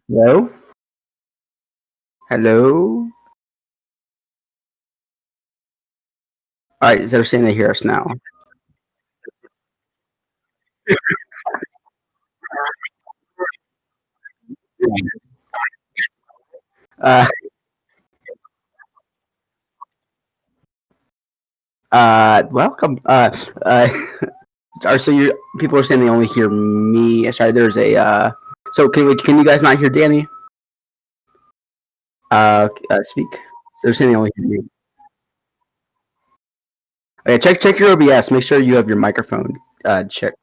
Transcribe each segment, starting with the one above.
Hello? Hello? All right, they're saying they hear us now. Uh, welcome. So you people are saying they only hear me. Sorry, there's a. So can you guys not hear Danny? Speak. So they're saying they only hear me. Okay, check your OBS. Make sure you have your microphone checked.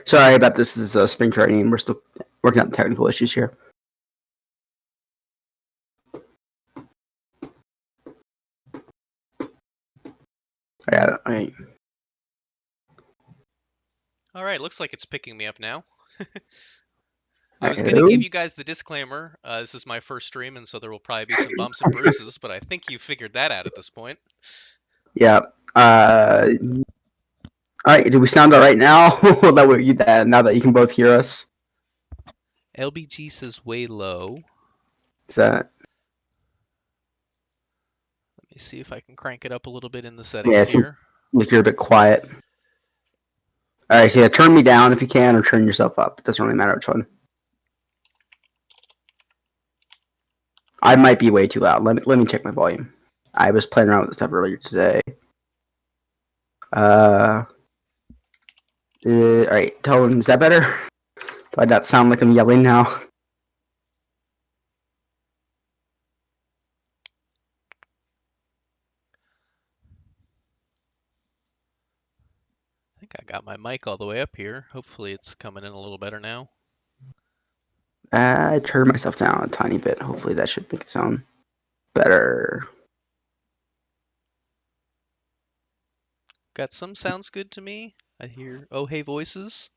Sorry about this. This is spring training. We're still working out the technical issues here. Yeah. All right. All right, looks like it's picking me up now. All I right, was going to hello? give you guys the disclaimer. This is my first stream, and so there will probably be some bumps and bruises, but I think you figured that out at this point. Yeah. All right. Do we sound all right now? Now that you can both hear us, LBG says way low. is that? Let me see if I can crank it up a little bit in the Yeah, settings it seems here. like you're a bit quiet. All right, so yeah, turn me down if you can, or turn yourself up. It doesn't really matter which one. I might be way too loud. Let me check my volume. I was playing around with this stuff earlier today. All right, tone, is that better? Do I not sound like I'm yelling now? I think I got my mic all the way up here. Hopefully it's coming in a little better now. I turned myself down a tiny bit. Hopefully that should make it sound better. Got some sounds good to me. I hear oh hey voices.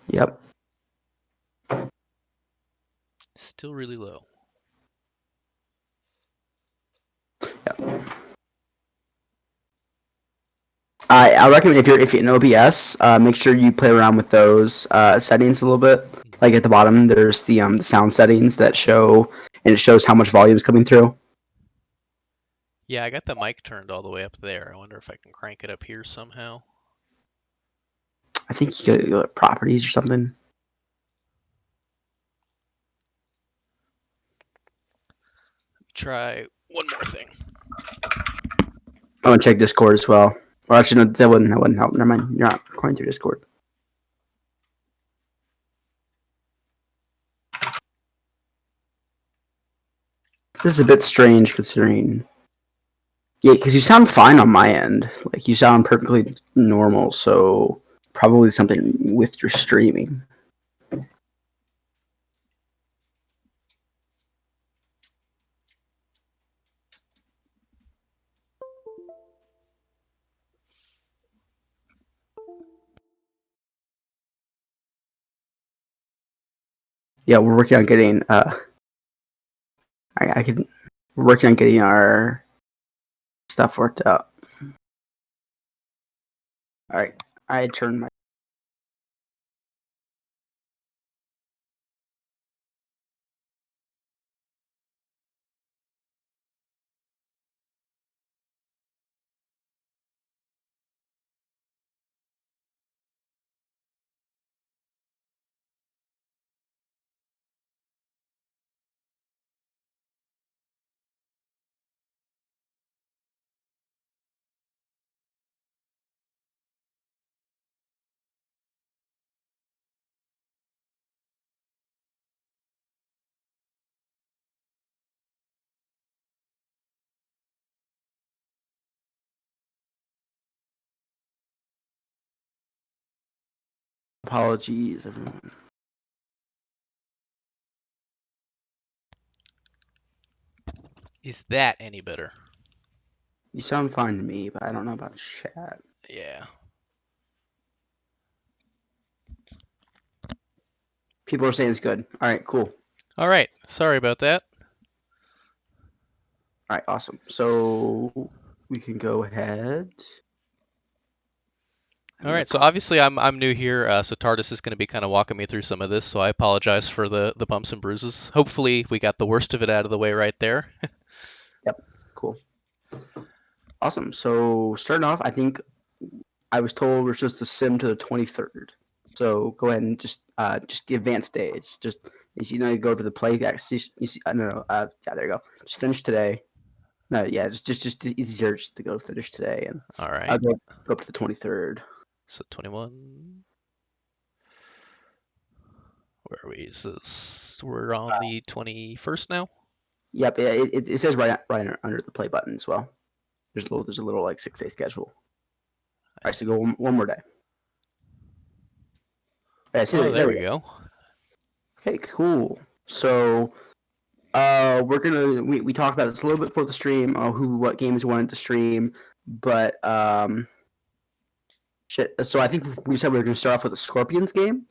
Yep. Still really low. Yep. I recommend if you're in OBS, make sure you play around with those settings a little bit. Like at the bottom, there's the sound settings that show, and it shows how much volume is coming through. Yeah, I got the mic turned all the way up there. I wonder if I can crank it up here somehow. I think you could go to properties or something. Try one more thing. I want to check Discord as well. Or actually, no, that wouldn't help. Never mind. You're not going through Discord. This is a bit strange considering. Yeah, because you sound fine on my end. Like you sound perfectly normal. So probably something with your streaming. Yeah, we're working on getting. I can. We're working on getting our stuff worked out. All right, I turned my. Apologies, everyone. Is that any better? You sound fine to me, but I don't know about chat. Yeah. People are saying it's good. All right, cool. All right. Sorry about that. All right, awesome. So we can go ahead. All right, so obviously I'm new here, so Tardis is going to be kind of walking me through some of this, so I apologize for the bumps and bruises. Hopefully we got the worst of it out of the way right there. Yep. Cool. Awesome. So starting off, I think I was told we're supposed to sim to the 23rd. So go ahead and just the advanced days. Just you go over the play. You see, no, yeah, there you go. Just finish today. No, yeah, just easier just to go finish today, and All right, I'll go up to the 23rd. so 21. Where are we? We're on the 21st now. Yep, it says right under the play button as well. There's a little like 6-day schedule. All right, so go one more day. Yeah, see, Oh, there we go. Okay, cool. So we talked about this a little bit for the stream, what games we wanted to stream, but shit. So I think we said we were gonna start off with the Scorpions game,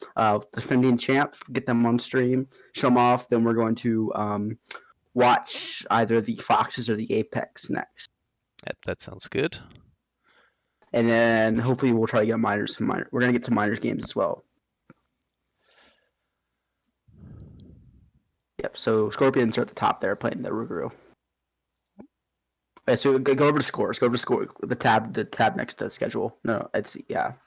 defending champ, get them on stream, show them off. Then we're going to watch either the Foxes or the Apex next, That sounds good. and then hopefully we'll try to get minors. We're gonna get some minors games as well. Yep. So Scorpions are at the top there, playing the Ruguru. Okay, so go over to scores. Go over to score. The tab next to the schedule. No, it's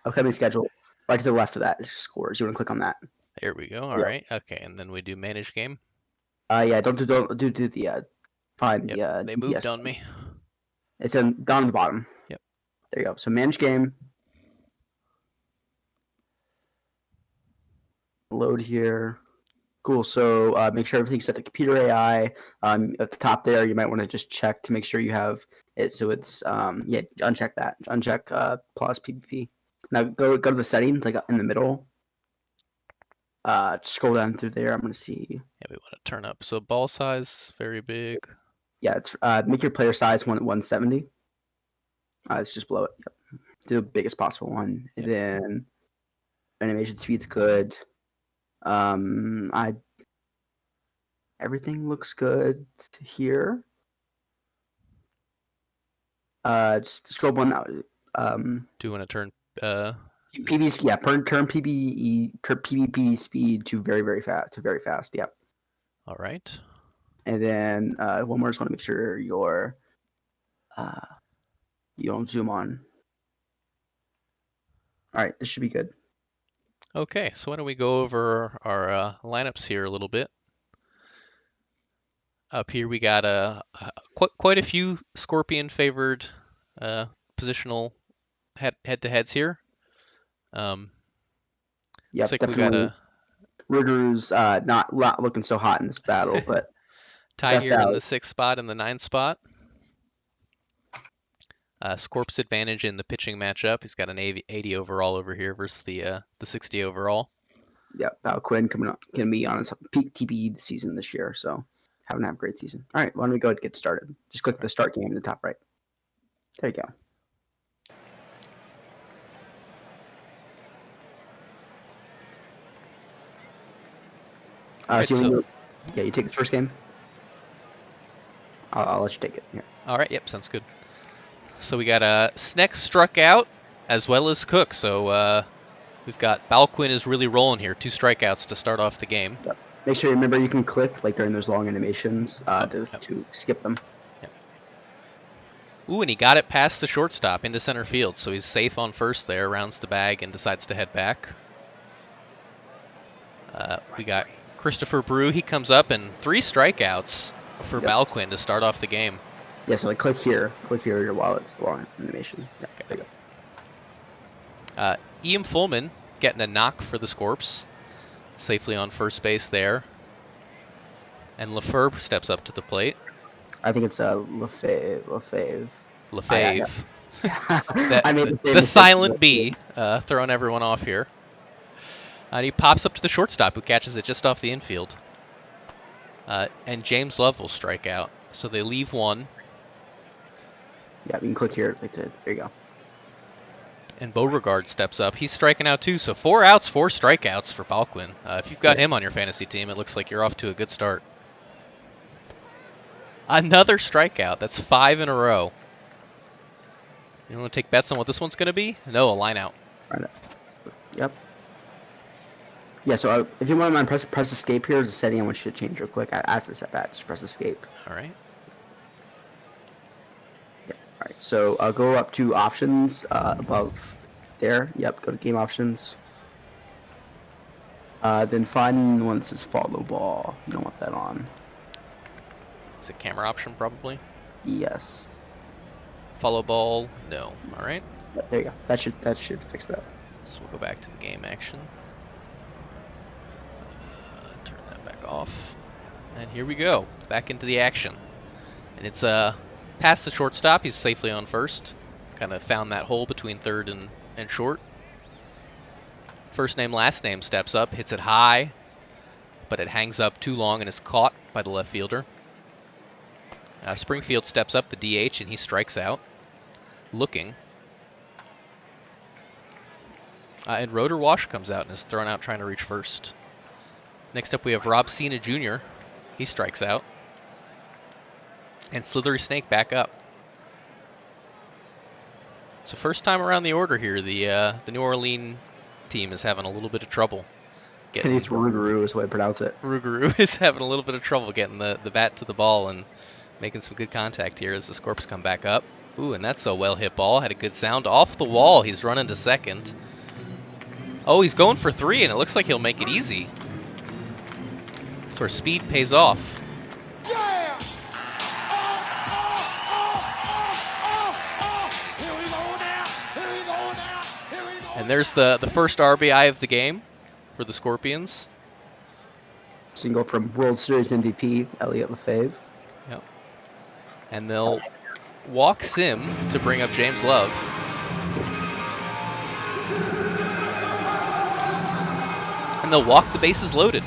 upcoming schedule. Right to the left of that is scores. You want to click on that. There we go. All right. Okay, and then we do manage game. Yeah. Don't do the find the. They moved on me. It's down on the bottom. Yep. There you go. So manage game. Load here. Cool. So make sure everything's set to computer AI. At the top there, you might want to just check to make sure you have it. So it's uncheck that. Uncheck plus PBP. Now go to the settings like in the middle. Scroll down through there. I'm gonna see. Yeah, we want to turn up. So ball size very big. Yeah, it's make your player size 170. It's just below it. Yep. Do the biggest possible one. And then animation speed's good. Everything looks good here. Just scroll one out. Do you want to turn PB, yeah, turn PvP speed to very fast. Yep. All right. And then one more. Just want to make sure you don't zoom on. All right, this should be good. Okay, so why don't we go over our lineups here a little bit. Up here we got quite a few Scorpion favored positional head-to-heads here. Yeah, like definitely. Rigger's not looking so hot in this battle, but Ty here in the 6th spot and the 9th spot. Scorp's advantage in the pitching matchup. He's got an 80 overall over here versus the 60 overall. Yeah, Quinn going to be on his peak TBE season this year, so having to have a great season. All right, why don't we go ahead and get started? Just click the start game in the top right. There you go. You take the first game. I'll let you take it. Yeah. All right. Yep. Sounds good. So we got Sneck struck out as well as Cook. So we've got Balquin is really rolling here. 2 strikeouts to start off the game. Yep. Make sure you remember you can click like during those long animations to skip them. Yep. Ooh, and he got it past the shortstop into center field. So he's safe on first there. Rounds the bag and decides to head back. We got Christopher Brew. He comes up and 3 strikeouts for Balquin to start off the game. Yeah, so click here while it's the long animation. Yeah, there you go. Ian Fullman getting a knock for the Scorps, safely on first base there. And Lefebvre steps up to the plate. I think it's Lefebvre. I made the silent B, throwing everyone off here. And he pops up to the shortstop, who catches it just off the infield. And James Love will strike out. So they leave 1. Yeah, you can click here. There you go. And Beauregard steps up. He's striking out too. So 4 outs, 4 strikeouts for Balquin. If you've got him on your fantasy team, it looks like you're off to a good start. Another strikeout. That's 5 in a row. You want to take bets on what this one's going to be? No, a line out. Right. Yep. Yeah, so if you want to mind, press escape here. There's a setting I want you to change real quick. After the setback, just press escape. All right. Yep. All right. So go up to options above there. Yep. Go to game options. Then find one that says follow ball. You don't want that on. It's a camera option probably. Yes. Follow ball. No. All right. Yep, there you go. That should fix that. So we'll go back to the game action. Turn that back off. And here we go. Back into the action. And it's past the shortstop. He's safely on first. Kind of found that hole between third and short. First name, last name steps up, hits it high, but it hangs up too long and is caught by the left fielder. Springfield steps up, the DH, and he strikes out. Looking. And Rotor Wash comes out and is thrown out trying to reach first. Next up we have Rob Cena Jr. He strikes out. And Slithery Snake back up. So first time around the order here, the New Orleans team is having a little bit of trouble. It's Rougarou is the way to pronounce it. Rougarou is having a little bit of trouble getting the bat to the ball and making some good contact here as the Scorps come back up. Ooh, and that's a well-hit ball. Had a good sound off the wall. He's running to second. Oh, he's going for 3, and it looks like he'll make it easy. That's where speed pays off. Yeah! And there's the first RBI of the game for the Scorpions. Single from World Series MVP Elliot Lefebvre. Yep. And they'll walk Sim to bring up James Love. And they'll walk the bases loaded.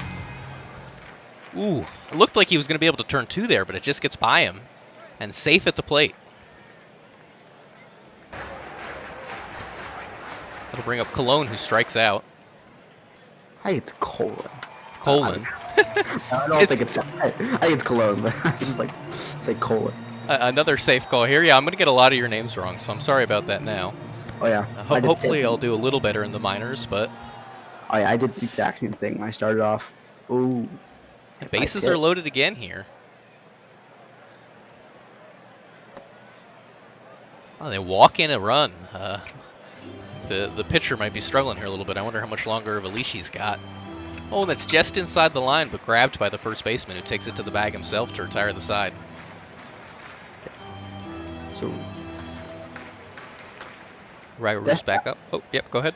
Ooh, it looked like he was going to be able to turn 2 there, but it just gets by him. And safe at the plate. That'll bring up Cologne, who strikes out. I think it's Colon. Colon. I don't think it's. I think it's Cologne, but I just like to say Colon. Another safe call here. Yeah, I'm going to get a lot of your names wrong, so I'm sorry about that now. Oh yeah. Hopefully I'll do a little better in the minors, but... Oh yeah, I did the exact same thing when I started off. Ooh. Bases are loaded again here. Oh, they walk in a run. The pitcher might be struggling here a little bit. I wonder how much longer of a leash he's got. Oh, that's just inside the line, but grabbed by the first baseman, who takes it to the bag himself to retire the side. So, Ragaru's back up. Oh, yep, go ahead.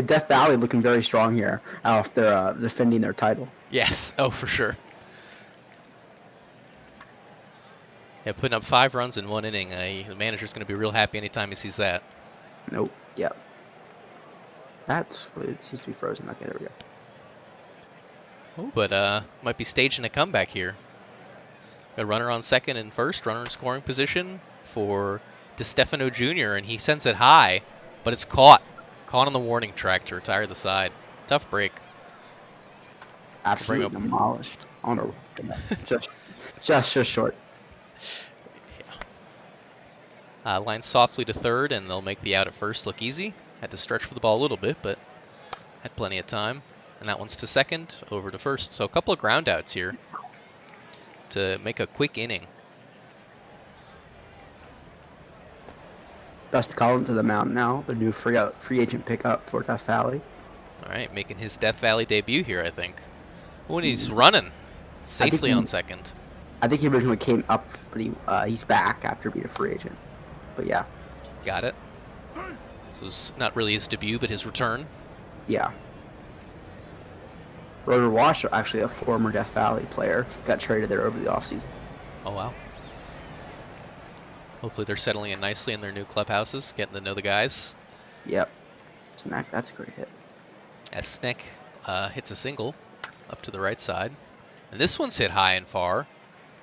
Death Valley looking very strong here. If they're defending their title. Yes, oh, for sure. Yeah, putting up 5 runs in 1 inning. The manager's going to be real happy anytime he sees that. Nope. Yep. It seems to be frozen. Okay, there we go. Oh, but might be staging a comeback here. A runner on second and first, runner in scoring position for DeStefano Jr., and he sends it high, but it's caught. Caught on the warning track to retire the side. Tough break. Absolutely demolished. Oh no, just short. Yeah. Line softly to third, and they'll make the out at first look easy. Had to stretch for the ball a little bit, but had plenty of time. And that one's to second, over to first. So a couple of ground outs here to make a quick inning. Dusty Collins to the mound now. The new free agent pickup for Death Valley. All right, making his Death Valley debut here, I think. Oh, and he's running safely on second. I think he originally came up, but he's back after being a free agent. But yeah. Got it. This was not really his debut, but his return. Yeah. Rotor Wash, actually a former Death Valley player, got traded there over the offseason. Oh, wow. Hopefully they're settling in nicely in their new clubhouses, getting to know the guys. Yep. Snack, that's a great hit. As Sneck hits a single up to the right side. And this one's hit high and far.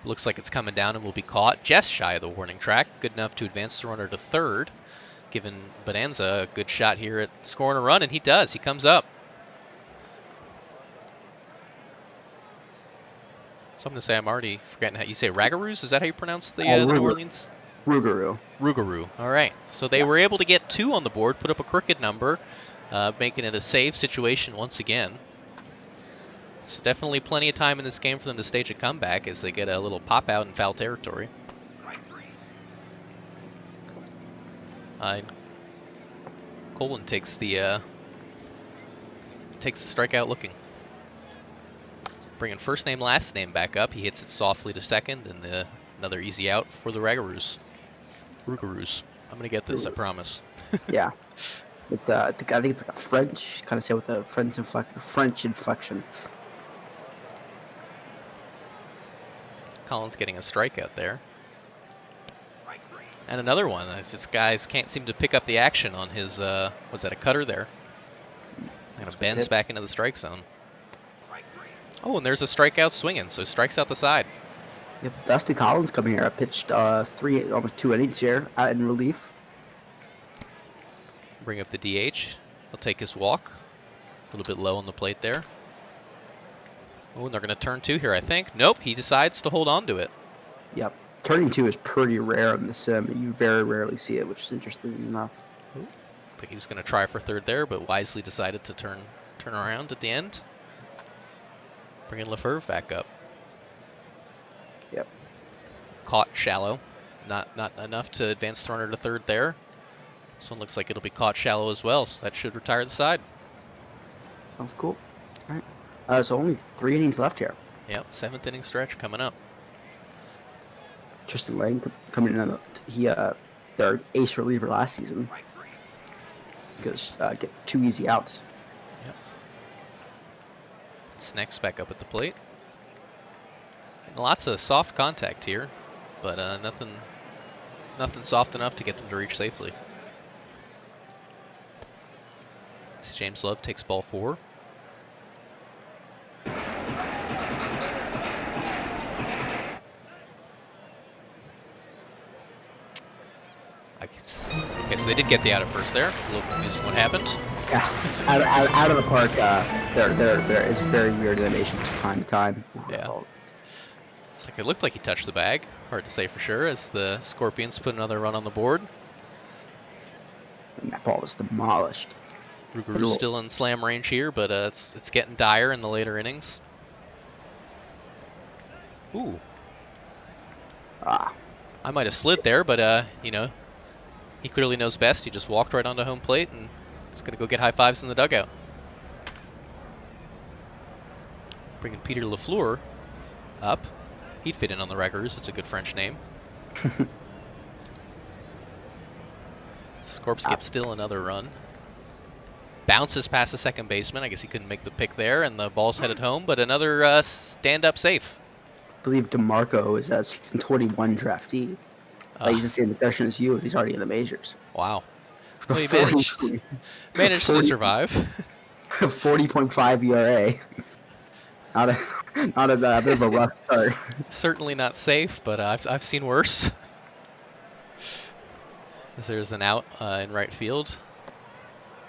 Looks like it's coming down and will be caught just shy of the warning track. Good enough to advance the runner to third. Giving Bonanza a good shot here at scoring a run, and he does. He comes up. So I'm going to say I'm already forgetting how you say Ragaroos? Is that how you pronounce the New Orleans? Rougarou. All right. So they were able to get 2 on the board, put up a crooked number, making it a save situation once again. So definitely plenty of time in this game for them to stage a comeback as they get a little pop out in foul territory. Colin takes the strikeout looking. Bringing first name, last name back up. He hits it softly to second, and another easy out for the Rougarous. I'm gonna get this, I promise. Yeah, it's I think it's like a French kind of say with a French inflection. Colin's getting a strikeout there. And another one. It's just guys can't seem to pick up the action on his, was that a cutter there? Kind of bends back into the strike zone. Oh, and there's a strikeout swinging, so strikes out the side. Yep, Dusty Collins coming here. I pitched 3, almost 2 innings here in relief. Bring up the DH. He'll take his walk. A little bit low on the plate there. Oh, and they're going to turn 2 here, I think. Nope, he decides to hold on to it. Yep. Turning 2 is pretty rare in the sim. You very rarely see it, which is interesting enough. I think he was going to try for third there, but wisely decided to turn around at the end. Bringing Lefebvre back up. Yep. Caught shallow. Not enough to advance the runner to third there. This one looks like it'll be caught shallow as well, so that should retire the side. Sounds cool. All right. So only 3 innings left here. Yep, 7th inning stretch coming up. Tristan Lang coming in. Their ace reliever last season. Because get 2 easy outs. Yep. Snacks back up at the plate. And lots of soft contact here, but nothing soft enough to get them to reach safely. This James Love takes ball 4. Okay, so they did get the out at first there. A little confusing what happened. Yeah, out of the park. There is very weird animations from time to time. Yeah. It's like it looked like he touched the bag. Hard to say for sure as the Scorpions put another run on the board. And that ball was demolished. Rougarou's still in slam range here, but it's getting dire in the later innings. Ooh. I might have slid there, but he clearly knows best. He just walked right onto home plate and is going to go get high fives in the dugout. Bringing Peter Lafleur up. He'd fit in on the Rougarous. It's a good French name. Scorps gets still another run. Bounces past the second baseman. I guess he couldn't make the pick there, and the ball's headed home, but another stand-up safe. I believe DeMarco is a season 21 draftee. He's the same position as you, and he's already in the majors. Wow. Well, he managed to survive. 40.5 ERA. Not a bit of a rough start. Certainly not safe, but I've seen worse. As there's an out in right field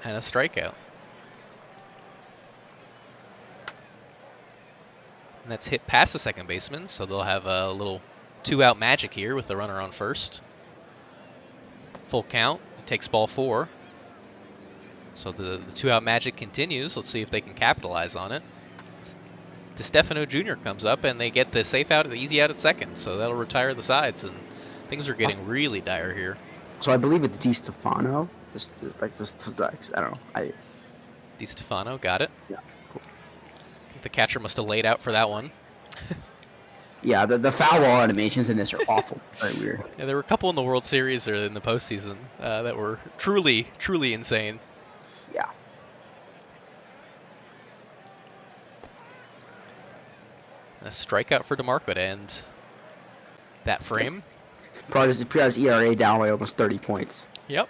and a strikeout. And that's hit past the second baseman, so they'll have a little 2-out magic here with the runner on first. Full count. He takes ball 4. So the 2-out magic continues. Let's see if they can capitalize on it. DeStefano Jr. comes up, and they get the safe out, the easy out at second. So that'll retire the sides, and things are getting really dire here. So I believe it's DeStefano. I don't know. DeStefano, got it. Yeah, cool. I think the catcher must have laid out for that one. Yeah, the foul ball animations in this are awful. Very weird. Yeah, there were a couple in the World Series or in the postseason that were truly, truly insane. Yeah. A strikeout for DeMarco to end that frame. Probably his ERA down by almost 30 points. Yep.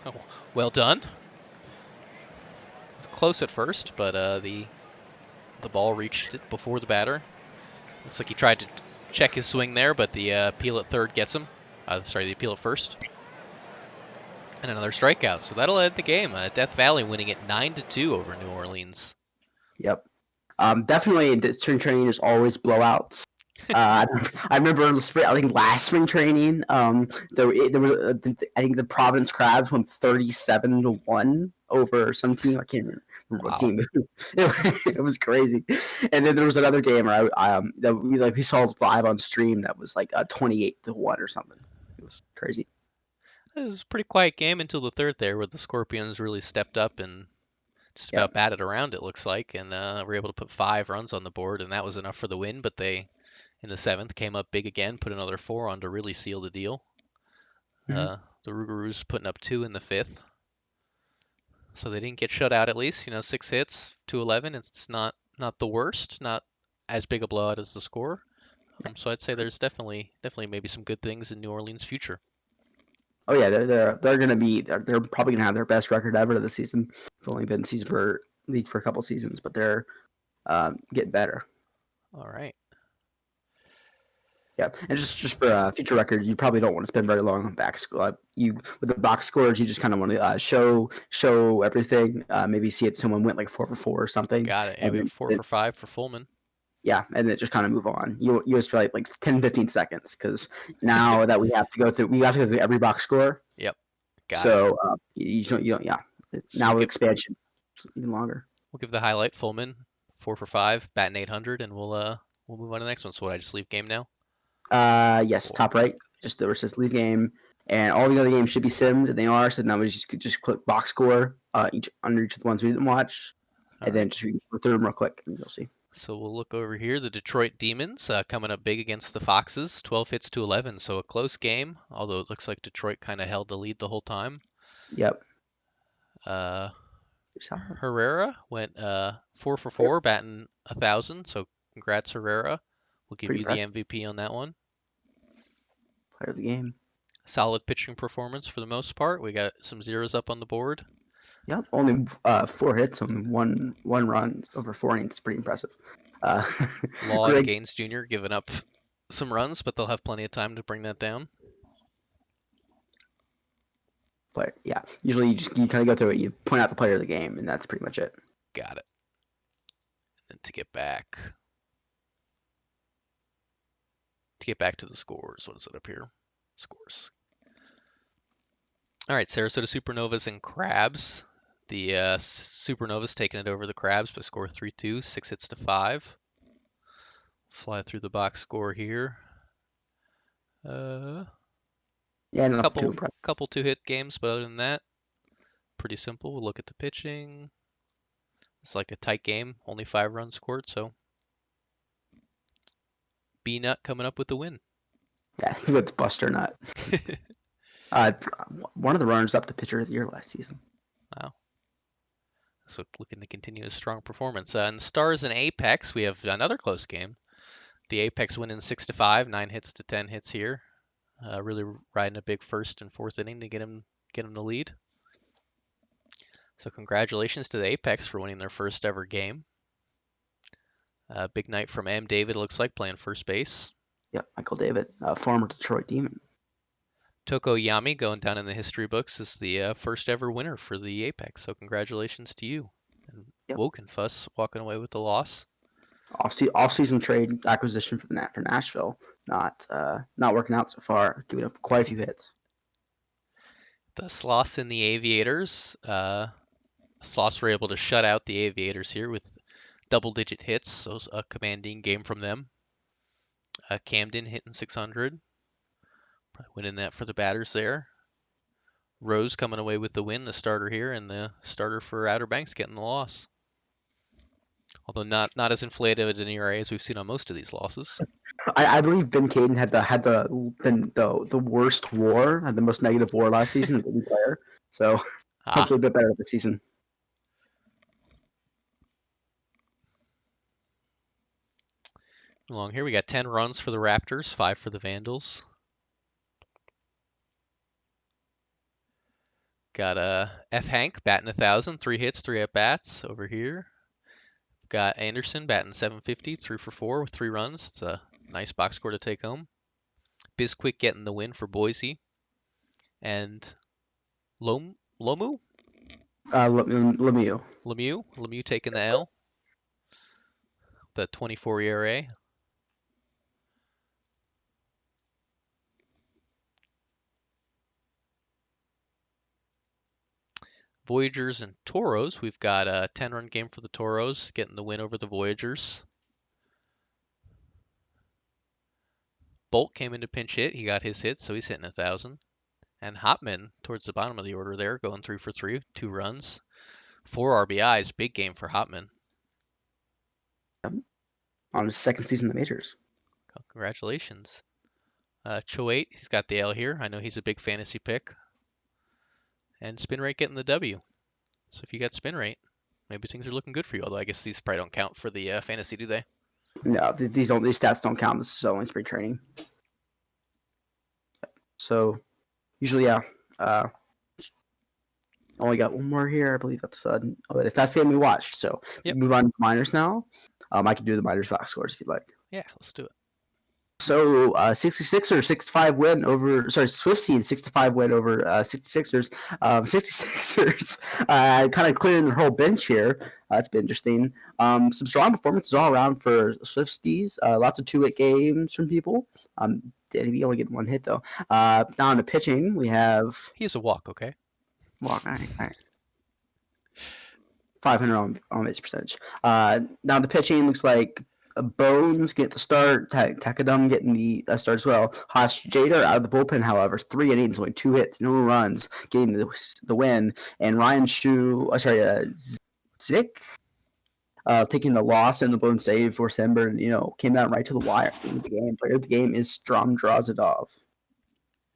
Oh, well done. Close at first, but the ball reached it before the batter. Looks like he tried to check his swing there, but the appeal at third gets him. The appeal at first. And another strikeout. So that'll end the game. Death Valley winning it 9-2 over New Orleans. Yep. Definitely, spring training is always blowouts. I remember I think last spring training, there was I think the Providence Crabs won 37-1 over some team. I can't remember what Wow. team. It was crazy. And then there was another game where that we saw live on stream that was like 28-1 or something. It was crazy. It was a pretty quiet game until the third there, where the Scorpions really stepped up and just Yeah. about batted around, it looks like, and were able to put 5 runs on the board, and that was enough for the win. But they, in the 7th, came up big again, put another 4 on to really seal the deal. Mm-hmm. The Rougarous putting up 2 in the 5th. So they didn't get shut out at least. 6 hits, 211. It's not the worst, not as big a blowout as the score. So I'd say there's definitely maybe some good things in New Orleans' future. Oh yeah, they're gonna be they're probably gonna have their best record ever this season. It's only been season for league for a couple seasons, but they're getting better. All right. Yeah, and just for future record, you probably don't want to spend very long on back score. You with the box scores, you just kind of want to show everything. Maybe see it someone went like 4 for 4 or something, Got it. Yeah, and we have 4 for 5 for Fullman. yeah, and then just kind of move on. You just for like 10, 15 seconds because now that we have to go through every box score. Yep. Got it. So you don't yeah. So Now with expansion, even longer. we'll give the highlight Fullman, 4 for 5, batting 800, and we'll move on to the next one. So what, I just leave game now? Yes, Cool. top right. Just the versus league game, and all the other games should be simmed. And they are. So now we just click box score under each of the ones we didn't watch, and then just go through them real quick, and you'll see. So we'll look over here. The Detroit Demons coming up big against the Foxes, 12 hits to 11. So a close game, although it looks like Detroit kind of held the lead the whole time. Yep. Herrera went 4 for 4, batting 1,000. So congrats, Herrera. We'll give you the MVP on that one. Player of the game. Solid pitching performance for the most part. We got some zeros up on the board. Yep, only 4 hits on one run over 4 innings. Pretty impressive. Law and Gaines Jr. giving up some runs, but they'll have plenty of time to bring that down. Player, yeah. Usually you kind of go through it. You point out the player of the game, and that's pretty much it. Got it. And then to get back to the scores, what is it up here? Scores. All right, Sarasota Supernovas and Crabs. The Supernovas taking it over the Crabs by score 3-2, 6 hits to 5. Fly through the box score here. Yeah, couple 2-hit games, but other than that, pretty simple. We'll look at the pitching. It's like a tight game, only 5 runs scored, so B-Nut coming up with the win. Yeah, it's Buster Nut. One of the runners up to pitcher of the year last season. Wow. So looking to continue a strong performance. In Stars and Apex, we have another close game. The Apex winning 6-5, 9 hits to 10 hits here. Really riding a big first and fourth inning to get him the lead. So congratulations to the Apex for winning their first ever game. Big night from M. David, looks like, playing first base. Yep, Michael David, former Detroit Demon. Toko Yami going down in the history books as the first ever winner for the Apex. So congratulations to you. And Wokenfuss walking away with the loss. Off-season trade acquisition for Nashville. Not working out so far. Giving up quite a few hits. The Sloss and the Aviators. Sloss were able to shut out the Aviators here with double-digit hits. So a commanding game from them. Camden hitting 600. Probably winning that for the batters there. Rose coming away with the win, the starter here, and the starter for Outer Banks getting the loss. Although not as inflated an ERA as we've seen on most of these losses. I believe Ben Caden had the worst WAR, had the most negative WAR last season of any player. So hopefully a bit better this season. Along here, we got 10 runs for the Raptors, 5 for the Vandals. Got F. Hank batting 1,000, 3 hits, 3 at bats over here. Got Anderson batting 750, 3 for 4 with 3 runs. It's a nice box score to take home. Bisquick getting the win for Boise. And Lemieux? Lemieux taking the L. The 24 ERA. Voyagers and Toros. We've got a 10-run game for the Toros, getting the win over the Voyagers. Bolt came into pinch hit. He got his hit, so he's hitting 1,000. And Hopman, towards the bottom of the order there, going 3 for 3, 2 runs, 4 RBIs. Big game for Hopman. On his second season in the majors. Congratulations. Choate, he's got the L here. I know he's a big fantasy pick. And spin rate getting the W. So if you got spin rate, maybe things are looking good for you. Although I guess these probably don't count for the fantasy, do they? No, these stats don't count. This is only spring training. So usually, yeah. Only got one more here. I believe that's if that's the game we watched. So yep. Move on to minors now. I can do the minors box scores if you'd like. Yeah, let's do it. So 66ers 65 win over Swift Seed 65 win over 66ers. 66ers kind of clearing their whole bench here. That's been interesting. Some strong performances all around for Swifties. Lots of 2-hit games from people. Danny only getting one hit though. Now on the pitching we have. He's a walk, okay. Walk, all right. 500 on base percentage. Now the pitching looks like Bones get the start. Takadum getting the start as well. Haas Jader out of the bullpen, however, 3 innings, only 2 hits, no runs, getting the win. And Ryan Zick taking the loss in the blown save for Sember. Came down right to the wire. The game player of the game is Strom Drazadov.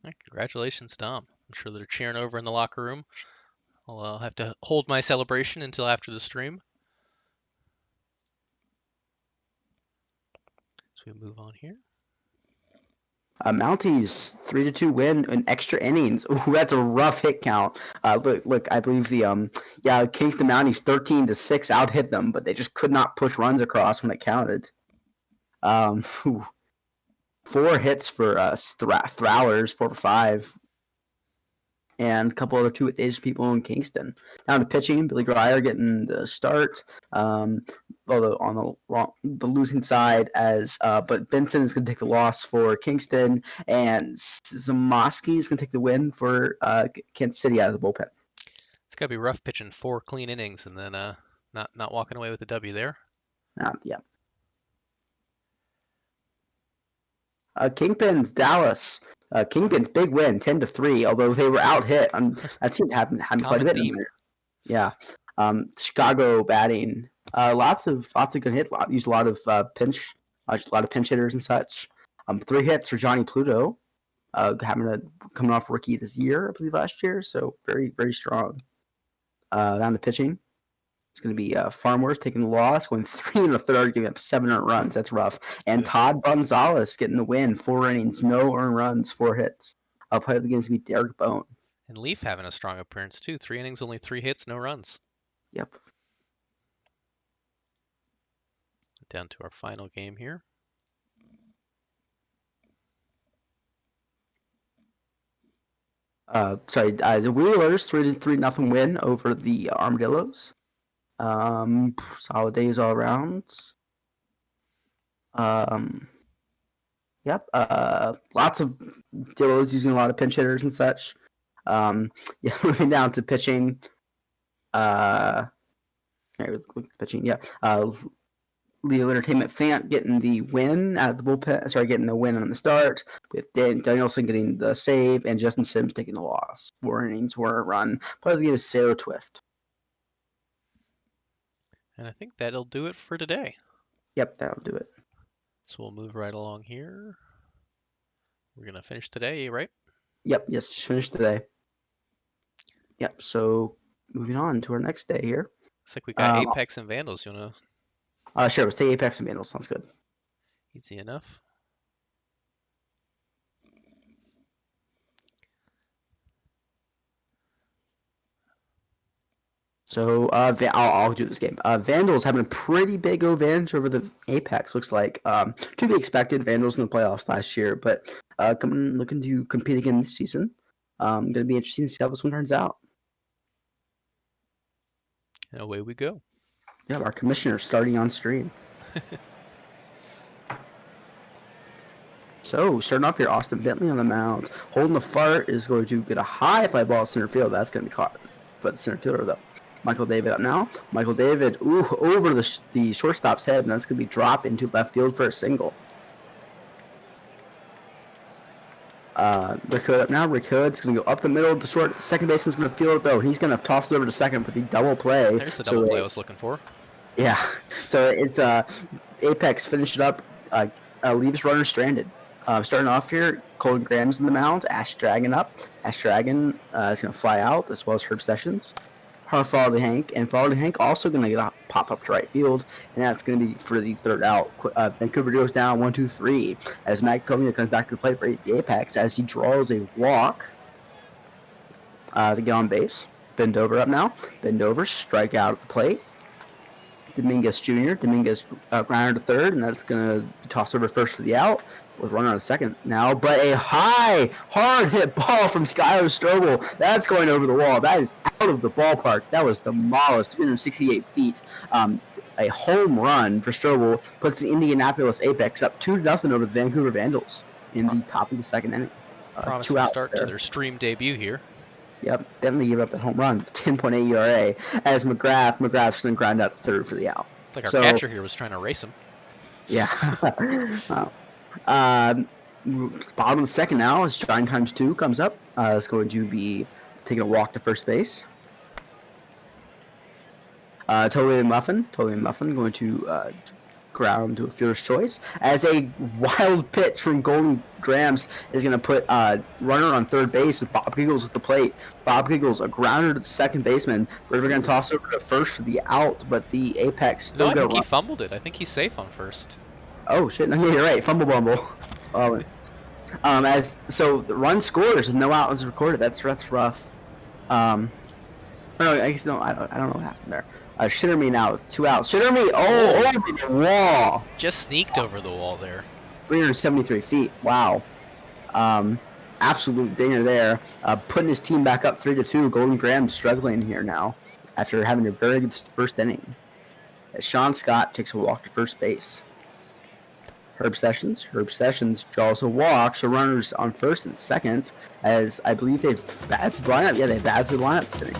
Congratulations, Dom. I'm sure they're cheering over in the locker room. I'll have to hold my celebration until after the stream. So we move on here. Mounties 3-2 win in extra innings. Ooh, that's a rough hit count. Look, I believe the Kingston Mounties 13-6 out hit them, but they just could not push runs across when it counted. 4 hits for Throwers, 4 for 5. And a couple other 2-hit days people in Kingston. Down to pitching, Billy Grier getting the start. Although on the losing side, but Benson is going to take the loss for Kingston, and Zamoski is going to take the win for Kansas City out of the bullpen. It's got to be rough pitching 4 clean innings and then not walking away with a W there. Yeah. Kingpin's Dallas. Kingpin's big win, 10-3. Although they were out hit, that seemed to happen quite a bit. Yeah. Chicago batting, lots of good hits. Used a lot of pinch hitters and such. 3 hits for Johnny Pluto, coming off rookie this year, I believe last year. So very very strong. Down to pitching. It's going to be Farmworth taking the loss, going 3 1/3, giving up 7 earned runs. That's rough. And Todd Gonzalez getting the win, 4 innings, no earned runs, 4 hits. Player of the game is going to be Derek Bone. And Leaf having a strong appearance too. 3 innings, only 3 hits, no runs. Yep. Down to our final game here. The Wheelers 3-0 win over the Armadillos. Solid days all around. Yep. Lots of Dillos using a lot of pinch hitters and such. Moving down to pitching. Pitching. Yeah. Leo Entertainment Fant getting the win out of the bullpen. Getting the win on the start, with Danielson getting the save and Justin Sims taking the loss. 4 innings, 1 run. Part of the game is Sarah Twift. And I think that'll do it for today. Yep, that'll do it. So we'll move right along here. We're going to finish today, right? Yep, yes, just finished today. Yep, so moving on to our next day here. Looks like we got Apex and Vandals. You want to? Sure, let's take Apex and Vandals. Sounds good. Easy enough. So I'll do this game. Vandals having a pretty big advantage over the Apex. Looks like to be expected. Vandals in the playoffs last year, but looking to compete again this season. Going to be interesting to see how this one turns out. And away we go. Yeah, our commissioner starting on stream. So, starting off here, Austin Bentley on the mound. Holding the fart is going to get a high fly ball center field. That's going to be caught but center fielder though. Michael David up now. Michael David, over the shortstop's head, and that's going to be dropped into left field for a single. Rick Hood up now. Rick Hood's going to go up the middle to short. The second baseman's going to field it though. He's going to toss it over to second for the double play. There's the double play I was looking for. Yeah. So it's Apex finished it up. Leaves runner stranded. Starting off here, Colton Graham's in the mound. Ash Dragon up. Ash Dragon is going to fly out, as well as Herb Sessions. Follow to Hank, and Follow to Hank also going to get a pop up to right field, and that's going to be for the third out. Vancouver goes down 1-2-3 as Matt Comia comes back to the plate for the Apex as he draws a walk to get on base. Bendover up now. Bendover strike out at the plate. Dominguez Jr. Dominguez grounder to third, and that's going to be tossed over first for the out with runner on second now. But a hard hit ball from Skylar Strobel. That's going over the wall. That is out of the ballpark. That was demolished, 368 feet. A home run for Strobel puts the Indianapolis Apex up 2-0 over the Vancouver Vandals in the top of the second inning. Promising start to their stream debut here. Yep, Bentley gave up that home run, 10.8 ERA, as McGrath's going to grind out third for the out. Like our catcher here was trying to race him. Yeah. Bottom of the second now as Giant times 2 comes up. It's going to be taking a walk to first base. Toby Muffin going to ground to a fielder's choice as a wild pitch from Golden Grams is going to put runner on third base with Bob Giggles at the plate. Bob Giggles, a grounder to the second baseman. We're going to toss over to first for the out, but the Apex still I think he fumbled it. I think he's safe on first. Oh shit! No, you're right. Fumble bumble. So the run scores with no out was recorded. That's rough. No, I guess no. I don't know what happened there. Shitterme now with 2 outs. Shitterme, over the wall. Just sneaked over the wall there. 373 feet. Wow. Absolute dinger there. Putting his team back up 3-2. Golden Graham struggling here now after having a very good first inning. As Sean Scott takes a walk to first base. Herb Sessions draws a walk, so runners on first and second, as I believe they've batted through the lineup. Yeah, they batted through the lineup this inning.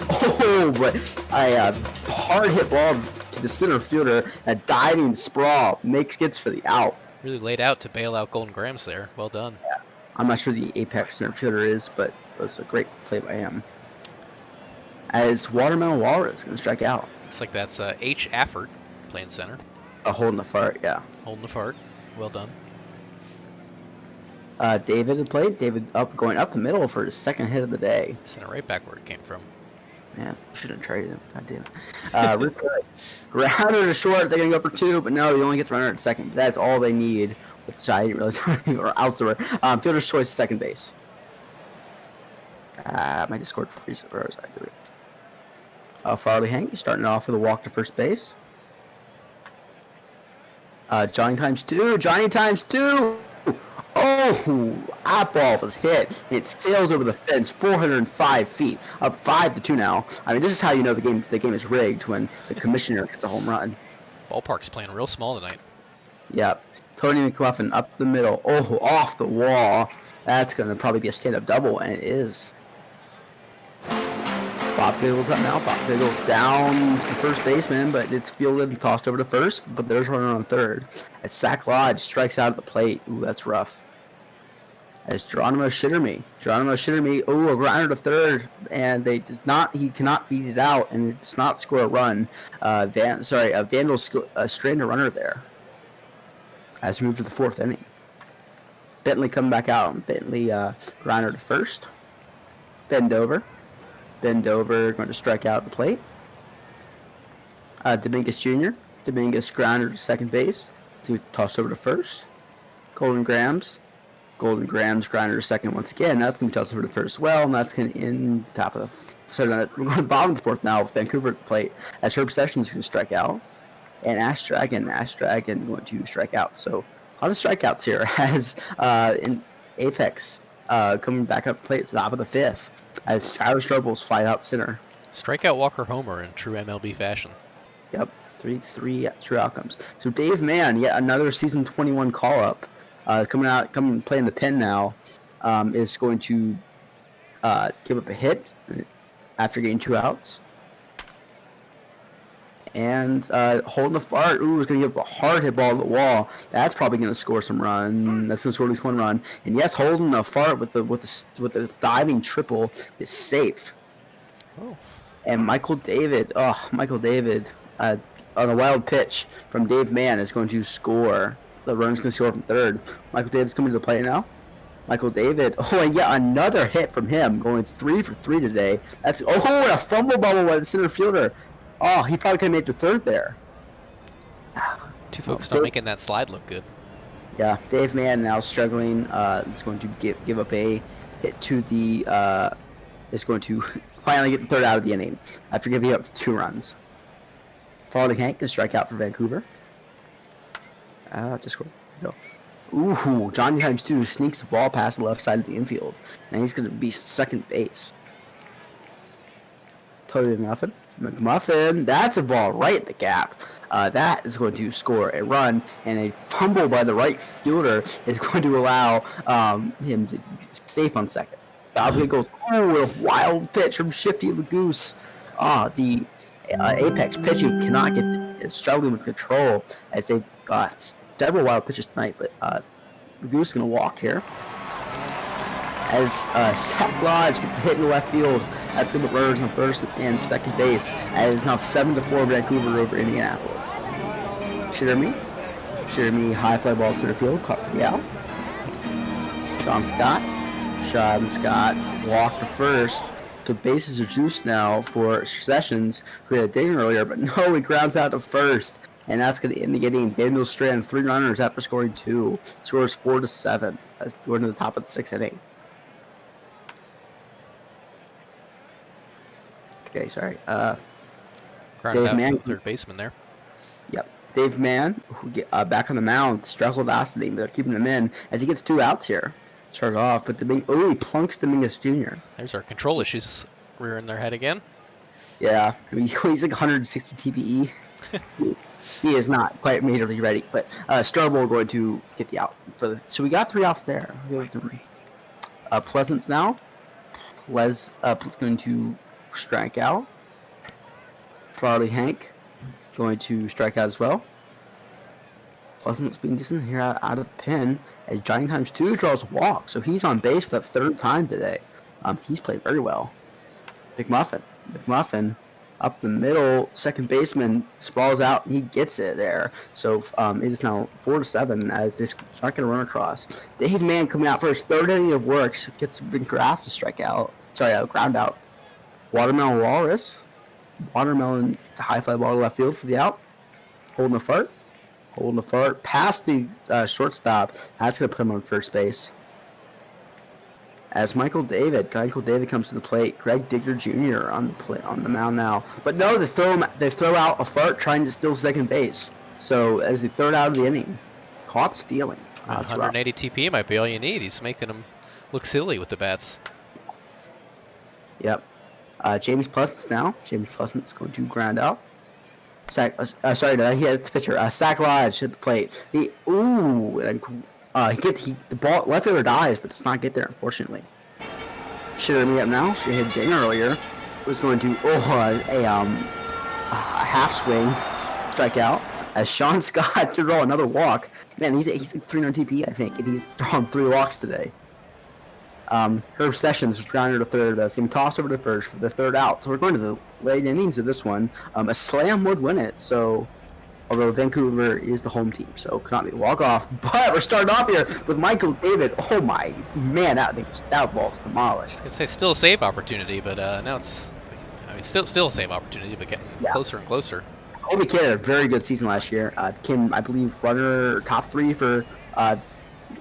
Oh, but a hard hit ball to the center fielder, a diving sprawl, gets for the out. Really laid out to bail out Golden Grams there. Well done. Yeah. I'm not sure the Apex center fielder is, but it was a great play by him. As Watermelon Walrus is going to strike out. Looks like that's H. Afford playing center. Holding the fart, yeah. Holding the fart. Well done. David at the plate. David going up the middle for his second hit of the day. Center right back where it came from. Man, shouldn't have traded him. God damn it. Grounder to short. They're going to go for 2, but no, you only get the runner at second. But that's all they need. Which I didn't realize or outdoor. Fielder's choice, second base. My Discord freeze. Where was I doing? Farley Hank starting off with a walk to first base. Johnny times 2. Oh, that ball was hit. It sails over the fence 405 feet, up 5-2 now. I mean, this is how you know the game is rigged, when the commissioner hits a home run. Ballpark's playing real small tonight. Yep. Tony McMuffin up the middle. Oh, off the wall. That's going to probably be a stand-up double, and it is. Bob Giggles up now. Bob Giggles down to the first baseman, but it's fielded and tossed over to first. But there's runner on third. As Sack Lodge strikes out at the plate. Ooh, that's rough. As Geronimo Shitterme, a grounder to third, and he cannot beat it out, and it does not score a run. Vandal stranded a runner there. As we move to the fourth inning. Bentley coming back out. Bentley grounder to first. Bendover going to strike out at the plate. Dominguez Jr. Grounder to second base. To toss over to first. Golden Grams grounder to second once again. That's going to be tossed over to first as well, and that's going to end the top of the. We're going to the bottom of the fourth now with Vancouver at the plate as Herb Sessions is going to strike out, and Ash Dragon going to strike out. So a lot of strikeouts here as in Apex coming back up the plate at the top of the fifth as Skylar Strobel's fly out center. Strikeout Walker Homer in true MLB fashion. Yep, 3 true outcomes. So Dave Mann, yet another season 21 call up. Coming play in the pen now, is going to give up a hit after getting 2 outs. And holding the fart. Ooh, it's going to give a hard hit ball to the wall. That's probably going to score some run. That's going to score at least 1 run. And yes, holding the fart with the diving triple is safe. Oh. And Michael David, on a wild pitch from Dave Mann is going to score. The run's going to score from third. Michael David's coming to the plate now. Michael David. Oh, and yet another hit from him, going 3 for 3 today. That's and a fumble bubble by the center fielder. Oh, he probably could have made the third there. Too focused on making that slide look good. Yeah, Dave Mann now struggling. It's going to give up a hit to the. Is going to finally get the third out of the inning after giving up 2 runs. Farley Hank can strike out for Vancouver. Just go. Ooh, Johnny times 2 sneaks the ball past the left side of the infield, and he's going to be second base. Cody McMuffin, that's a ball right at the gap. That is going to score a run, and a fumble by the right fielder is going to allow him to be safe on second. Bobby goes, a wild pitch from Shifty the Goose. The Apex pitching cannot is struggling with control as they've got several wild pitches tonight, but the Goose is going to walk here. As Zach Lodge gets a hit in the left field, that's going to put runners on first and second base. As it's now 7-4 Vancouver over Indianapolis. Shirmy, high fly ball center field, caught for the out. Sean Scott walked to first. So bases are juiced now for Sessions, who had a ding earlier, but no, he grounds out to first. And that's going to end the inning. Daniel Strand, 3 runners after scoring 2. Scores 4-7. That's going to the top of the 6th inning. Okay, sorry. Dave Mann, third baseman there. Yep. Dave Mann, who back on the mound, struggled last inning, but they're keeping him in as he gets 2 outs here. Start off, but he plunks Dominguez Jr. There's our control issues rearing their head again. Yeah, I mean, he's like 160 TBE. He is not quite majorly ready, but Strobel going to get the out. So we got 3 outs there. Pleasance now. Pleasant's going to strike out. Farley Hank going to strike out as well. Pleasant's being decent here out of the pen as Johnny times 2 draws a walk, so he's on base for the 3rd time today. He's played very well. McMuffin up the middle, second baseman sprawls out, and he gets it there. So it is now 4-7 as this not going to run across. Dave Mann coming out for his 3rd inning of work, gets McGrath to strike out. Ground out. Watermelon Walrus. Watermelon to high fly ball to left field for the out. Holding the fart past the shortstop. That's going to put him on first base. As Michael David comes to the plate. Greg Digger Jr. on the mound now. But no, they throw out a fart trying to steal second base. So as the 3rd out of the inning, caught stealing. 180 TP might be all you need. He's making him look silly with the bats. Yep. James Pleasant's now. James Pleasant's going to ground out. Did I hit the pitcher? Zach Lodge hit the plate. The ball left fielder dives, but does not get there, unfortunately. Should me up now. She hit a ding earlier. Was going to a half swing strikeout as Sean Scott to draw another walk. Man, he's like 300 TP, I think, and he's drawn 3 walks today. Herb Sessions was grounded to third. That's going to toss over to first for the 3rd out. So we're going to the late innings of this one. A slam would win it. So, although Vancouver is the home team, so cannot be a walk off. But we're starting off here with Michael David. Oh my man, that ball's demolished. I was gonna say still a save opportunity, but now it's still a save opportunity, but getting closer and closer. Obi Kid had a very good season last year. Kim, I believe, runner top 3 for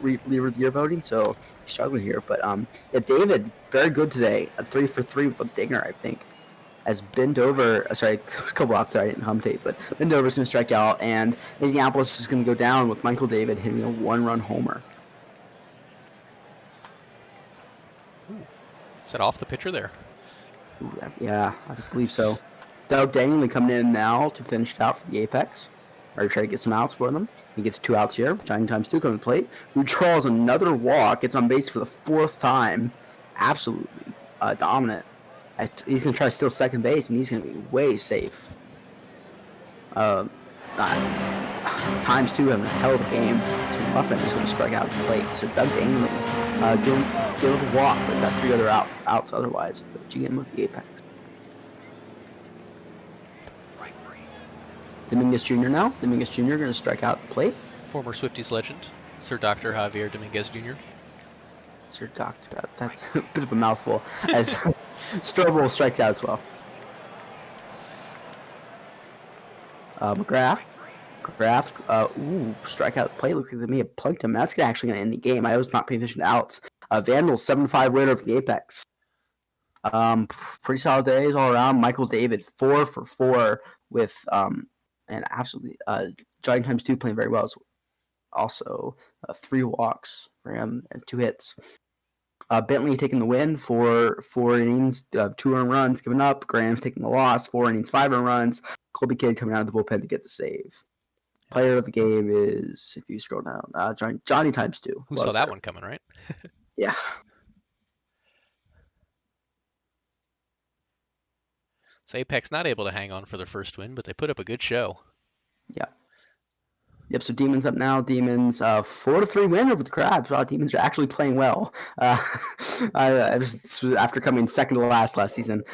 reliever of the year voting, so he's struggling here. But David, very good today. 3 for 3 with a dinger, I think. As Bendover, a couple outs there, I didn't commentate, but Bendover's going to strike out, and Indianapolis is going to go down with Michael David hitting a 1-run homer. Is that off the pitcher there? Ooh, I believe so. Doug Dangley coming in now to finish it out for the Apex. Or try to get some outs for them. He gets 2 outs here. Johnny times 2 coming to the plate. Who draws another walk. Gets on base for the 4th time. Absolutely dominant. He's going to try to steal second base, and he's going to be way safe. Times 2 having a hell of a game. So Muffin is going to strike out at the plate. So Doug Ainley give him a walk, but got 3 other outs otherwise. The GM of the Apex. Dominguez Jr. now. Dominguez Jr. going to strike out at the plate. Former Swifties legend, Sir Dr. Javier Dominguez Jr. Sir Doctor, that's a bit of a mouthful. As Strobel strikes out as well. McGrath, strike out the play. Looks like they may have plugged him. That's actually going to end the game. I was not paying attention to outs. Vandal 7-5 win over the Apex. Pretty solid days all around. Michael David 4 for 4 with and absolutely Giant times 2 playing very well. Also 3 walks for him and 2 hits. Bentley taking the win for 4 innings, 2 earned runs given up. Graham's taking the loss, 4 innings, 5 earned runs. Colby Kidd coming out of the bullpen to get the save. Player of the game is, if you scroll down, Johnny times 2. Who saw that one coming, right? Yeah. So Apex not able to hang on for their first win, but they put up a good show. Yeah. Yep, so Demons up now. Demons 4-3 win over the Crabs. Wow, Demons are actually playing well. After coming second to last season.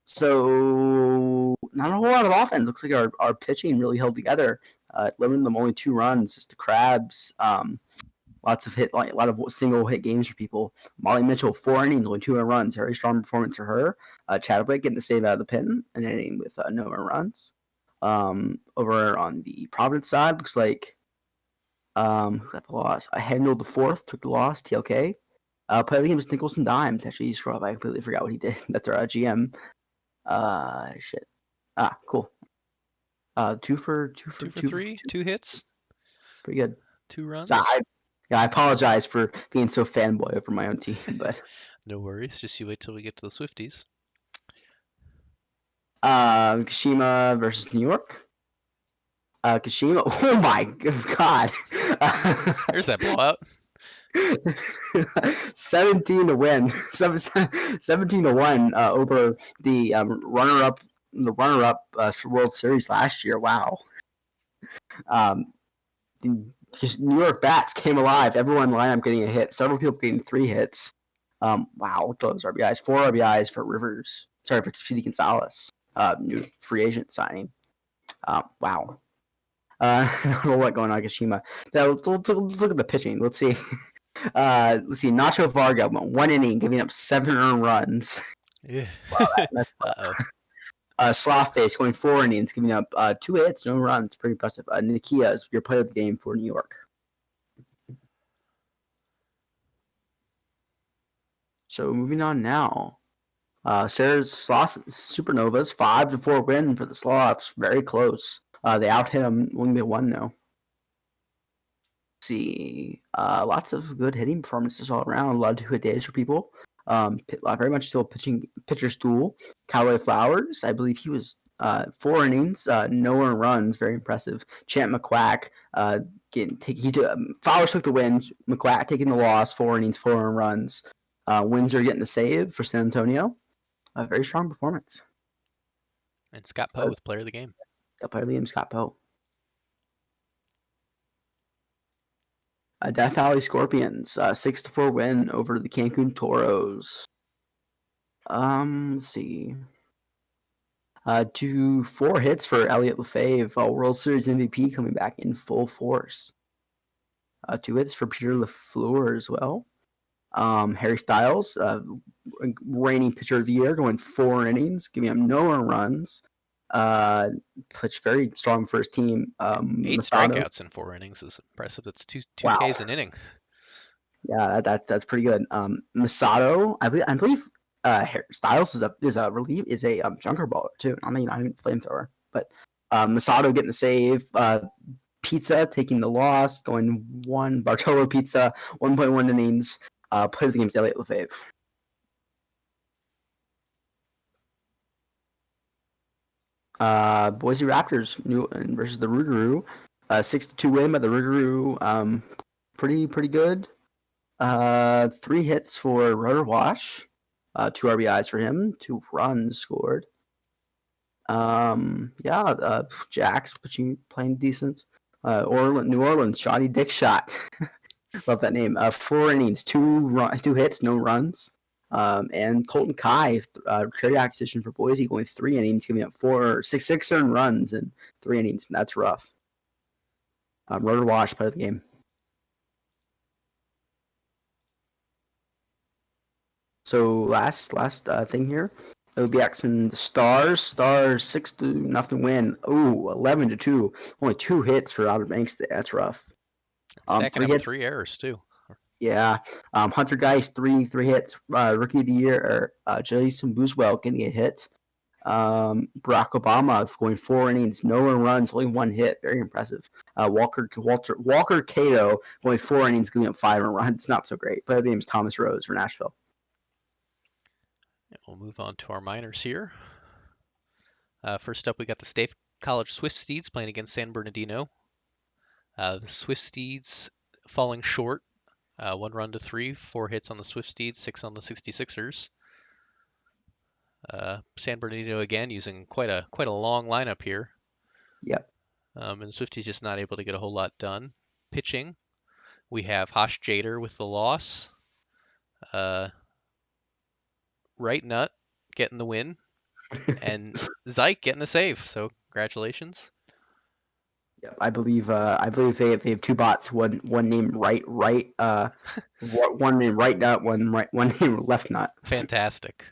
So not a whole lot of offense. Looks like our pitching really held together. Limiting them only 2 runs. Just the Crabs. Lots of a lot of single hit games for people. Molly Mitchell 4 innings, only 2 runs. Very strong performance for her. Chadwick getting the save out of the pen, an inning with no runs. Over on the Providence side, looks like who got the loss? Hendel the 4th took the loss. TLK. Player of the game was Nicholson Dimes. Actually, you scroll up. I completely forgot what he did. That's our GM. Shit. Cool. 2 for 3. 2 hits. Pretty good. 2 runs. So I apologize for being so fanboy over my own team, but no worries. Just you wait till we get to the Swifties. Kashima versus New York. Kashima. Oh my god! There's that blowout. 17 to win. 17 to 1 over the runner-up. The runner-up World Series last year. Wow. New York bats came alive. Everyone in the lineup getting a hit. Several people getting 3 hits. Wow, look at those RBIs. 4 RBIs for Rivers. Sorry, for Speedy Gonzalez. New free agent signing. Wow. I don't know what going on at Kashima. Now, let's look at the pitching. Let's see. Nacho Varga went 1 inning, giving up 7 earned runs. Yeah. Sloth base going 4 innings, giving up 2 hits, no runs. Pretty impressive. Nikia is your player of the game for New York. So moving on now. Sarah's Sloths Supernovas 5-4 win for the Sloths. Very close. They out hit them. Only get 1 though. See, lots of good hitting performances all around. A lot of 2-hit days for people. Very much still pitcher's duel. Callaway Flowers, I believe he was 4 innings, no earned runs, very impressive. Champ McQuack, Flowers took the win. McQuack taking the loss, 4 innings, 4 earned runs. Windsor getting the save for San Antonio. A very strong performance. And Scott Poe with player of the game. Player of the game, Scott Poe. Death Valley Scorpions, 6-4 win over the Cancun Toros. Let's see. 4 hits for Elliot Lefebvre, World Series MVP coming back in full force. 2 hits for Peter LaFleur as well. Harry Styles, reigning pitcher of the year, going 4 innings, giving up no earned runs. Pitched very strong for his team. 8 strikeouts in 4 innings is impressive. That's 2 Ks an inning. Yeah, that's pretty good. Masato, I believe Styles is a junker baller too. I mean, flamethrower, but Masato getting the save. Pizza taking the loss, going 1. Bartolo Pizza 1.1 innings. Player of the game is Elliot Lefebvre. Boise Raptors versus the Rougarou. 6-2 win by the Rougarou. Pretty good. 3 hits for Rotor Wash. 2 RBIs for him, 2 runs scored. Jax playing decent. New Orleans, Johnny Dick Shot. Love that name. 4 innings, 2 hits, no runs. And Colton Kai, trade acquisition for Boise, going 3 innings, giving up 6 earned runs in 3 innings. That's rough. Rotor Wash, play of the game. So last thing here, LBX and the Stars. Stars 6-0 win. Ooh, 11-2. Only 2 hits for Outer Banks. That's rough. Stacking up 3 errors too. Yeah. Hunter Geist, 3 hits. Rookie of the Year, Jason Booswell getting a hit. Barack Obama going 4 innings, no runs, only 1 hit. Very impressive. Walker Cato going 4 innings, giving up 5 runs. Not so great. But the name is Thomas Rose for Nashville. We'll move on to our minors here. First up, we got the State College Swift Steeds playing against San Bernardino. The Swift Steeds falling short. 1 run to 3, 4 hits on the Swift Steeds, 6 on the 66ers. San Bernardino again using quite a long lineup here. Yep. And the Swifties just not able to get a whole lot done. Pitching, we have Hosh Jader with the loss. Right Nut getting the win, and Zyke getting a save. So congratulations. Yep, I believe they have 2 bots. One named right. One named Right Nut. One named Left Nut. Fantastic.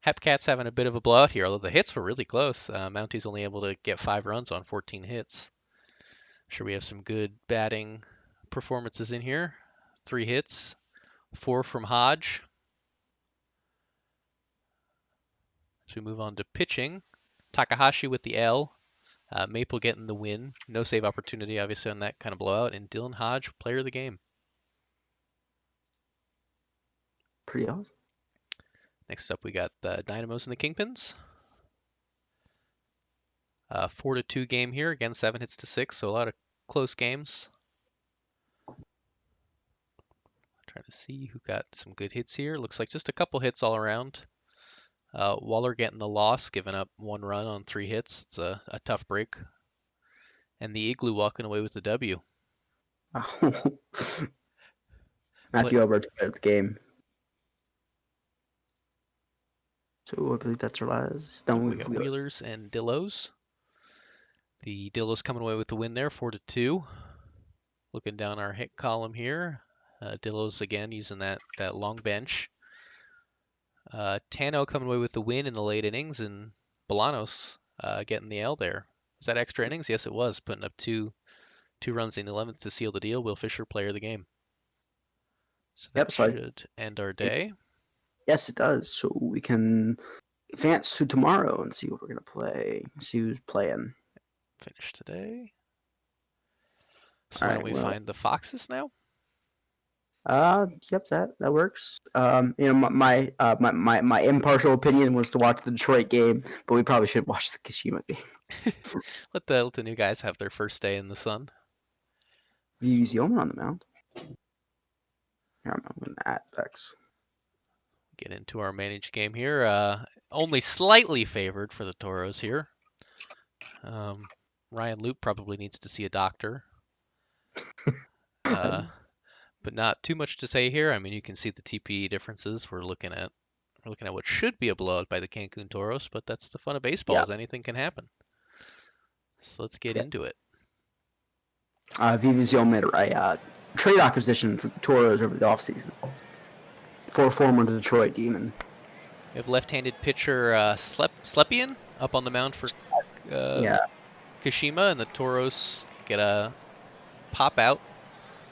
Hepcats having a bit of a blowout here, although the hits were really close. Mounties only able to get 5 runs on 14 hits. I'm sure we have some good batting performances in here. 3 hits, 4 from Hodge. So we move on to pitching. Takahashi with the L. Maple getting the win. No save opportunity, obviously, on that kind of blowout. And Dylan Hodge, player of the game. Pretty awesome. Next up, we got the Dynamos and the Kingpins. 4-2 game here. Again, 7 hits to 6, so a lot of close games. Trying to see who got some good hits here. Looks like just a couple hits all around. Waller getting the loss, giving up 1 run on 3 hits. It's a tough break. And the Igloo walking away with the W. Matthew Albert's player of the game. So I believe that's our last. We got Wheelers and Dillos. The Dillos coming away with the win there, 4-2. Looking down our hit column here. Dillos again using that long bench. Tano coming away with the win in the late innings, and Bolanos getting the L there. Was that extra innings? Yes, it was. Putting up two runs in the 11th to seal the deal. Will Fisher, player of the game. So that should end our day. Yes, it does. So we can advance to tomorrow and see what we're going to play. See who's playing. Finish today. So why don't we find the Foxes now? Yep, that works. My impartial opinion was to watch the Detroit game, but we probably should watch the Kashima game. Let the new guys have their first day in the sun. Use Yeoman on the mound. Here, I'm going to add Vex. Get into our managed game here. Only slightly favored for the Toros here. Ryan Loop probably needs to see a doctor. But not too much to say here. I mean, you can see the TPE differences. We're looking at what should be a blowout by the Cancun Toros, but that's the fun of baseball. Is anything can happen. So let's get into it. Vivazio made a trade acquisition for the Toros over the offseason for a former Detroit Demon. We have left-handed pitcher Slepian up on the mound for Kashima, and the Toros get a pop out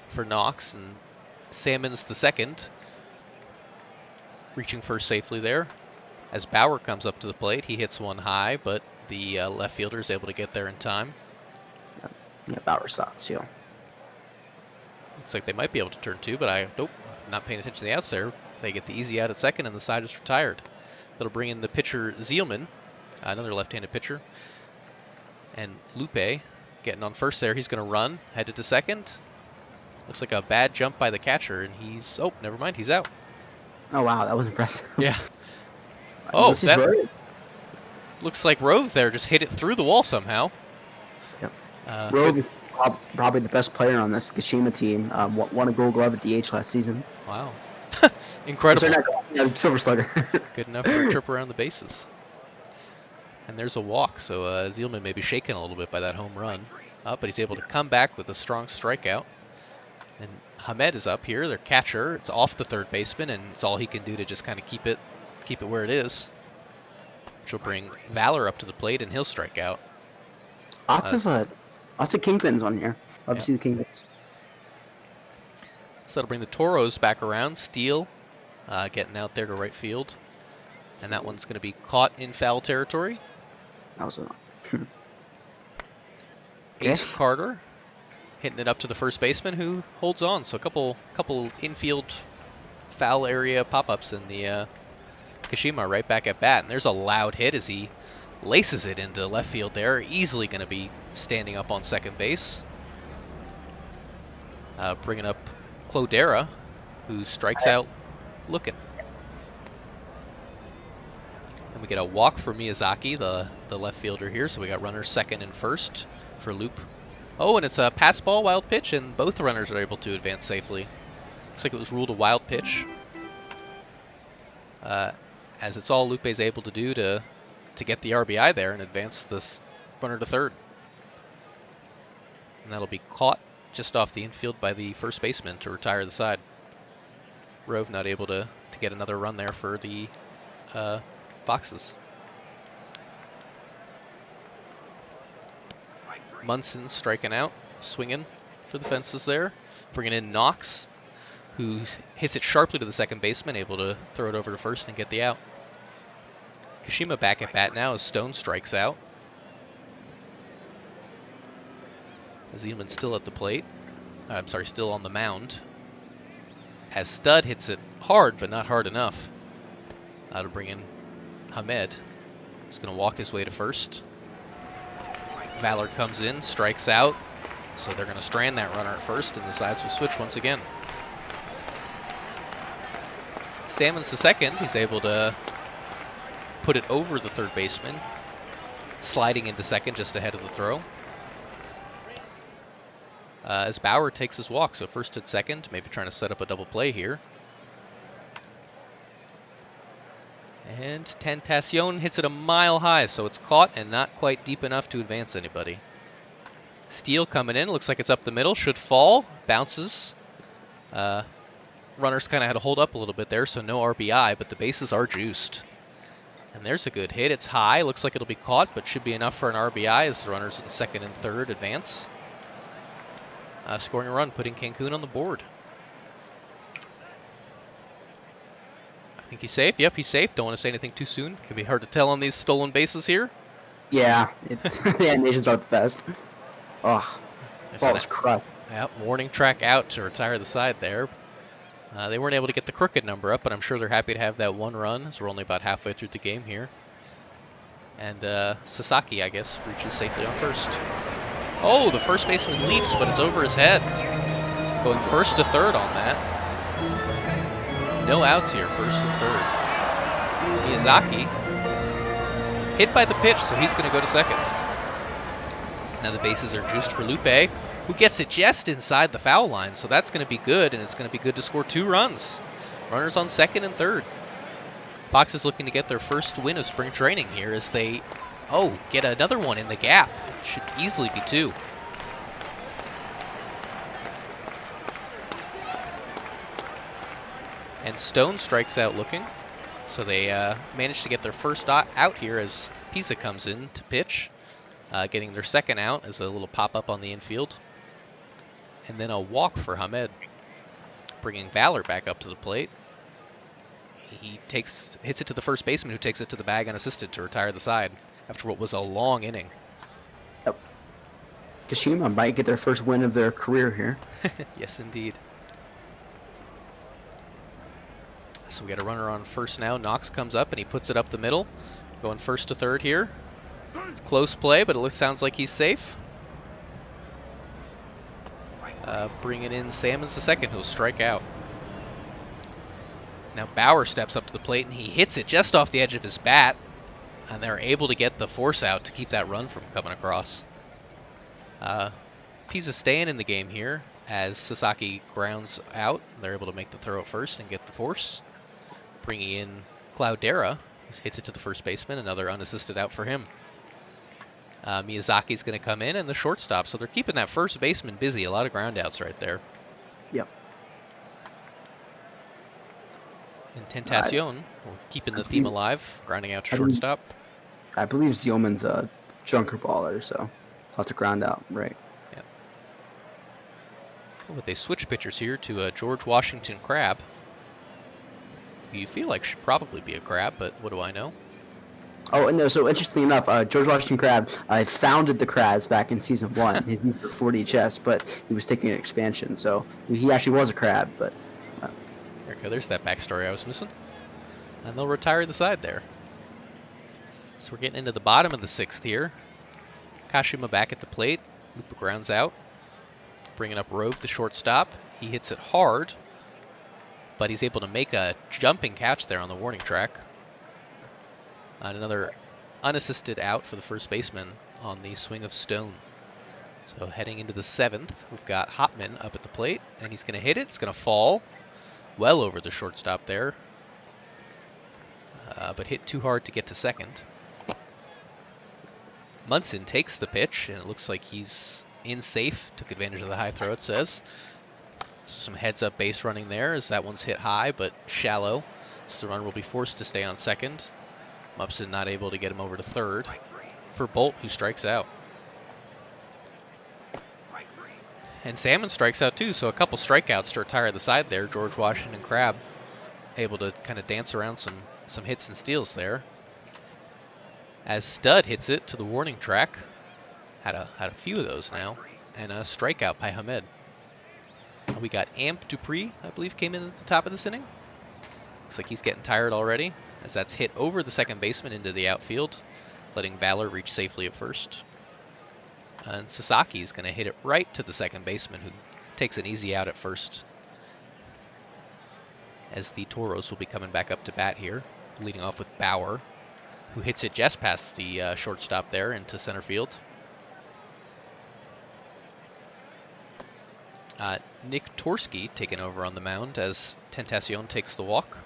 for Knox, and Salmon's the second, reaching first safely there. As Bauer comes up to the plate, he hits one high, but the left fielder is able to get there in time. Yeah, Bauer sucks, yeah. Looks like they might be able to turn 2, but not paying attention to the outs there. They get the easy out at second, and the side is retired. That'll bring in the pitcher Zielman, another left-handed pitcher. And Lupe getting on first there. He's going to run, headed to second. Looks like a bad jump by the catcher, and never mind, he's out. Oh wow, that was impressive. Yeah. Oh, This is right. Looks like Rove there just hit it through the wall somehow. Yep. Rove Good. is probably the best player on this Kashima team. Won a Gold Glove at DH last season. Wow. Incredible. Silver Slugger. Good enough for a trip around the bases. And there's a walk, so Zielman may be shaken a little bit by that home run. But he's able to come back with a strong strikeout. And Hamed is up here, their catcher. It's off the third baseman, and it's all he can do to just kind of keep it where it is. Which will bring Valor up to the plate, and he'll strike out. Lots of Kingpins on here. Love to see the Kingpins. So that'll bring the Toros back around. Steele getting out there to right field. And that one's going to be caught in foul territory. That was a... Ace Carter hitting it up to the first baseman who holds on. So a couple infield foul area pop-ups in the Kashima right back at bat. And there's a loud hit as he laces it into left field there. Easily going to be standing up on second base. Bringing up Clodera, who strikes out looking. And we get a walk for Miyazaki, the left fielder here. So we got runners second and first for Loop. Oh, and it's a pass ball, wild pitch, and both runners are able to advance safely. Looks like it was ruled a wild pitch. As it's all Lupe's able to do to get the RBI there and advance this runner to third. And that'll be caught just off the infield by the first baseman to retire the side. Rove not able to get another run there for the Foxes. Munson striking out, swinging for the fences there. Bringing in Knox, who hits it sharply to the second baseman, able to throw it over to first and get the out. Kashima back at bat now as Stone strikes out. Zeman still at the plate. I'm sorry, still on the mound. As Stud hits it hard, but not hard enough. To bring in Hamed. He's going to walk his way to first. Valor comes in, strikes out. So they're going to strand that runner at first, and the sides will switch once again. Salmon's the second. He's able to put it over the third baseman, sliding into second just ahead of the throw. As Bauer takes his walk, so first and second, maybe trying to set up a double play here. And Tentacion hits it a mile high, so it's caught and not quite deep enough to advance anybody. Steele coming in, looks like it's up the middle, should fall, bounces. Runners kind of had to hold up a little bit there, so no RBI, but the bases are juiced. And there's a good hit. It's high, looks like it'll be caught, but should be enough for an RBI as the runners in second and third advance. Scoring a run, putting Cancun on the board. I think he's safe. Yep, he's safe. Don't want to say anything too soon. Can be hard to tell on these stolen bases here. Yeah, the animations aren't the best. Oh, ball was crushed. Yep, warning track out to retire the side there. They weren't able to get the crooked number up, but I'm sure they're happy to have that one run, as we're only about halfway through the game here. And Sasaki, I guess, reaches safely on first. Oh, the first baseman leaps, but it's over his head. Going first to third on that. No outs here, first and third. Miyazaki hit by the pitch, so he's going to go to second. Now the bases are juiced for Lupe, who gets it just inside the foul line, so that's going to be good, and it's going to be good to score 2 runs. Runners on second and third. Fox is looking to get their first win of spring training here as they, get another one in the gap. Should easily be 2. And Stone strikes out looking. So they managed to get their first out here as Pisa comes in to pitch. Getting their second out as a little pop-up on the infield. And then a walk for Hamed. Bringing Valor back up to the plate. He hits it to the first baseman, who takes it to the bag unassisted to retire the side after what was a long inning. Yep. Kashima might get their first win of their career here. Yes, indeed. So we got a runner on first now. Knox comes up and he puts it up the middle. Going first to third here. It's close play, but it sounds like he's safe. Bringing in Salmon's the second, who'll strike out. Now Bauer steps up to the plate and he hits it just off the edge of his bat, and they're able to get the force out to keep that run from coming across. Pisa staying in the game here as Sasaki grounds out. They're able to make the throw at first and get the force. Bringing in Cloudera, who hits it to the first baseman, another unassisted out for him. Miyazaki's going to come in and the shortstop, so they're keeping that first baseman busy. A lot of ground outs right there. Yep. And Tentacion, we're keeping the theme alive, grounding out to shortstop. I believe Zielman's a junker baller, so lots of ground out, right? Yep. Oh, but they switch pitchers here to George Washington Crab. You feel like should probably be a crab, but what do I know? Oh, no, so interestingly enough, George Washington Crab founded the Crabs back in Season 1. He's used for 40 chess, but he was taking an expansion, so he actually was a crab, but... There we go, there's that backstory I was missing. And they'll retire the side there. So we're getting into the bottom of the 6th here. Kashima back at the plate. Lupa grounds out. Bringing up Rove, the shortstop. He hits it hard, but he's able to make a jumping catch there on the warning track. And another unassisted out for the first baseman on the swing of Stone. So heading into the 7th, we've got Hopman up at the plate, and he's going to hit it. It's going to fall well over the shortstop there, but hit too hard to get to second. Munson takes the pitch, and it looks like he's in safe. Took advantage of the high throw, it says. So some heads-up base running there as that one's hit high, but shallow. So the runner will be forced to stay on second. Mupson not able to get him over to third for Bolt, who strikes out. And Salmon strikes out too, so a couple strikeouts to retire the side there. George Washington Crab able to kind of dance around some hits and steals there. As Stud hits it to the warning track. Had a few of those now. And a strikeout by Hamed. We got Amp Dupree, I believe, came in at the top of this inning. Looks like he's getting tired already, as that's hit over the second baseman into the outfield, letting Valor reach safely at first. And Sasaki's going to hit it right to the second baseman, who takes an easy out at first. As the Toros will be coming back up to bat here, leading off with Bauer, who hits it just past the shortstop there into center field. Nick Torsky taking over on the mound as Tentacion takes the walk.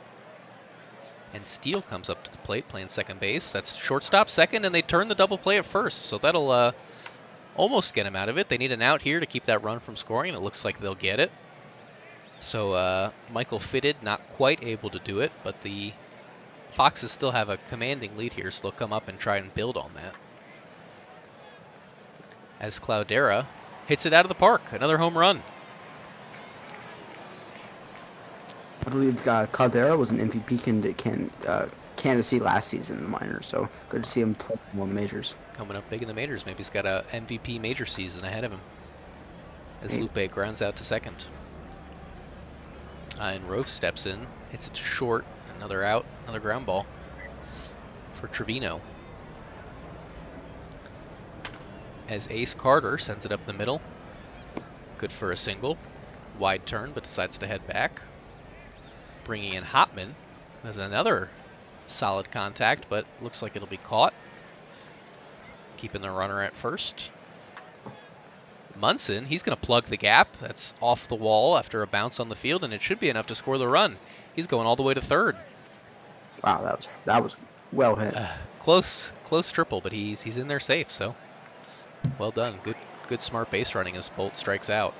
And Steele comes up to the plate playing second base. That's shortstop, second, and they turn the double play at first. So that'll almost get him out of it. They need an out here to keep that run from scoring, and it looks like they'll get it. So Michael Fitted not quite able to do it, but the Foxes still have a commanding lead here, so they'll come up and try and build on that. As Cloudera hits it out of the park. Another home run. I believe Caldera was an MVP candidacy last season in the minors, so good to see him play well in the majors. Coming up big in the majors. Maybe he's got a MVP major season ahead of him. As Lupe grounds out to second. And Rove steps in, hits it to short. Another out, another ground ball for Trevino. As Ace Carter sends it up the middle. Good for a single. Wide turn, but decides to head back. Bringing in Hopman. There's another solid contact, but looks like it'll be caught. Keeping the runner at first. Munson, he's going to plug the gap. That's off the wall after a bounce on the field, and it should be enough to score the run. He's going all the way to third. Wow, that was well hit. Close triple, but he's in there safe, so well done. Good smart base running as Bolt strikes out.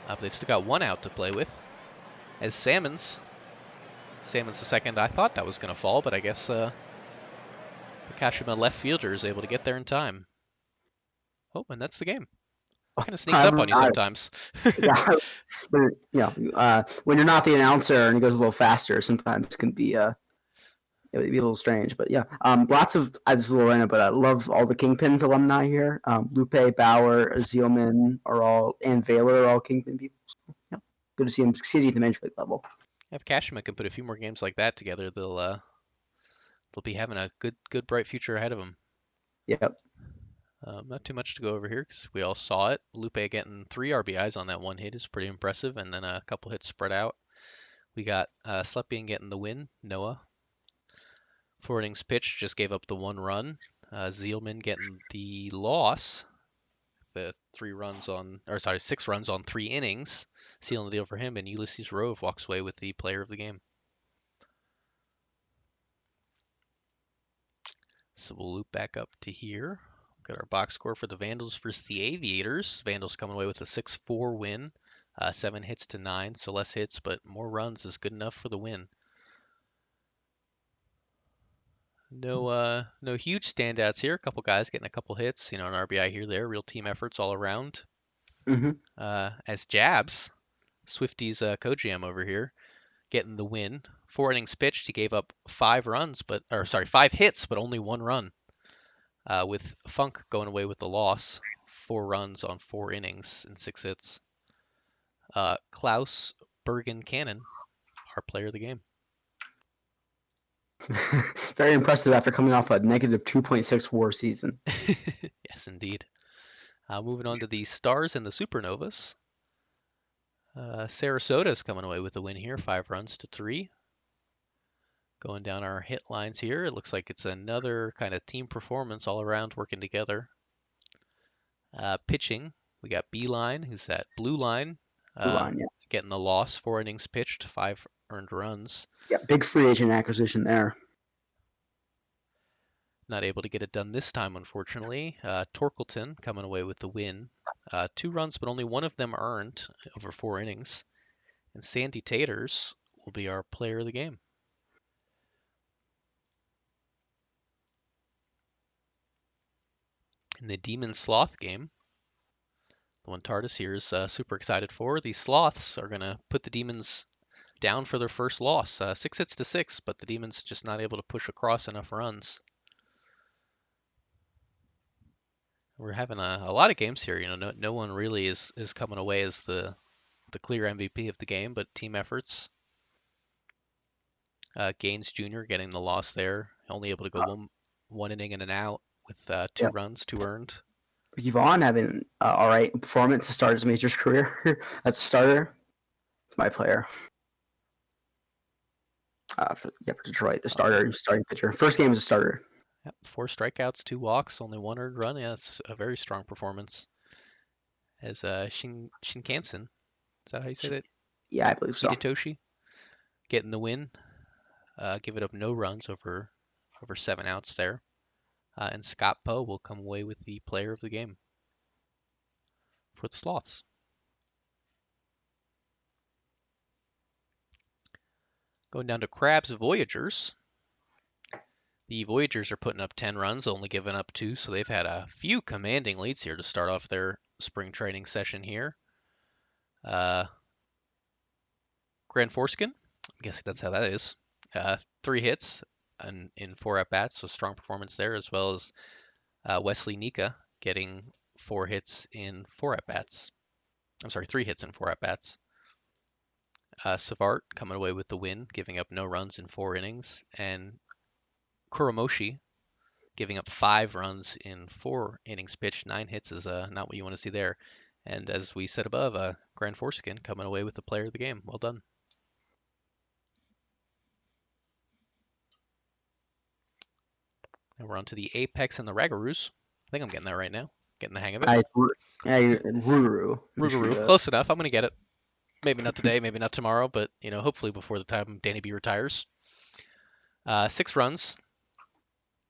But they've still got one out to play with. As Salmon's the second. I thought that was going to fall, but I guess the Kashima left fielder is able to get there in time. Oh, and that's the game. Kind of sneaks up on you sometimes. Yeah, when you're not the announcer and it goes a little faster, sometimes it can be it would be a little strange. But yeah, lots of this is a little random, but I love all the Kingpins alumni here. Lupe, Bauer, Zielman and Valor are all Kingpin people. So, yeah, good to see them succeeding at the major league level. If Kashima can put a few more games like that together, they'll be having a good bright future ahead of them. Yep. Not too much to go over here because we all saw it. Lupe getting 3 RBIs on that one hit is pretty impressive, and then a couple hits spread out. We got Slepian getting the win. Noah. 4 innings pitched, just gave up the 1 run. Zeilman getting the loss. The 6 runs on 3 innings, sealing the deal for him. And Ulysses Rove walks away with the player of the game. So we'll loop back up to here. Got our box score for the Vandals versus the Aviators. Vandals coming away with a 6-4 win. 7 hits to 9, so less hits, but more runs is good enough for the win. No huge standouts here. A couple guys getting a couple hits, an RBI here, there. Real team efforts all around. Mm-hmm. As Jabs, Swifty's co-GM over here, getting the win. 4 innings pitched, he gave up 5 hits, but only 1 run. With Funk going away with the loss, 4 runs on 4 innings and 6 hits. Klaus Bergen Cannon, our player of the game. Very impressive after coming off a negative 2.6 WAR season. Yes, indeed. Moving on to the Stars and the Supernovas. Sarasota's coming away with the win here, 5 runs to 3. Going down our hit lines here, it looks like it's another kind of team performance all around working together. Pitching, we got Beeline, who's that blue line. Getting the loss, 4 innings pitched, 5 earned runs. Yeah, big free agent acquisition there. Not able to get it done this time, unfortunately. Torkelton coming away with the win. 2 runs, but only 1 of them earned over 4 innings. And Sandy Taters will be our player of the game. In the Demon Sloth game, the one Tardis here is super excited for. The Sloths are going to put the Demons down for their first loss. 6 hits to 6, but the Demons just not able to push across enough runs. We're having a lot of games here. No one really is coming away as the clear MVP of the game, but team efforts. Gaines Jr. getting the loss there, only able to go one inning and an out with 2 runs, 2 earned. Yvonne having all right performance to start his majors career as a starter. It's my player. For Detroit, the starting pitcher. First game as a starter. Yep, 4 strikeouts, 2 walks, only 1 earned run. Yeah, it's a very strong performance. As Shinkansen, is that how you say that? Yeah, I believe so. Hidetoshi getting the win. Giving up no runs over 7 outs there. And Scott Poe will come away with the player of the game for the Sloths. Going down to Crabs Voyagers. The Voyagers are putting up 10 runs, only giving up 2, so they've had a few commanding leads here to start off their spring training session here. Grand Foreskin, I'm guessing that's how that is. 3 hits in 4 at-bats, so strong performance there, as well as Wesley Nika getting 4 hits in 4 at-bats. I'm sorry, 3 hits in 4 at-bats. Savart coming away with the win, giving up no runs in 4 innings, and Kuromoshi giving up 5 runs in 4 innings pitched. 9 hits is not what you want to see there. And as we said above, Grand Foreskin coming away with the player of the game. Well done. And we're on to the Apex and the Ragaroos. I think I'm getting that right now. Getting the hang of it. Ruguru. Close enough. I'm going to get it. Maybe not today, maybe not tomorrow, but hopefully before the time Danny B retires. 6 runs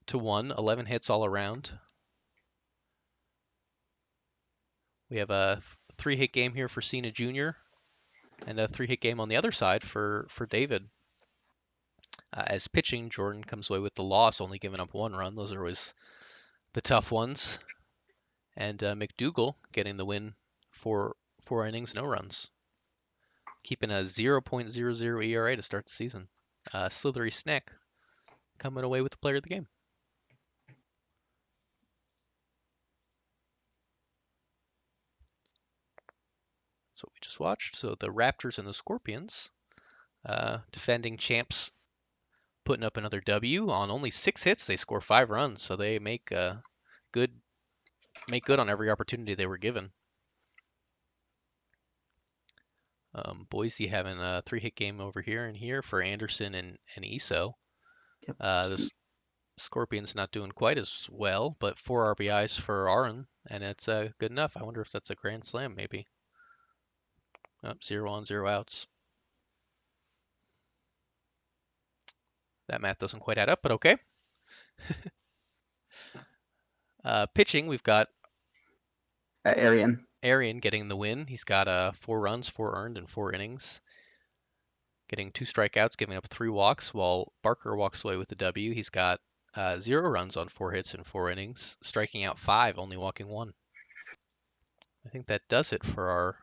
to 1, 11 hits all around. We have a 3-hit game here for Cena Jr. and a 3-hit game on the other side for David. As pitching, Jordan comes away with the loss, only giving up 1 run. Those are always the tough ones. And McDougal getting the win for 4 innings, no runs. Keeping a 0.00 ERA to start the season. Slithery Snack coming away with the player of the game. That's what we just watched. So the Raptors and the Scorpions, defending champs, putting up another W. On only 6 hits, they score 5 runs, so they make good on every opportunity they were given. Boise having a 3-hit game over here and here for Anderson and ESO. Yep. The Scorpions not doing quite as well, but 4 RBIs for Aaron, and it's good enough. I wonder if that's a grand slam, maybe. 0 on, 0 outs. That math doesn't quite add up, but okay. Pitching, we've got Arian getting the win. He's got 4 runs, 4 earned in 4 innings. Getting 2 strikeouts, giving up 3 walks, while Barker walks away with the W. He's got 0 runs on 4 hits in 4 innings, striking out 5, only walking 1. I think that does it for our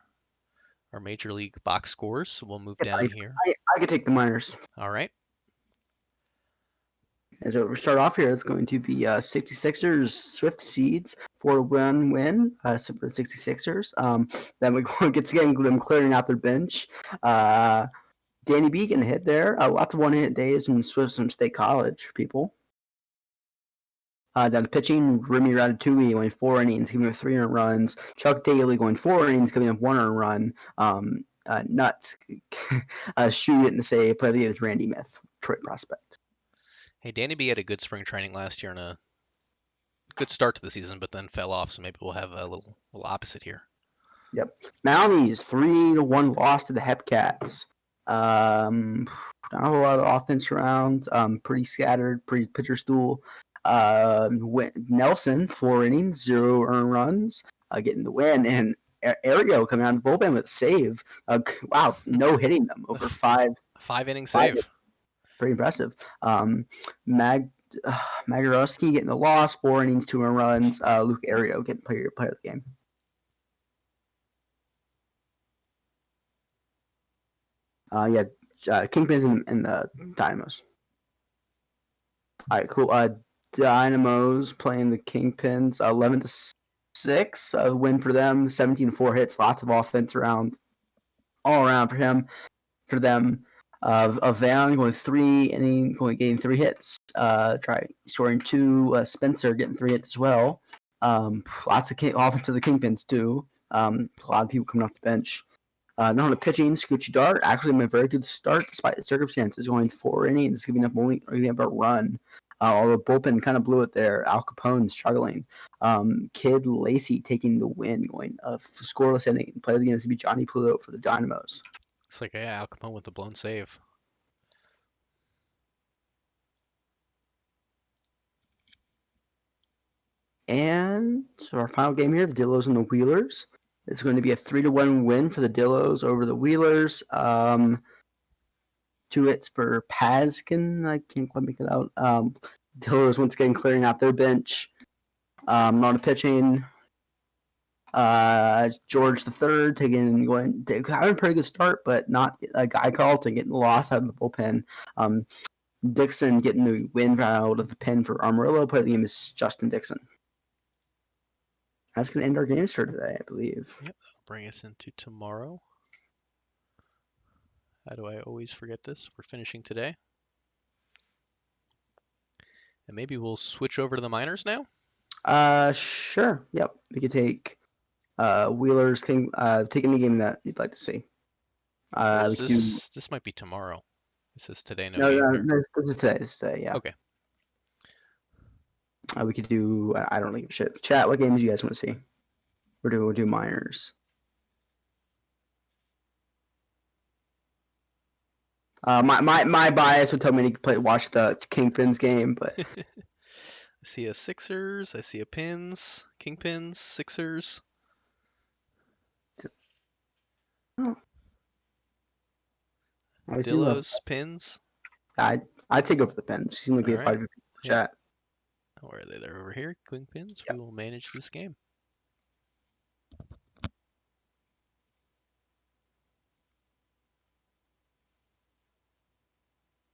Major League box scores. We'll move down here. I could take the minors. All right. As we start off here, it's going to be 66ers Swift Seeds 4-1 win. Super 66ers. Then we get to them clearing out their bench. Danny B getting hit there. Lots of one-hit days from State College people. Down to pitching, Remy Ratatouille going 4 innings, giving up 3 earned runs. Chuck Daly going 4 innings, giving up 1 earned run. Nuts. Shoe getting the save. Play of the game is Randy Myth, Detroit prospect. Hey, Danny B had a good spring training last year and a good start to the season, but then fell off, so maybe we'll have a little opposite here. Yep. Mounties 3-1 loss to the Hepcats. Not a whole lot of offense around. Pretty scattered. Pretty pitcher stool. Nelson 4 innings, 0 earned runs, getting the win, and Ario coming out of the bullpen with a save. Wow, no hitting them over 5 inning save. Pretty impressive. Magorowski getting the loss, 4 innings, 2 earned runs. Luke Ario getting player of the game. Kingpins and the Dynamos. All right, cool. Dynamos playing the Kingpins, 11-6, a win for them. 17-4 hits, lots of offense all around for them. Van going 3 innings, getting 3 hits. Scoring 2. Spencer getting 3 hits as well. Lots of offense to the Kingpins too. A lot of people coming off the bench. Not on the pitching, Scoochie Dart actually made a very good start despite the circumstances, going 4 innings, giving up a run. Although bullpen kind of blew it there. Al Capone struggling. Kid Lacey taking the win, going a scoreless inning. Player of the game is to be Johnny Pluto for the Dynamos. Looks like Al Capone with the blown save. And so our final game here, the Dillos and the Wheelers. It's going to be a 3-1 win for the Dillos over the Wheelers. 2 hits for Paskin. I can't quite make it out. Dillos once again clearing out their bench. On the pitching, George III having a pretty good start, but not Guy Carlton getting the loss out of the bullpen. Dixon getting the win out of the pen for Amarillo. Player of the game is Justin Dixon. That's going to end our games for today, I believe. Yep, that'll bring us into tomorrow. How do I always forget this? We're finishing today. And maybe we'll switch over to the minors now? Sure. Yep. We could take Wheelers King. Take any game that you'd like to see. This might be tomorrow. This is today. No, this is today. This is today. Yeah. Okay. We could do. I don't really give a shit. Chat. What games do you guys want to see? We'll do minors. My bias would tell me to watch the Kingpins game, but I see a Sixers. I see a Pins, Kingpins, Sixers. Oh. Dillos, Pins. I'd take over the Pins. You seem like we have quite a chat. Where are they? They're over here. Kingpins. Yep. We will manage this game.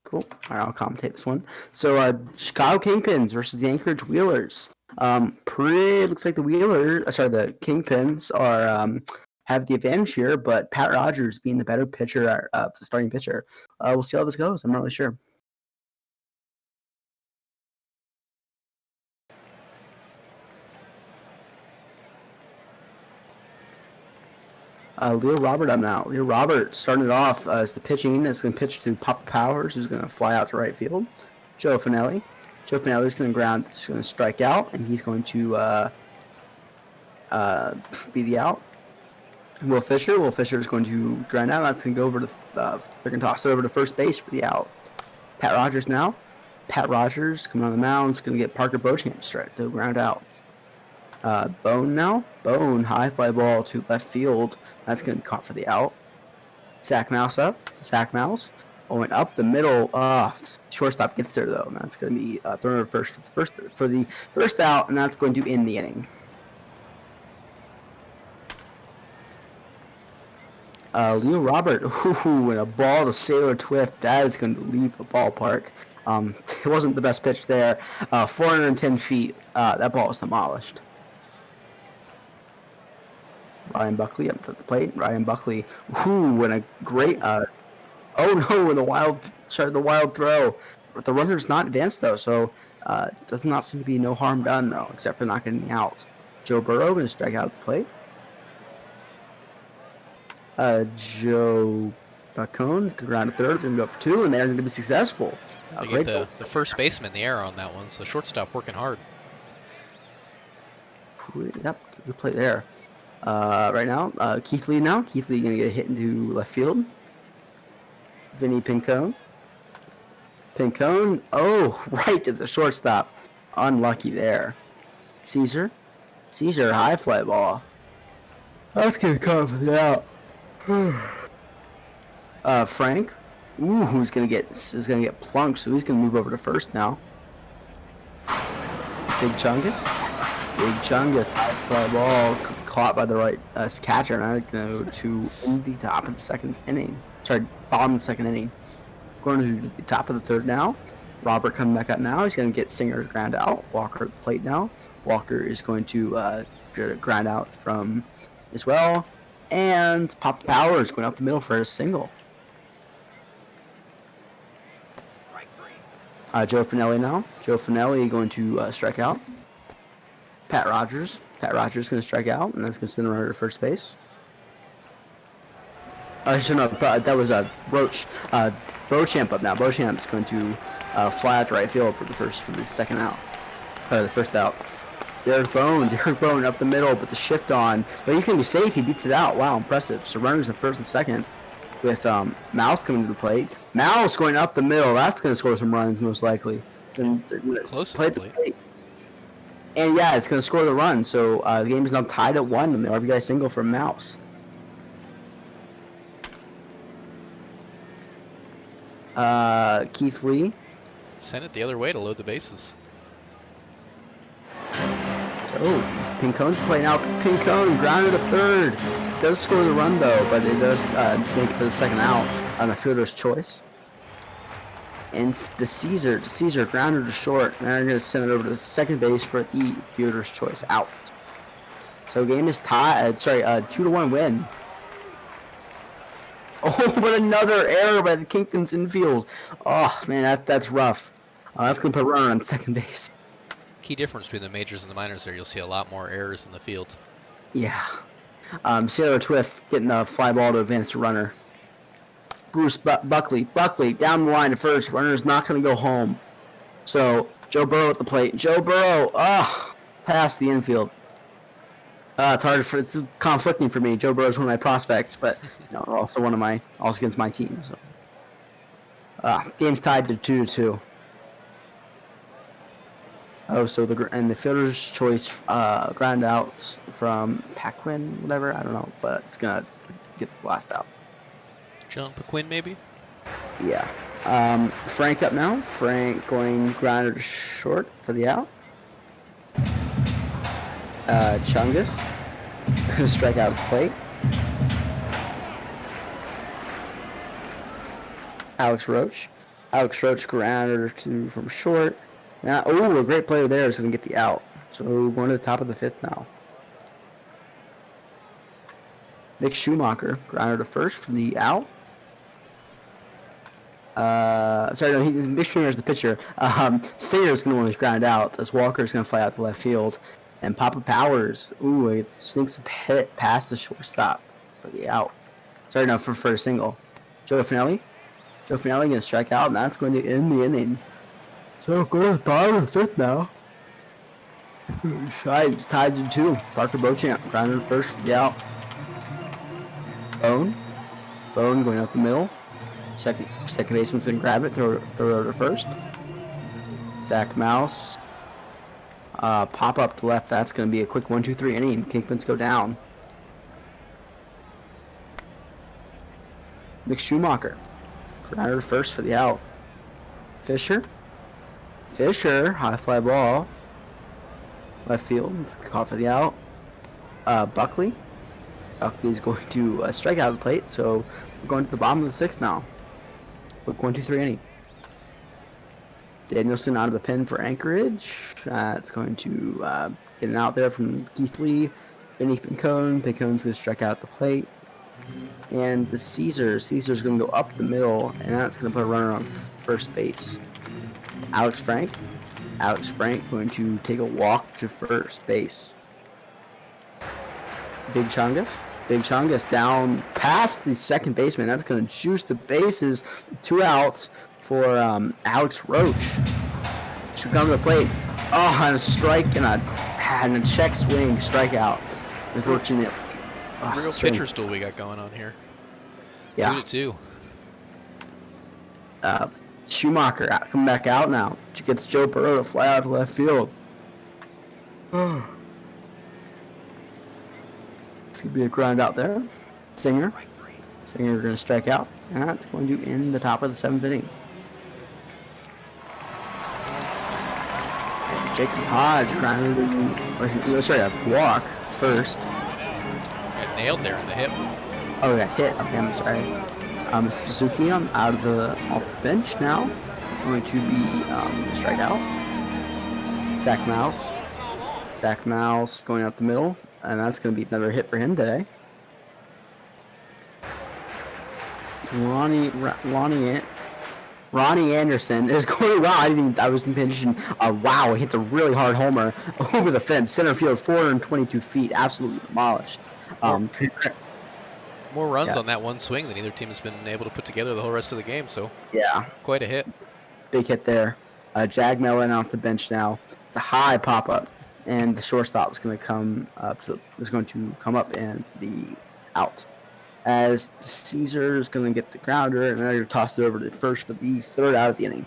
Cool. All right, I'll commentate this one. So, Chicago Kingpins versus the Anchorage Wheelers. Looks like the the Kingpins are have the advantage here, but Pat Rogers being the better pitcher, the starting pitcher. We'll see how this goes. I'm not really sure. Leo Robert up now. Leo Robert starting it off as the pitching. It's going to pitch to Papa Powers, who's going to fly out to right field. Joe Finelli. Joe Finelli is going to ground. It's going to strike out, and he's going to be the out. Will Fisher. Will Fisher is going to ground out. That's going to go over to. They're going to toss it over to first base for the out. Pat Rogers now. Pat Rogers coming on the mound. Is going to get Parker Beauchamp straight to ground out. Bone now. Bone high fly ball to left field. That's going to be caught for the out. Zach Mouse up. Zach Mouse going up the middle. Shortstop gets there though. And that's going to be thrown over first for the first out, and that's going to end the inning. Leo Robert, and a ball to Sailor Twift. That is going to leave the ballpark. It wasn't the best pitch there. 410 feet. That ball was demolished. Ryan Buckley up at the plate. Ryan Buckley, and a great. Oh no! In the wild throw. But the runner's not advanced though, so does not seem to be no harm done though, except for not getting out. Joe Burrow going to strike out at the plate. Joe Bacone ground to third. They're going to go for two, and they're going to be successful. They get the first baseman the error on that one, so shortstop working hard. Yep, good play there. Right now, Keith Lee now. Keith Lee going to get a hit into left field. Vinny Pincone. Right to the shortstop. Unlucky there. Caesar, high fly ball. That's going to come for the out. Frank, who's gonna get plunked, so he's gonna move over to first now. Big Chungus, high fly ball caught by the right catcher, and I'm gonna go to the top of the second inning. Bottom of the second inning. Going to the top of the third now. Robert coming back up now. He's gonna get Singer to ground out. Walker at the plate now. Walker is going to ground out from as well. And Papa Powers going up the middle for a single. Joe Finelli now. Joe Finelli going to strike out. Pat Rogers. Pat Rogers going to strike out, and that's going to send the runner to first base. That was Roach. Beauchamp up now. Beauchamp's going to fly out to right field for the second out, or the first out. Derek Bone up the middle, but the shift on. But he's going to be safe. He beats it out. Wow, impressive. So runners in first and second with Mouse coming to the plate. Mouse going up the middle. That's going to score some runs, most likely. Close to the plate. And yeah, it's going to score the run. So the game is now tied at 1 and the RBI single for Mouse. Keith Lee. Send it the other way to load the bases. Pincone's playing out. Pincone grounded to third. Does score the run though, but it does make it for the second out on the fielder's choice. And the Caesar grounded to short, and they're going to send it over to second base for the fielder's choice out. So game is tied. 2-1 win. Oh, but another error by the Kingpins infield. Oh man, that's rough. That's going to put a runner on second base. Key difference between the majors and the minors there, you'll see a lot more errors in the field. Yeah. Sailor Twift getting a fly ball to advance to runner. Bruce Buckley down the line to first. Runner's not going to go home. So Joe Burrow at the plate. Joe Burrow, past the infield. It's conflicting for me. Joe Burrow's one of my prospects, but also against my team. So game's tied to 2-2. So the fielder's choice ground out from Paquin, whatever, I don't know, but it's gonna get the last out. John Paquin, maybe? Yeah. Frank up now. Frank going grounder to short for the out. Chungus gonna strike out at the plate. Alex Roach grounder to from short. Now, a great player there is going to get the out. So going to the top of the fifth now. Nick Schumacher grounder to first for the out. Nick Schumacher is the pitcher. Singer's going to want to ground out as Walker's going to fly out to left field. And Papa Powers, it sneaks a hit past the shortstop for the out. Sorry, no, for a single. Joe Finelli. Joe Finelli going to strike out, and that's going to end the inning. So go to the bottom of the fifth now. It's tied to 2. Parker Beauchamp grounded first for the out. Bone going up the middle. Second baseman's going to grab it, throw it over to first. Zach Mouse. Pop up to left. That's going to be a quick 1-2-3 inning. Kingpins go down. Nick Schumacher. Grounder first for the out. Fisher, high fly ball. Left field, call for the out. Buckley's going to strike out of the plate, so we're going to the bottom of the 6th now. Quick 1-2-3 inning. Danielson out of the pen for Anchorage. It's going to get an out there from Keith Lee. Vinny Pincone's going to strike out at the plate. And the Caesar's going to go up the middle, and that's going to put a runner on first base. Alex Frank going to take a walk to first base. Big Chungus down past the second baseman. That's going to juice the bases. 2 outs for Alex Roach. Should come to the plate. Oh, and a strike and a check swing strikeout. Unfortunately. Real pitcher stool we got going on here. Yeah. 2-2. Schumacher coming back out now. She gets Joe Burrow to fly out to left field. It's going to be a ground out there. Singer going to strike out. And that's going to end the top of the 7th inning. And Jacob Hodge grounded a walk first. Got nailed there in the hip. Oh, got hit. Okay, I'm sorry. Suzuki off the bench now. Going to be strike out. Zach Mouse going up the middle, and that's going to be another hit for him today. Ronnie Anderson is going. Wow, I wasn't paying attention. Wow, he hit a really hard homer over the fence, center field, 422 feet, absolutely demolished. More runs on that one swing than either team has been able to put together the whole rest of the game. So yeah, quite a hit. Big hit there. Jag Mellon off the bench now. It's a high pop up, and the shortstop is going to come up. Is going to come up and the out. As the Caesar is going to get the grounder, and then they're going to toss it over to first for the 3rd out of the inning.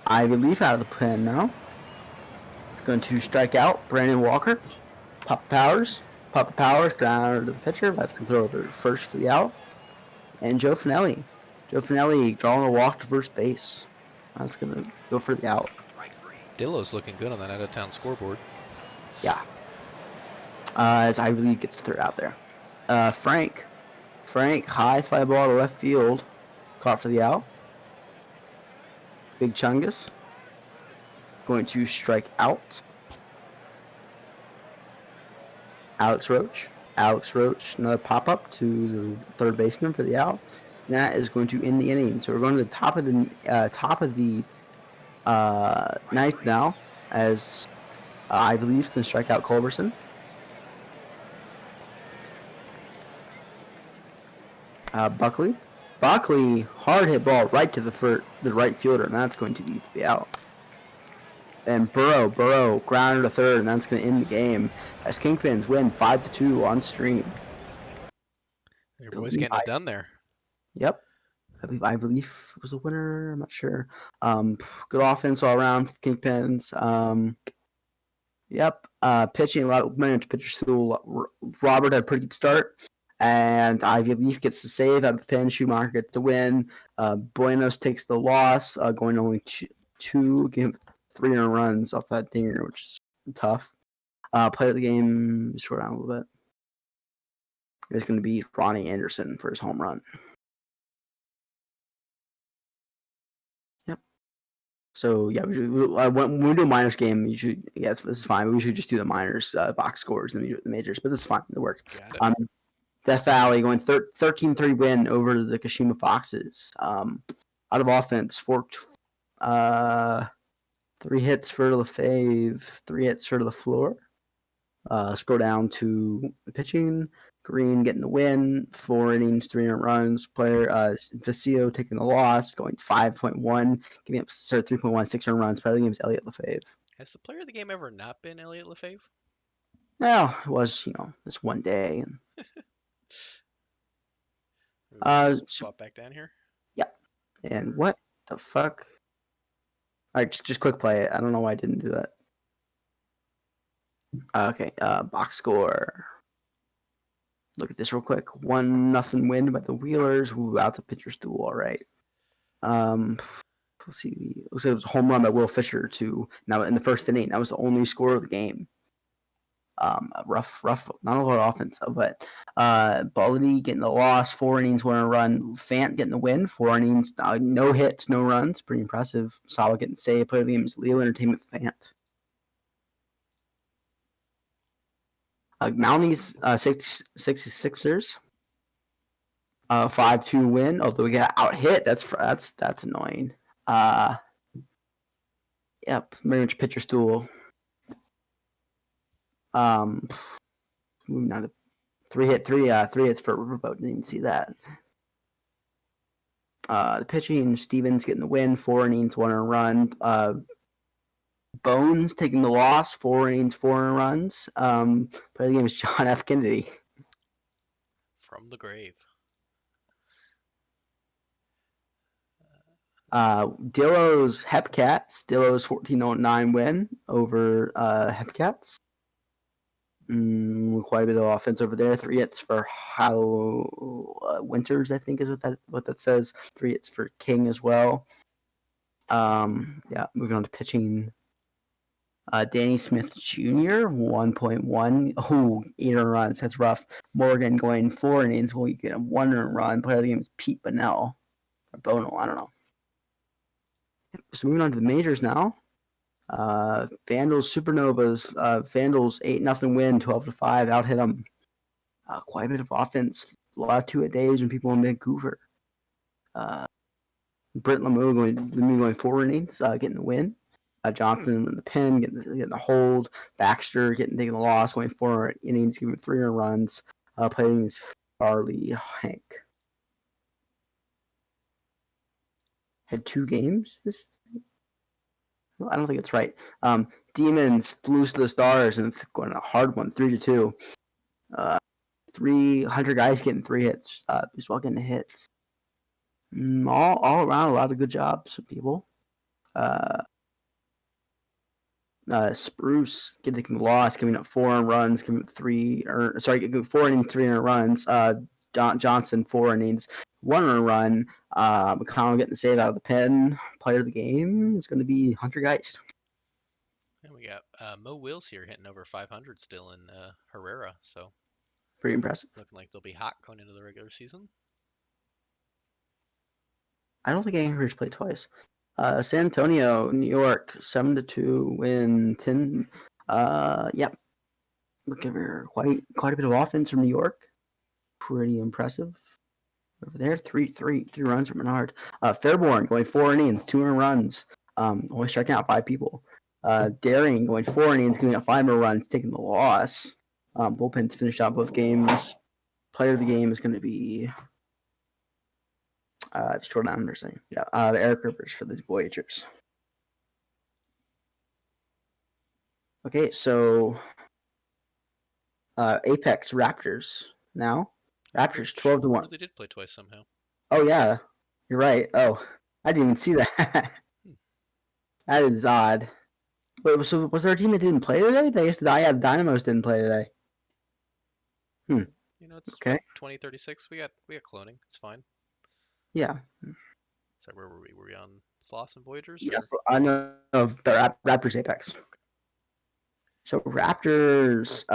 Ivy Leaf out of the pen now. It's going to strike out Brandon Walker. Papa Powers, grounder to the pitcher. That's going to throw over to first for the out. And Joe Finelli drawing a walk to first base. That's going to go for the out. Dillo's looking good on that out-of-town scoreboard. Yeah. As Ivy League gets the 3rd out there. Frank, high fly ball to left field. Caught for the out. Big Chungus going to strike out. Alex Roach, another pop-up to the 3rd baseman for the out. And that is going to end the inning. So we're going to the top of the 9th now, as Ivy Leaf can strike out Culberson. Buckley, hard hit ball right to the right fielder, and that's going to be for the out. And Burrow grounded to 3rd, and that's going to end the game as Kingpins win 5-2 on stream. Your boy's getting it done there. Yep. I believe was the winner. I'm not sure. Good offense all around for Kingpins. Yep. Pitching, a lot of money into pitcher school. Robert had a pretty good start. And Ivy Leaf gets the save out of the pen. Schumacher gets the win. Buenos takes the loss, going only two, give 300 runs off that dinger, which is tough. Player of the game, short down a little bit. It's going to be Ronnie Anderson for his home run. Yep. So yeah, when we do a minors game, this is fine. We should just do the minors box scores and then we do the majors, but this is fine. It'll work. Death Valley going 13-3 win over the Kashima Foxes. Out of offense, 3 hits for LaFave, 3 hits for LaFleur. Scroll down to pitching. Green getting the win. 4 innings, 300 runs. Player Vicio taking the loss, going 5.1, giving up 3.1, 600 runs. Player of the game is Elliot Lefebvre. Has the player of the game ever not been Elliot Lefebvre? Well, it was, this one day. And, swap back down here. Yeah. And what the fuck? All right, just quick play it. I don't know why I didn't do that. Okay, box score. Look at this real quick. 1-0 win by the Wheelers. Ooh, out the pitcher's duel. All right. Let's see. Looks like it was a home run by Will Fisher too. Now in the first inning, that was the only score of the game. Rough, not a lot of offense, but Baldy getting the loss, 4 innings, 1 run. Fant getting the win, 4 innings, no hits, no runs, pretty impressive. Sawa getting saved. Player of the game is Leo Entertainment Fant. Mounties 66ers 5-2 win. Although we got out hit, that's annoying. Yep, very much pitcher stool. Moving on to three hits for Riverboat. Didn't even see that. The pitching, Stevens getting the win, 4 innings, 1 run. Bones taking the loss, 4 innings, 4 runs. Player of the game is John F. Kennedy. From the grave. Dillo's Hepcats. Dillo's 14-09 win over Hepcats. Quite a bit of offense over there. 3 hits for Winters, I think is what that says. 3 hits for King as well. Moving on to pitching. Danny Smith Jr. 1.1. Oh, 8 runs. That's rough. Morgan going 4 innings. Well, you get a 1 run. Player of the game is Pete Bunnell. Or Bono, I don't know. So moving on to the majors now. Vandals Supernovas. Vandals 8-0 win, 12-5. Out hit them. Quite a bit of offense. A lot of 2-a-days and people in Vancouver. Brent Lemieux going 4 innings, getting the win. Johnson in the pen, getting the hold. Baxter taking the loss, going 4 innings, giving 3 runs. Playing is Farley Hank. Had 2 games this. I don't think it's right. Demons lose to the Stars and going a hard one, 3-2. 300 guys getting 3 hits. As well getting hits. All around, a lot of good jobs from people. Spruce getting the loss, giving up 4 runs, giving up 4 innings, 300 runs. Johnson 4 innings, 1 run. McConnell getting the save out of the pen. Player of the game is going to be Hunter Geist. And we got Mo Wills here hitting over 500 still in Herrera, so pretty impressive. Looking like they'll be hot going into the regular season. I don't think Anchorage played twice. San Antonio, New York, 7-2 win. 10. Yep. Look at her. Quite a bit of offense from New York. Pretty impressive. Over there, three runs from Menard. Fairborn going 4 innings, 2 runs. Only striking out 5 people. Daring going 4 innings, giving up 5 more runs, taking the loss. Bullpens finished out both games. Player of the game is going to be short down understanding. Yeah, the Eric Rivers for the Voyagers. Okay, so Apex Raptors now. Raptors 12-1. They did play twice somehow. Oh yeah, you're right. Oh, I didn't even see that. That is odd. Wait, so was there a team that didn't play today? They guess the Dynamos didn't play today. It's okay. 2036. We got cloning. It's fine. Yeah. So where were we? Were we on Sloss and Voyagers? Yeah, I know of the Raptors Apex. Okay. So Raptors,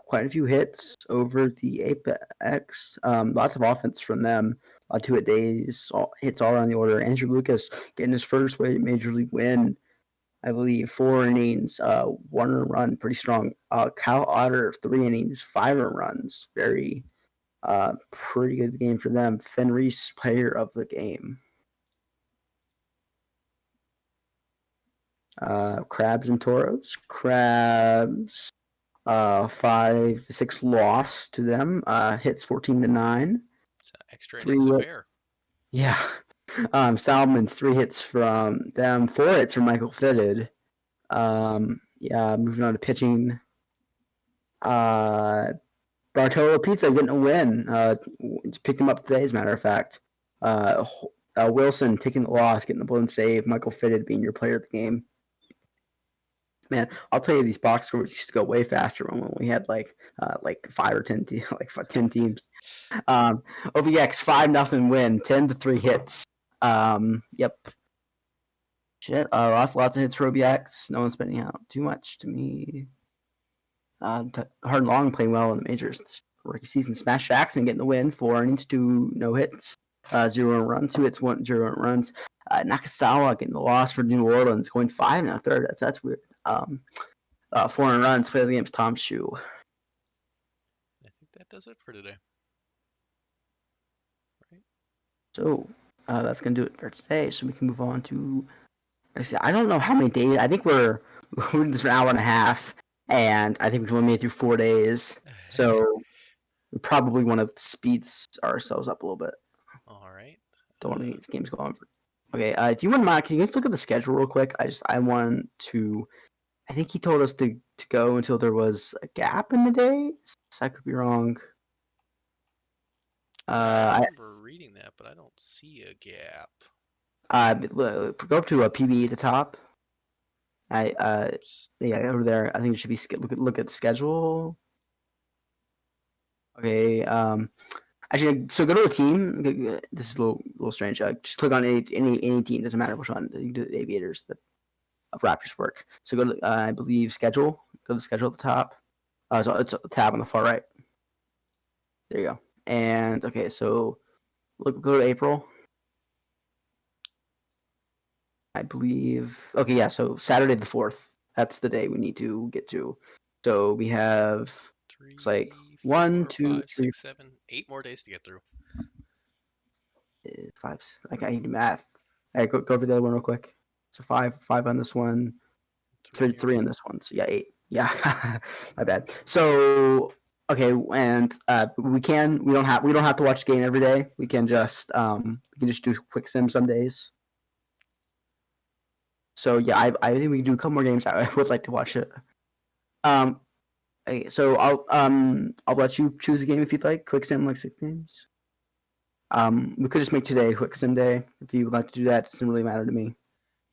quite a few hits over the Apex. Lots of offense from them. 2-a-days, hits all around the order. Andrew Lucas getting his first major league win. I believe 4 innings, 1 run, pretty strong. Kyle Otter 3 innings, 5 runs, very pretty good game for them. Fenris, player of the game. Crabs and Toros. Crabs 5-6 loss to them. Hits 14-9. So extra Three, innings affair. yeah. Salmon's 3 hits from them, 4 hits from Michael Fitted. Yeah, moving on to pitching. Bartolo Pizza getting a win. Picked him up today, as a matter of fact. Wilson taking the loss, getting the blown save. Michael Fitted being your player of the game. Man, I'll tell you, these box scores used to go way faster when we had like 5 or 10 like 10 teams. OVX 5-0 win, 10-3 hits. Yep. Shit. Lots of hits for OBX. No one's spending out too much to me. Hard Long playing well in the majors. Rookie season. Smash Jackson getting the win. 4 innings, 2 no hits. 0 runs. 2 hits, 0 runs. Nakasawa getting the loss for New Orleans, going 5 1/3. That's weird. 4 runs. Play of the game's Tom Shue. I think that does it for today. Right. So that's gonna do it for today. So we can move on to. I don't know how many days. I think we're doing this for an hour and a half, and I think we've only made it through 4 days. So we probably want to speed ourselves up a little bit. All right. Don't want to make these games go on. Okay. If you wouldn't mind, can you look at the schedule real quick? I want to. I think he told us to go until there was a gap in the days. I could be wrong. I remember reading that, but I don't see a gap. Go up to a PBE at the top. Yeah, over there. I think it should be look at the schedule. Okay. Actually, so go to a team. This is a little strange. Just click on any team. Doesn't matter which one. You can do the Aviators of Raptors work. So go to I believe schedule. Go to the schedule at the top. So it's a tab on the far right. There you go. And okay, so go to April. I believe. Okay, yeah. So Saturday the 4th. That's the day we need to get to. So we have. Looks like 1, 2, 5, 3, 6, 7, 8 more days to get through. 5. Like I need to math. All right, go over the other one real quick. So 5 on this one. 3 on this one. So yeah, 8. Yeah, my bad. So okay, and we don't have to watch the game every day. We can just do quick sim some days. So yeah, I think we can do a couple more games. I would like to watch it. Okay, so I'll let you choose a game if you'd like. Quick sim, like 6 games. We could just make today a quick sim day if you would like to do that. It doesn't really matter to me.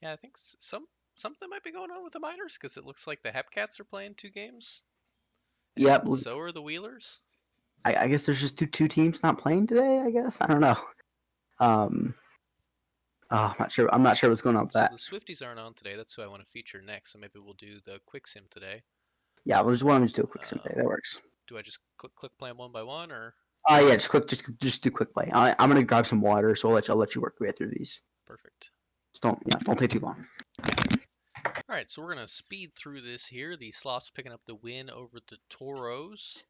Yeah, I think something might be going on with the minors because it looks like the Hepcats are playing 2 games. Yep. And so are the Wheelers. I guess there's just two teams not playing today. I guess I don't know. I'm not sure. I'm not sure what's going on with that. So the Swifties aren't on today. That's who I want to feature next. So maybe we'll do the quick sim today. Yeah, we'll just do a quick sim day. That works. Do I just click play them one by one, or? Yeah, just do quick play. I'm gonna grab some water, so I'll let you work your way through these. Perfect. Just don't take too long. All right, so we're gonna speed through this here. The Sloths picking up the win over the Toros.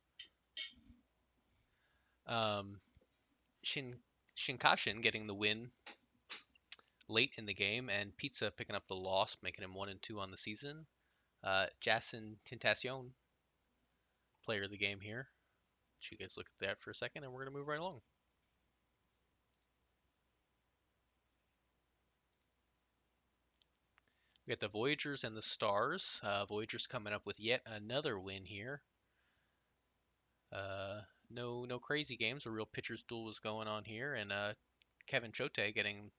Shinkashin getting the win late in the game, and Pizza picking up the loss, making him 1-2 on the season. Jason Tentacion, player of the game here. Let you guys look at that for a second, and we're gonna move right along. We got the Voyagers and the Stars. Voyagers coming up with yet another win here. No crazy games. A real pitcher's duel was going on here, and Kevin Chote getting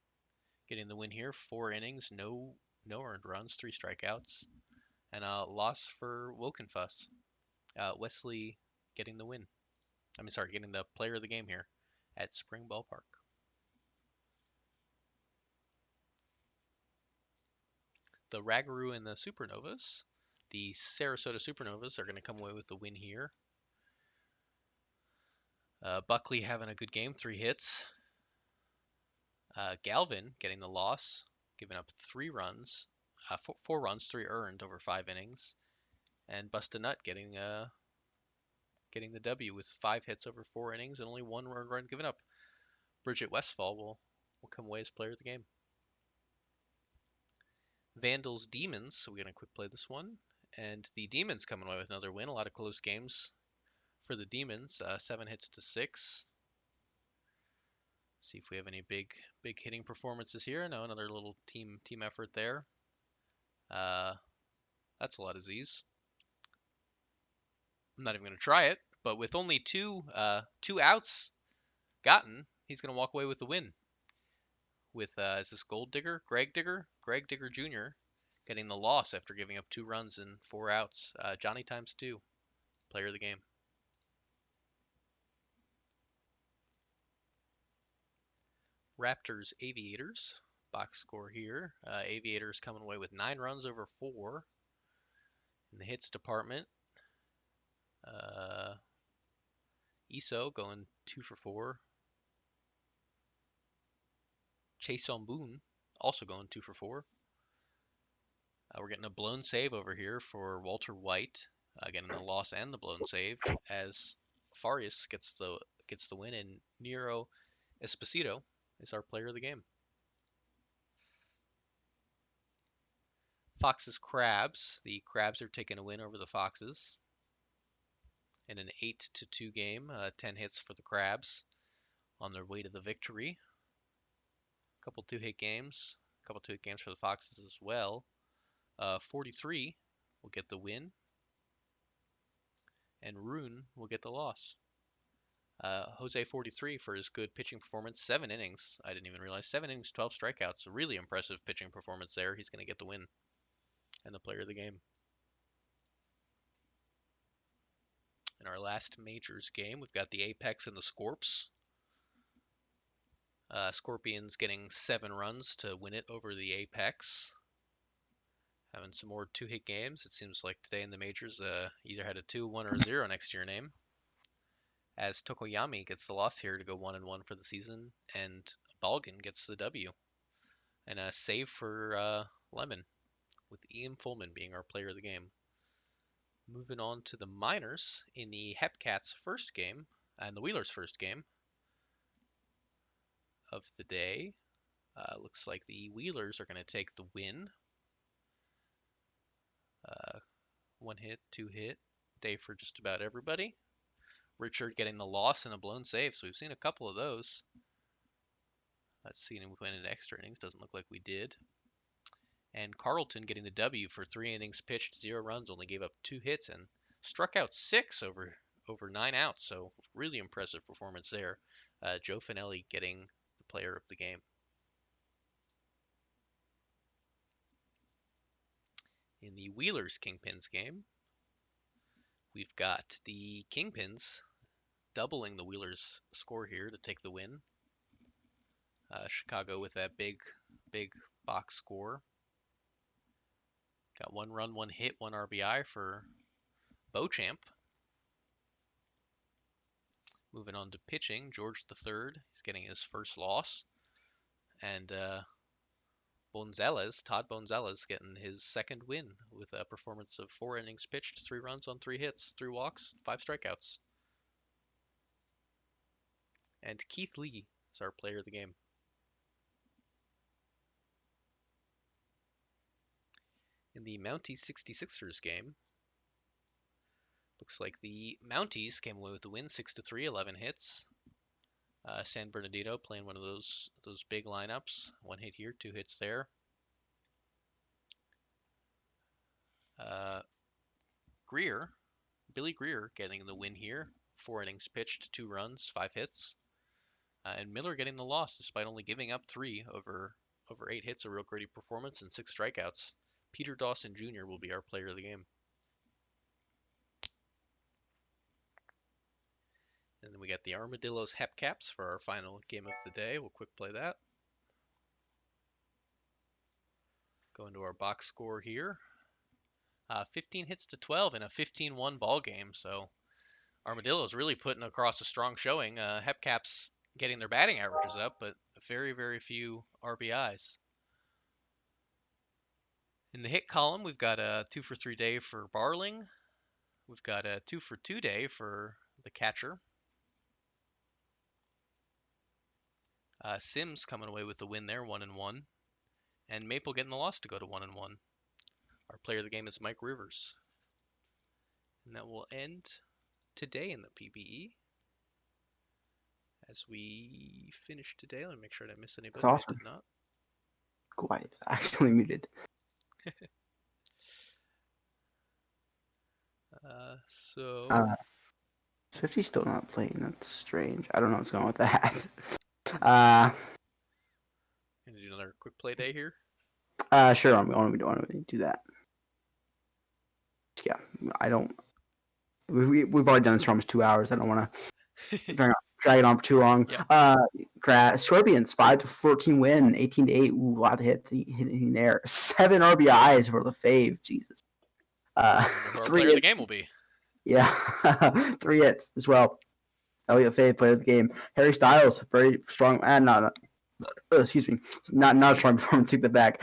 the win here. 4 innings, no earned runs, 3 strikeouts, and a loss for Wokenfuss. Wesley getting the win. Getting the player of the game here at Spring Ballpark. The Ragaroo and the Supernovas. The Sarasota Supernovas are going to come away with the win here. Buckley having a good game, 3 hits. Galvin getting the loss, giving up 3 runs, 4 runs, 3 earned over 5 innings, and Busta Nut getting the W with 5 hits over 4 innings and only 1 run given up. Bridget Westfall will come away as player of the game. Vandals Demons, so we're gonna quick play this one, And the Demons coming away with another win. A lot of close games for the Demons. 7 hits to 6. See if we have any big hitting performances here. No, another little team effort there. That's a lot of Z's. I'm not even going to try it, but with only two outs gotten, he's going to walk away with the win. With is this Gold Digger, Greg Digger Jr. getting the loss after giving up 2 runs and 4 outs. Johnny times 2, player of the game. Raptors Aviators box score here. Aviators coming away with 9 runs over 4 in the hits department. Iso going 2 for 4. Chase on Boone also going 2 for 4. We're getting a blown save over here for Walter White, getting the loss and the blown save as Farias gets the win, and Nero Esposito is our player of the game. Foxes Crabs. The Crabs are taking a win over the Foxes in an 8-2 game. 10 hits for the Crabs on their way to the victory. A couple 2-hit games. A couple 2-hit games for the Foxes as well. 43 will get the win, and Rune will get the loss. Jose 43 for his good pitching performance. 7 innings. I didn't even realize. 7 innings, 12 strikeouts. A really impressive pitching performance there. He's going to get the win and the player of the game. In our last Majors game, we've got the Apex and the Scorps. Scorpions getting 7 runs to win it over the Apex. Having some more 2-hit games. It seems like today in the Majors, either had a 2, 1, or a 0 next to your name. As Tokoyami gets the loss here to go 1-1 for the season, and Balgan gets the W. And a save for Lemon, with Ian Fullman being our player of the game. Moving on to the minors in the Hepcats first game, and the Wheelers first game of the day. Looks like the Wheelers are going to take the win. 1 hit, 2 hit day for just about everybody. Richard getting the loss and a blown save, so we've seen a couple of those. Let's see if we went into extra innings. Doesn't look like we did. And Carlton getting the W for 3 innings pitched, 0 runs, only gave up 2 hits, and struck out 6 over 9 outs. So really impressive performance there. Joe Finelli getting the player of the game. In the Wheelers Kingpins game, we've got the Kingpins doubling the Wheelers score here to take the win. Chicago with that big box score. Got 1 run, 1 hit, 1 RBI for Beauchamp. Moving on to pitching, George III, he's getting his first loss. And Todd Bonzales, getting his second win with a performance of 4 innings pitched, 3 runs on 3 hits, 3 walks, 5 strikeouts. And Keith Lee is our player of the game. In the Mounties 66ers game, looks like the Mounties came away with the win, 6-3, 11 hits. San Bernardino playing one of those big lineups. 1 hit here, 2 hits there. Billy Greer getting the win here. 4 innings pitched, 2 runs, 5 hits. And Miller getting the loss despite only giving up 3 over 8 hits. A real gritty performance and 6 strikeouts. Peter Dawson Jr. will be our player of the game. And then we got the Armadillos Hepcaps for our final game of the day. We'll quick play that. Go into our box score here. 15 hits to 12 in a 15-1 ball game. So Armadillos really putting across a strong showing. Hepcaps getting their batting averages up, but very, very few RBIs. In the hit column, we've got a 2 for 3 day for Barling. We've got a 2 for 2 day for the catcher. Sims coming away with the win there, 1-1. And Maple getting the loss to go to 1-1. Our player of the game is Mike Rivers. And that will end today in the PBE. As we finish today, let me make sure I didn't miss anybody. That's awesome. I did not. Quiet. Actually muted. Swifty's still not playing. That's strange. I don't know what's going on with that. Gonna do another quick play day here. Sure. I want to do that. Yeah, I don't. We've already done this for almost 2 hours. I don't want to drag it on for too long. Yep. Scorpions 5-14 win, 18-8. Ooh, a lot of hits hitting there. 7 RBIs for the fave. Jesus. Our player of the game will be. Yeah, 3 hits as well. Elliot Fave, player of the game. Harry Styles, very strong. Excuse me, not a strong performance. Take that back.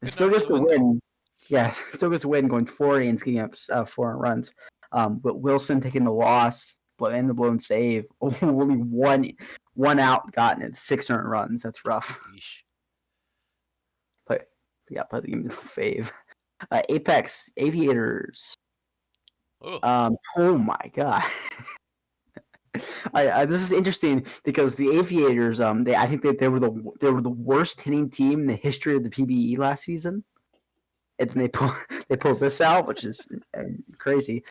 Still gets the win. Yeah, still gets to win, going 4 innings, getting up 4 runs. But Wilson taking the loss and the blown save. Only one out gotten it. 6 earned runs. That's rough. Yeesh. Play the game is fave. Apex Aviators. Oh my god. This is interesting because the Aviators, I think that they were the worst hitting team in the history of the PBE last season, and then they pulled this out, which is crazy.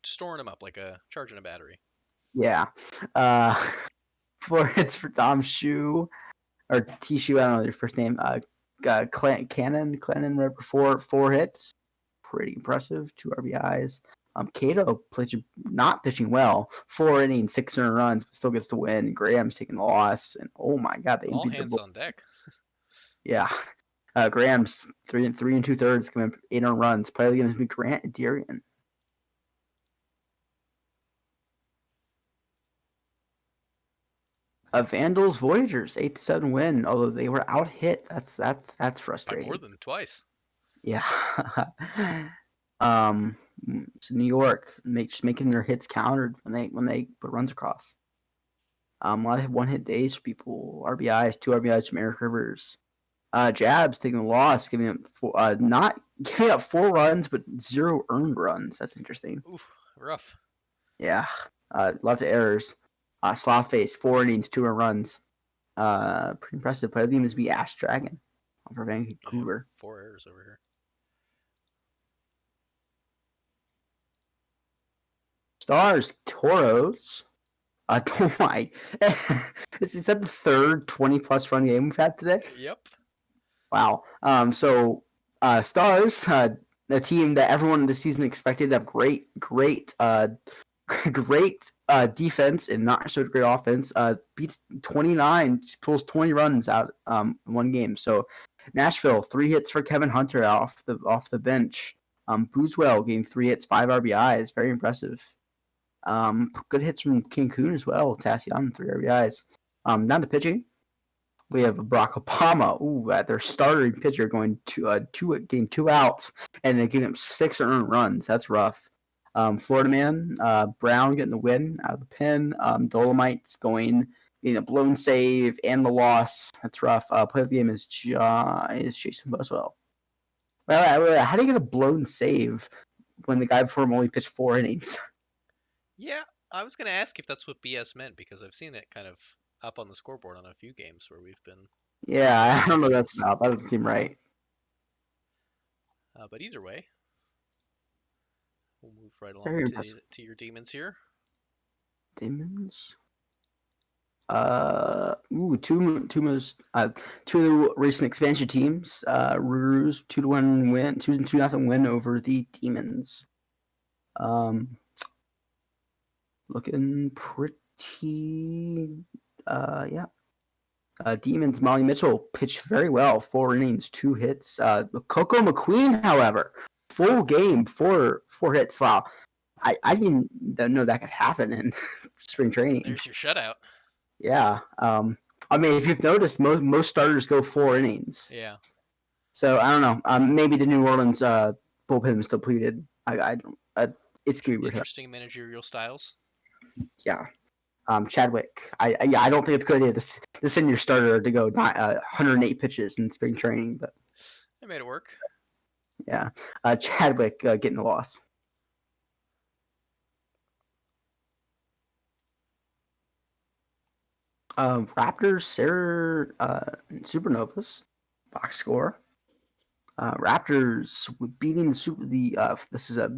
Storing them up like charging a battery. Yeah. 4 hits for Tom Shu or T Shu. I don't know their first name. Cannon, whatever. 4 hits, pretty impressive. 2 RBIs. Cato plays not pitching well. 4 innings, 6 earned runs, but still gets to win. Graham's taking the loss, and oh my god, they all hands on deck. Yeah, Graham's 3 2/3, coming up 8 earned runs. Player of the game is going to be Grant Darian. Vandals Voyagers 8-7 win, although they were out hit. That's frustrating. By more than twice. Yeah. So New York just making their hits countered when they put runs across. A lot of 1-hit days for people. RBIs, 2 RBIs from Eric Rivers. Jabs taking the loss, giving up 4 runs, but 0 earned runs. That's interesting. Oof, rough. Yeah. Lots of errors. Slothface, 4 innings, 2 earned runs. Pretty impressive. Player of the game is be Ash Dragon for Vancouver. 4 errors over here. Stars, Toros. Oh my. Is that the third 20-plus run game we've had today? Yep. Wow. So Stars, the team that everyone this season expected to have great defense and not so great offense, beats 29, pulls 20 runs out in one game. So Nashville, 3 hits for Kevin Hunter off the bench. Boozwell getting 3 hits, 5 RBIs, very impressive. Good hits from Cancun as well. Tassian, 3 RBIs. Down to pitching, we have Barack Obama. Their starting pitcher going getting 2 outs and then giving him 6 earned runs. That's rough. Florida man, Brown getting the win out of the pen. Dolomites getting a blown save and the loss. That's rough. Player of the game is Jason Boswell. Well, how do you get a blown save when the guy before him only pitched 4 innings? Yeah, I was going to ask if that's what BS meant, because I've seen it kind of up on the scoreboard on a few games where we've been... Yeah, I don't know what that's about. That doesn't seem right. But either way, we'll move right along to your Demons here. Demons? Two recent expansion teams. Ruse 2-1 win, 2-0 win over the Demons. Looking pretty. Yeah. Demons. Molly Mitchell pitched very well. 4 innings, 2 hits. Coco McQueen, however, full game, 4 hits. Wow. I didn't know that could happen in spring training. There's your shutout. Yeah. I mean, if you've noticed, most starters go 4 innings. Yeah. So I don't know. Maybe the New Orleans bullpen is depleted. I don't. It's gonna be interesting managerial styles. Yeah. Chadwick. I don't think it's a good idea to send your starter to go 108 pitches in spring training, but they made it work. Yeah. Chadwick getting the loss. Raptors, Sarah, Supernovas, box score. Raptors beating the super. This is a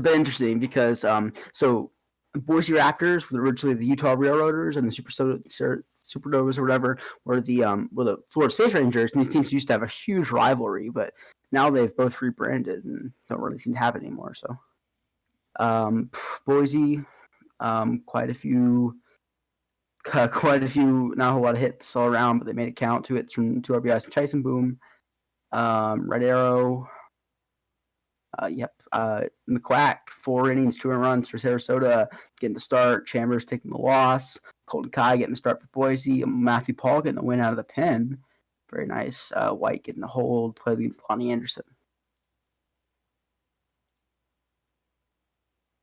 bit interesting because so Boise Raptors were originally the Utah Railroaders, and the Supernovas or whatever were the Florida Space Rangers, and these teams used to have a huge rivalry, but now they've both rebranded and don't really seem to have it anymore. So Boise, quite a few, not a whole lot of hits all around, but they made it count. 2 hits from 2 RBIs from Tyson Boom. Red Arrow. McQuack, 4 innings, 2 runs for Sarasota, getting the start. Chambers taking the loss. Colton Kai getting the start for Boise. Matthew Paul getting the win out of the pen. Very nice. White getting the hold. Play against Lonnie Anderson.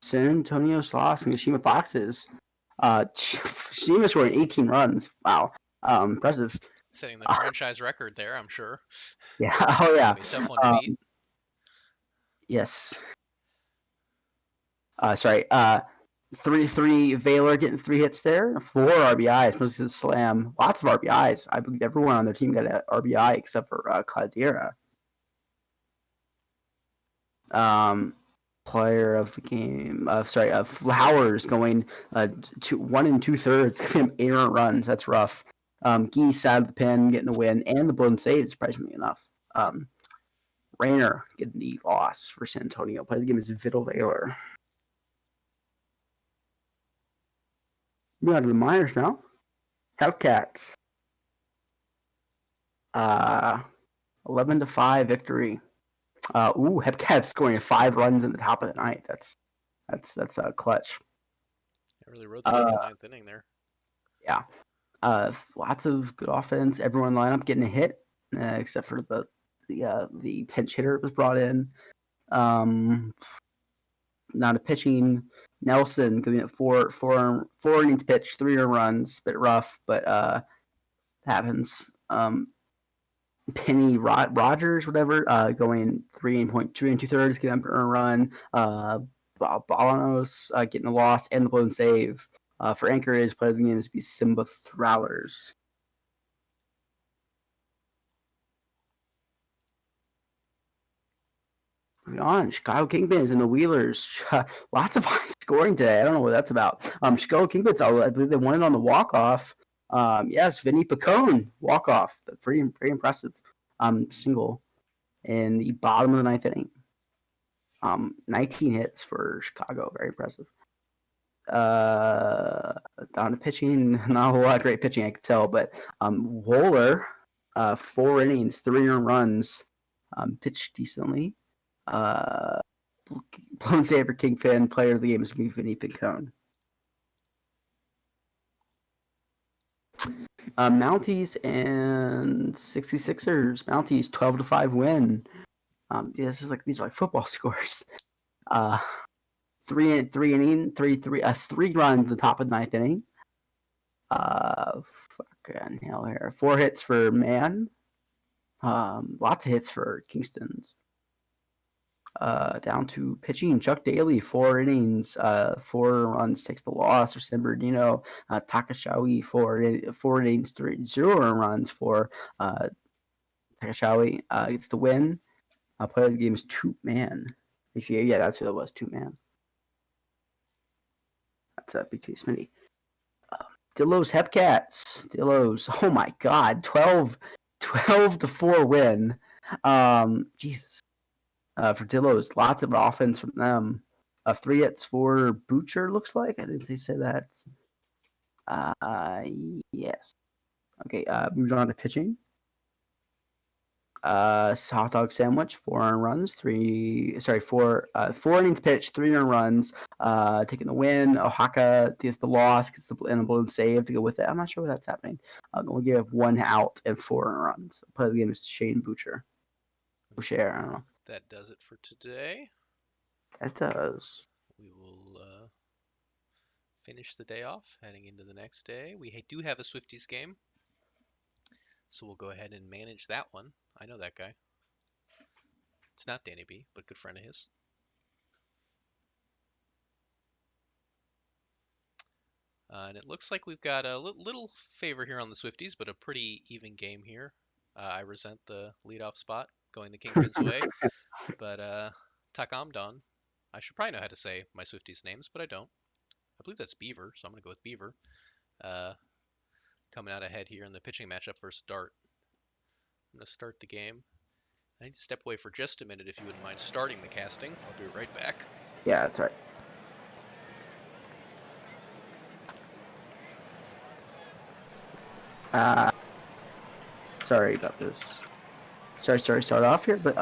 San Antonio Sloss and Kashima Foxes. Kashima scoring 18 runs. Wow. Impressive. Setting the franchise record there, I'm sure. Yeah. Oh, yeah. Be a tough one to beat. Yes. Sorry. 3 Valor getting 3 hits there. 4 RBIs. Mostly the slam. Lots of RBIs. I believe everyone on their team got an RBI except for Caldera. Player of the game. Flowers going 1 2/3. Giving him 8 runs. That's rough. Geese out of the pen getting the win and the blown save, surprisingly enough. Rayner getting the loss for San Antonio. Play of the game is Vital Valor. Moving on to the minors now. Hellcats. 11-5 victory. Hellcats scoring 5 runs in the top of the ninth. That's clutch. I really rode the 9th inning there. Yeah. Lots of good offense. Everyone in the lineup getting a hit, except for the pinch hitter was brought in. Not a pitching. Nelson giving it 4 innings pitched, 3 runs, bit rough, but happens. Penny Rogers, whatever, going 3.2 2/3, giving up a run. Balanos getting a loss and the blown save. For Anchorage, player of the game is be Simba Thrallers. Moving on, Chicago Kingpins and the Wheelers. Lots of high scoring today. I don't know what that's about. Chicago Kingpins, I believe they won it on the walk-off. Yes, Vinny Pacone, walk-off. Pretty impressive single in the bottom of the ninth inning. 19 hits for Chicago. Very impressive. Down to pitching. Not a whole lot of great pitching, I could tell, but Wohler, 4 innings, 3 runs, pitched decently. Blown save for Kingpin. Player of the game is Vinny Pacone. Mounties and 66ers. Mounties 12-5 win. These are like football scores. 3 runs at the top of the ninth inning. Fucking hell here. 4 hits for Man. Lots of hits for Kingston's. Down to pitching, Chuck Daly, 4 innings, 4 runs, takes the loss for San Bernardino. Takashawi, 4 innings, 0 runs for Takashawi. Gets the win. Player of the game is Two Man. Yeah, that's who it was, Two Man. That's a big case Smitty. Dillo's Hepcats. Dillo's, oh my god, 12-4 win. Jesus. For Dillo's, lots of offense from them. 3 hits for Butcher, looks like. I think they say that. Yes. Okay, moving on to pitching. Hot dog sandwich, 4 runs, 4 innings pitched, 3 runs, taking the win. Oaxaca gets the loss, gets the blown save to go with it. I'm not sure what that's happening. We'll give 1 out and 4 runs. Play of the game is Shane Boucher. Boucher, I don't know. That does it for today. That does. We will finish the day off, heading into the next day. We do have a Swifties game, so we'll go ahead and manage that one. I know that guy. It's not Danny B, but good friend of his. And it looks like we've got a little favor here on the Swifties, but a pretty even game here. I resent the leadoff spot going the Kingpin's way, but Takamdon. I should probably know how to say my Swifties' names, but I don't. I believe that's Beaver, so I'm going to go with Beaver. Coming out ahead here in the pitching matchup versus Dart. I'm going to start the game. I need to step away for just a minute if you wouldn't mind starting the casting. I'll be right back. Yeah, that's right. Sorry about this. Sorry to start off here, but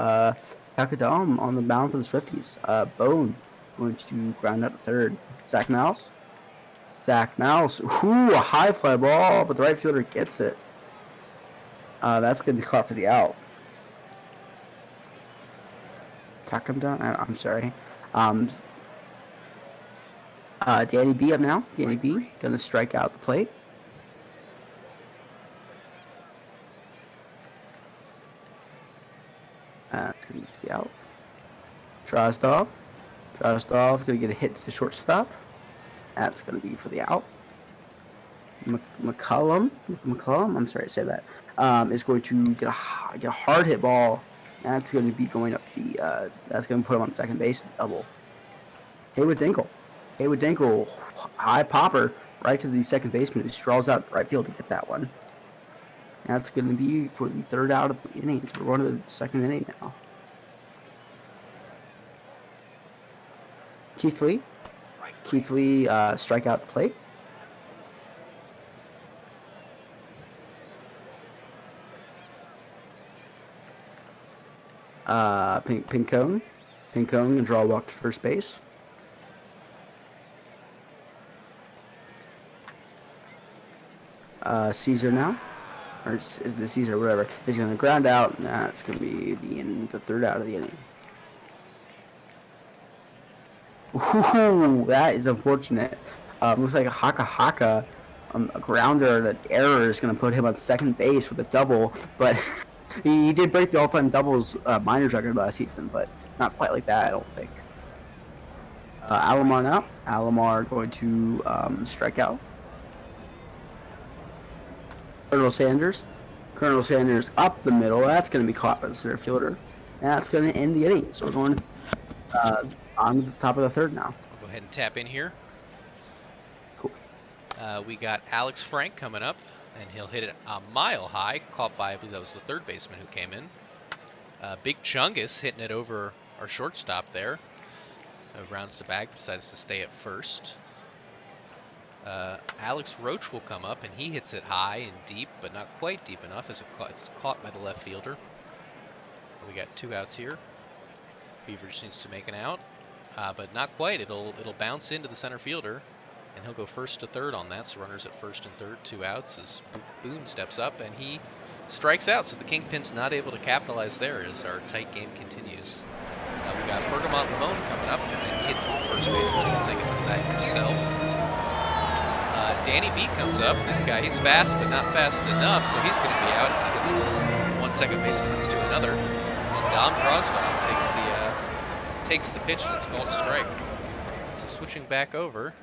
Takadam on the mound for the Swifties. Bone going to ground out to third. Zach Mouse. Ooh, a high fly ball, but the right fielder gets it. That's going to be caught for the out. Takadam, I'm sorry. Danny B up now. Danny B going to strike out the plate. It's going to move to the out. Drozdov going to get a hit to the shortstop. That's going to be for the out. McCullum, I'm sorry to say that, is going to get a hard hit ball. That's going to be going up the, that's going to put him on second base, double. Haywood Dinkle, high popper, right to the second baseman who strolls out right field to get that one. That's going to be for the third out of the inning. We're going to the second inning now. Keith Lee, strike out the plate. Pincone and draw a walk to first base. Caesar now, or is the Caesar, whatever, is going to ground out, and that's going to be the third out of the inning. Ooh, that is unfortunate. Looks like a Haka, a grounder and an error is going to put him on second base with a double, but he did break the all-time doubles minors record last season, but not quite like that, I don't think. Alomar now. Alomar going to strike out. Colonel Sanders up the middle. That's going to be caught by the center fielder. And that's going to end the inning. So we're going on to the top of the third now. I'll go ahead and tap in here. Cool. We got Alex Frank coming up, and he'll hit it a mile high, caught by, I believe that was the third baseman who came in. Big Chungus hitting it over our shortstop there. Rounds the bag, decides to stay at first. Alex Roach will come up, and he hits it high and deep, but not quite deep enough as it's caught by the left fielder. We got 2 outs here. Beaver just needs to make an out, but not quite. It'll bounce into the center fielder, and he'll go first to third on that. So runners at first and third, 2 outs as Boone steps up, and he strikes out. So the Kingpin's not able to capitalize there as our tight game continues. We got Bergamot Limon coming up, and he hits it to first base, and he'll take it to the bag himself. Danny B comes up. This guy, he's fast, but not fast enough, so he's going to be out as he gets to one second baseman gets to another. And Dom Drozdov takes the pitch, and it's called a strike. So switching back over,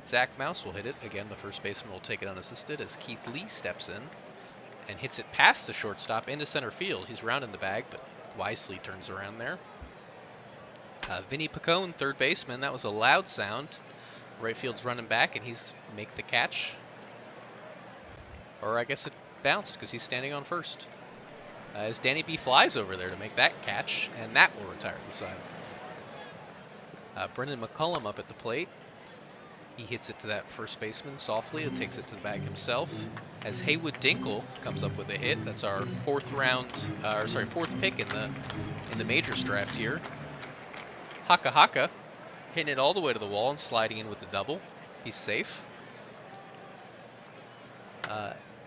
Zach Mouse will hit it. Again, the first baseman will take it unassisted as Keith Lee steps in and hits it past the shortstop into center field. He's rounding the bag, but wisely turns around there. Vinny Picone, third baseman. That was a loud sound. Right field's running back, and he's make the catch. Or I guess it bounced because he's standing on first. As Danny B flies over there to make that catch, and that will retire the side. Brendan McCullum up at the plate. He hits it to that first baseman softly and takes it to the bag himself. As Haywood Dinkle comes up with a hit. That's our fourth pick in the majors draft here. Haka hitting it all the way to the wall and sliding in with a double. He's safe.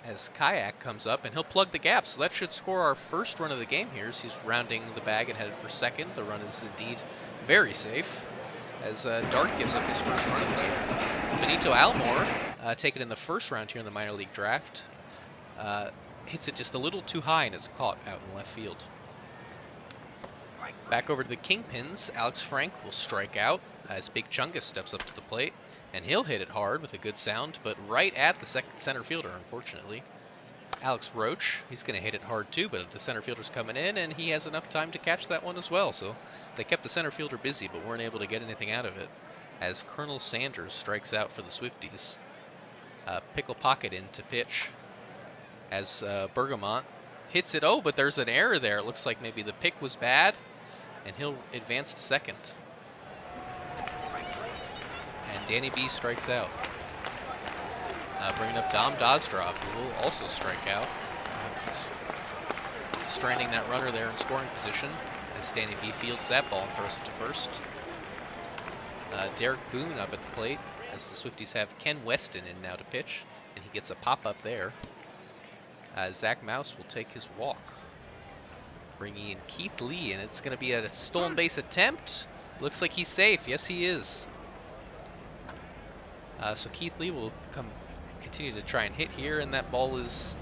As Kayak comes up, and he'll plug the gap, so that should score our first run of the game here as he's rounding the bag and headed for second. The run is indeed very safe as Dart gives up his first run of the game. Benito Almore, taken in the first round here in the minor league draft, hits it just a little too high and is caught out in left field. Back over to the Kingpins. Alex Frank will strike out as Big Chungus steps up to the plate. And he'll hit it hard with a good sound, but right at the second center fielder, unfortunately. Alex Roach, he's going to hit it hard too, but the center fielder's coming in, and he has enough time to catch that one as well. So they kept the center fielder busy, but weren't able to get anything out of it. As Colonel Sanders strikes out for the Swifties. Pickle Pocket in to pitch. As Bergamot hits it. Oh, but there's an error there. It looks like maybe the pick was bad, and he'll advance to second. And Danny B strikes out. Bringing up Dom Dozdrav, who will also strike out. He's stranding that runner there in scoring position as Danny B fields that ball and throws it to first. Derek Boone up at the plate as the Swifties have Ken Weston in now to pitch, and he gets a pop-up there. Zach Mouse will take his walk. Bringing in Keith Lee, and it's going to be a stolen base attempt. Looks like he's safe. Yes, he is. So Keith Lee will continue to try and hit here, and that ball is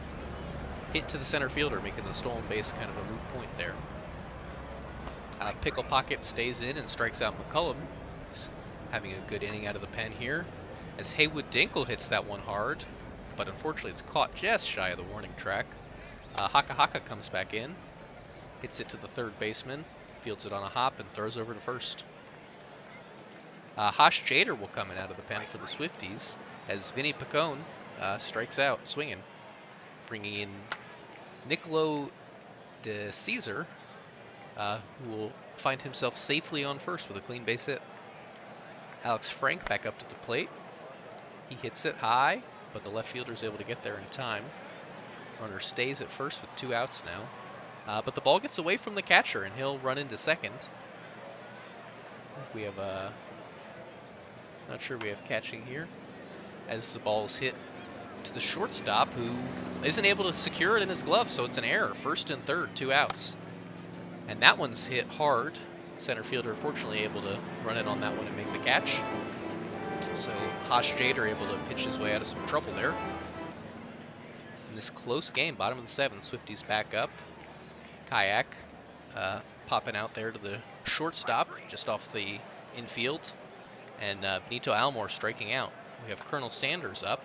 hit to the center fielder, making the stolen base kind of a moot point there. Pickle Pocket stays in and strikes out McCullum. He's having a good inning out of the pen here. As Haywood Dinkle hits that one hard, but unfortunately it's caught just shy of the warning track. Haka Haka comes back in, hits it to the third baseman, fields it on a hop, and throws over to first. Hosh Jader will come in out of the pen for the Swifties as Vinny Picone strikes out, swinging. Bringing in Nicolo de Caesar, who will find himself safely on first with a clean base hit. Alex Frank back up to the plate. He hits it high, but the left fielder is able to get there in time. Runner stays at first with 2 outs now. But the ball gets away from the catcher, and he'll run into second. We have not sure we have catching here. As the ball is hit to the shortstop, who isn't able to secure it in his glove, so it's an error. First and third, 2 outs. And that one's hit hard. Center fielder, fortunately, able to run it on that one and make the catch. So Hosh Jader able to pitch his way out of some trouble there. In this close game, bottom of the 7th, Swifties back up. Kayak popping out there to the shortstop, just off the infield. And Benito Almore striking out. We have Colonel Sanders up,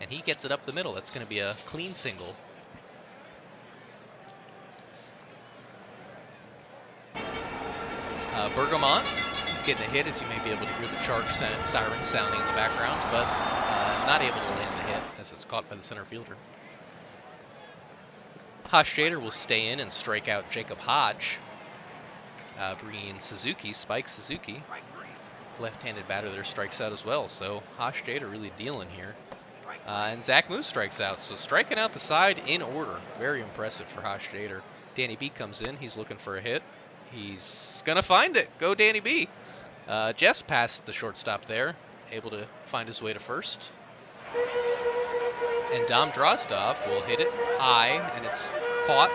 and he gets it up the middle. That's going to be a clean single. Bergamot, he's getting a hit, as you may be able to hear the charge siren sounding in the background, but not able to land the hit as it's caught by the center fielder. Hosh Jader will stay in and strike out Jacob Hodge. Bringing in Suzuki, Spike Suzuki. Left-handed batter there strikes out as well, so Hosh Jader really dealing here. And Zach Moose strikes out, so striking out the side in order. Very impressive for Hosh Jader. Danny B comes in, he's looking for a hit. He's gonna find it. Go Danny B. Just past the shortstop there, able to find his way to first. And Dom Drozdov will hit it high, and it's caught.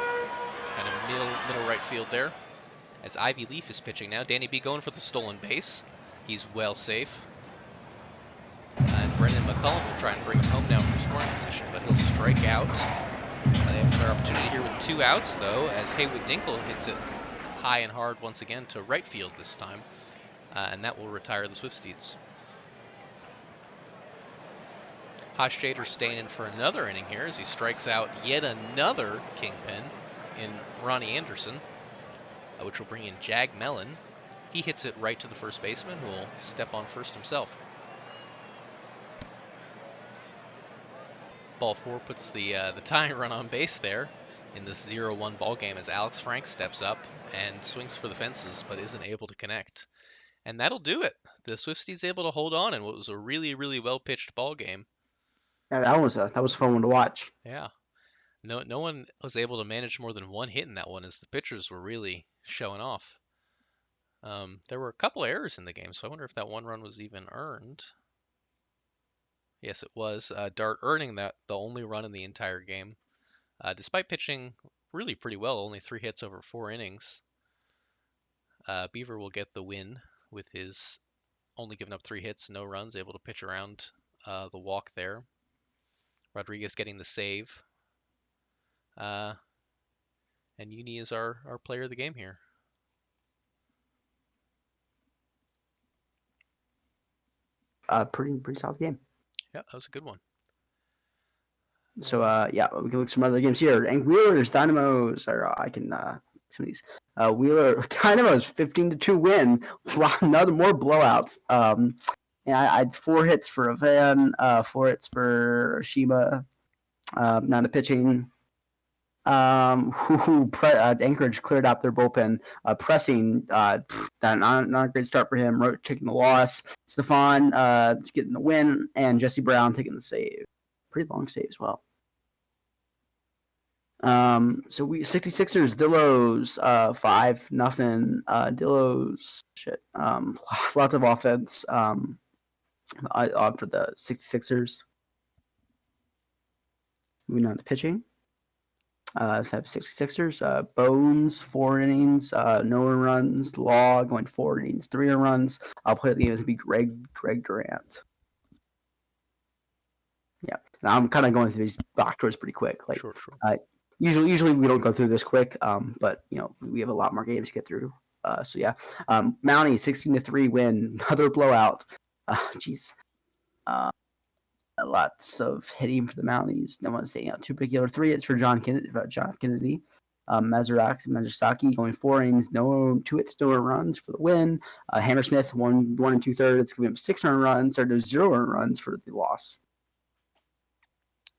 Kind of middle right field there. As Ivy Leaf is pitching now. Danny B going for the stolen base. He's well safe. And Brendan McCullum will try and bring him home now from scoring position, but he'll strike out. They have another opportunity here with 2 outs, though, as Haywood Dinkle hits it high and hard once again to right field this time. And that will retire the Swifties. Hosh Jader staying in for another inning here as he strikes out yet another kingpin in Ronnie Anderson, which will bring in Jag Mellon. He hits it right to the first baseman, who will step on first himself. Ball 4 puts the tying run on base there in this 0-1 ball game as Alex Frank steps up and swings for the fences, but isn't able to connect. And that'll do it. The Swifties able to hold on in what was a really, really well-pitched ball game. Yeah, that was a fun one to watch. Yeah. No one was able to manage more than 1 hit in that one, as the pitchers were really showing off. There were a couple errors in the game, so I wonder if that 1 run was even earned. Yes, it was. Dart earning the only run in the entire game. Despite pitching really pretty well, only 3 hits over 4 innings. Beaver will get the win with his only giving up 3 hits, no runs, able to pitch around the walk there. Rodriguez getting the save. And Uni is our player of the game here. pretty solid game. Yeah, that was a good one. So we can look at some other games here. And Wheelers, Dynamos, or I can some of these. Wheeler Dynamos 15-2 win. Another more blowouts. And I had 4 hits for Evan, 4 hits for Shima. Not a pitching. Anchorage cleared out their bullpen. Pressing, not a great start for him. Roach taking the loss. Stefan getting the win, and Jesse Brown taking the save. Pretty long save as well. So we 66ers, Dillos, 5-0. Dillos, shit. Lots of offense. For the 66ers. Moving on to pitching. Have 66ers. Bones, 4 innings, no runs. Law going 4 innings, 3 runs. I'll play the game is going to be Greg Durant. Yeah, and I'm kind of going through these back doors pretty quick. Like, sure. Usually we don't go through this quick, but we have a lot more games to get through. So yeah, Mountie 16-3 win, another blowout. Jeez, lots of hitting for the Mounties. No one's saying out too particular. 3 hits for John Kennedy. Mazuraki going 4 innings, 2 hits, no runs for the win. Hammersmith 1 2/3, giving him 6 runs, or 0 runs for the loss.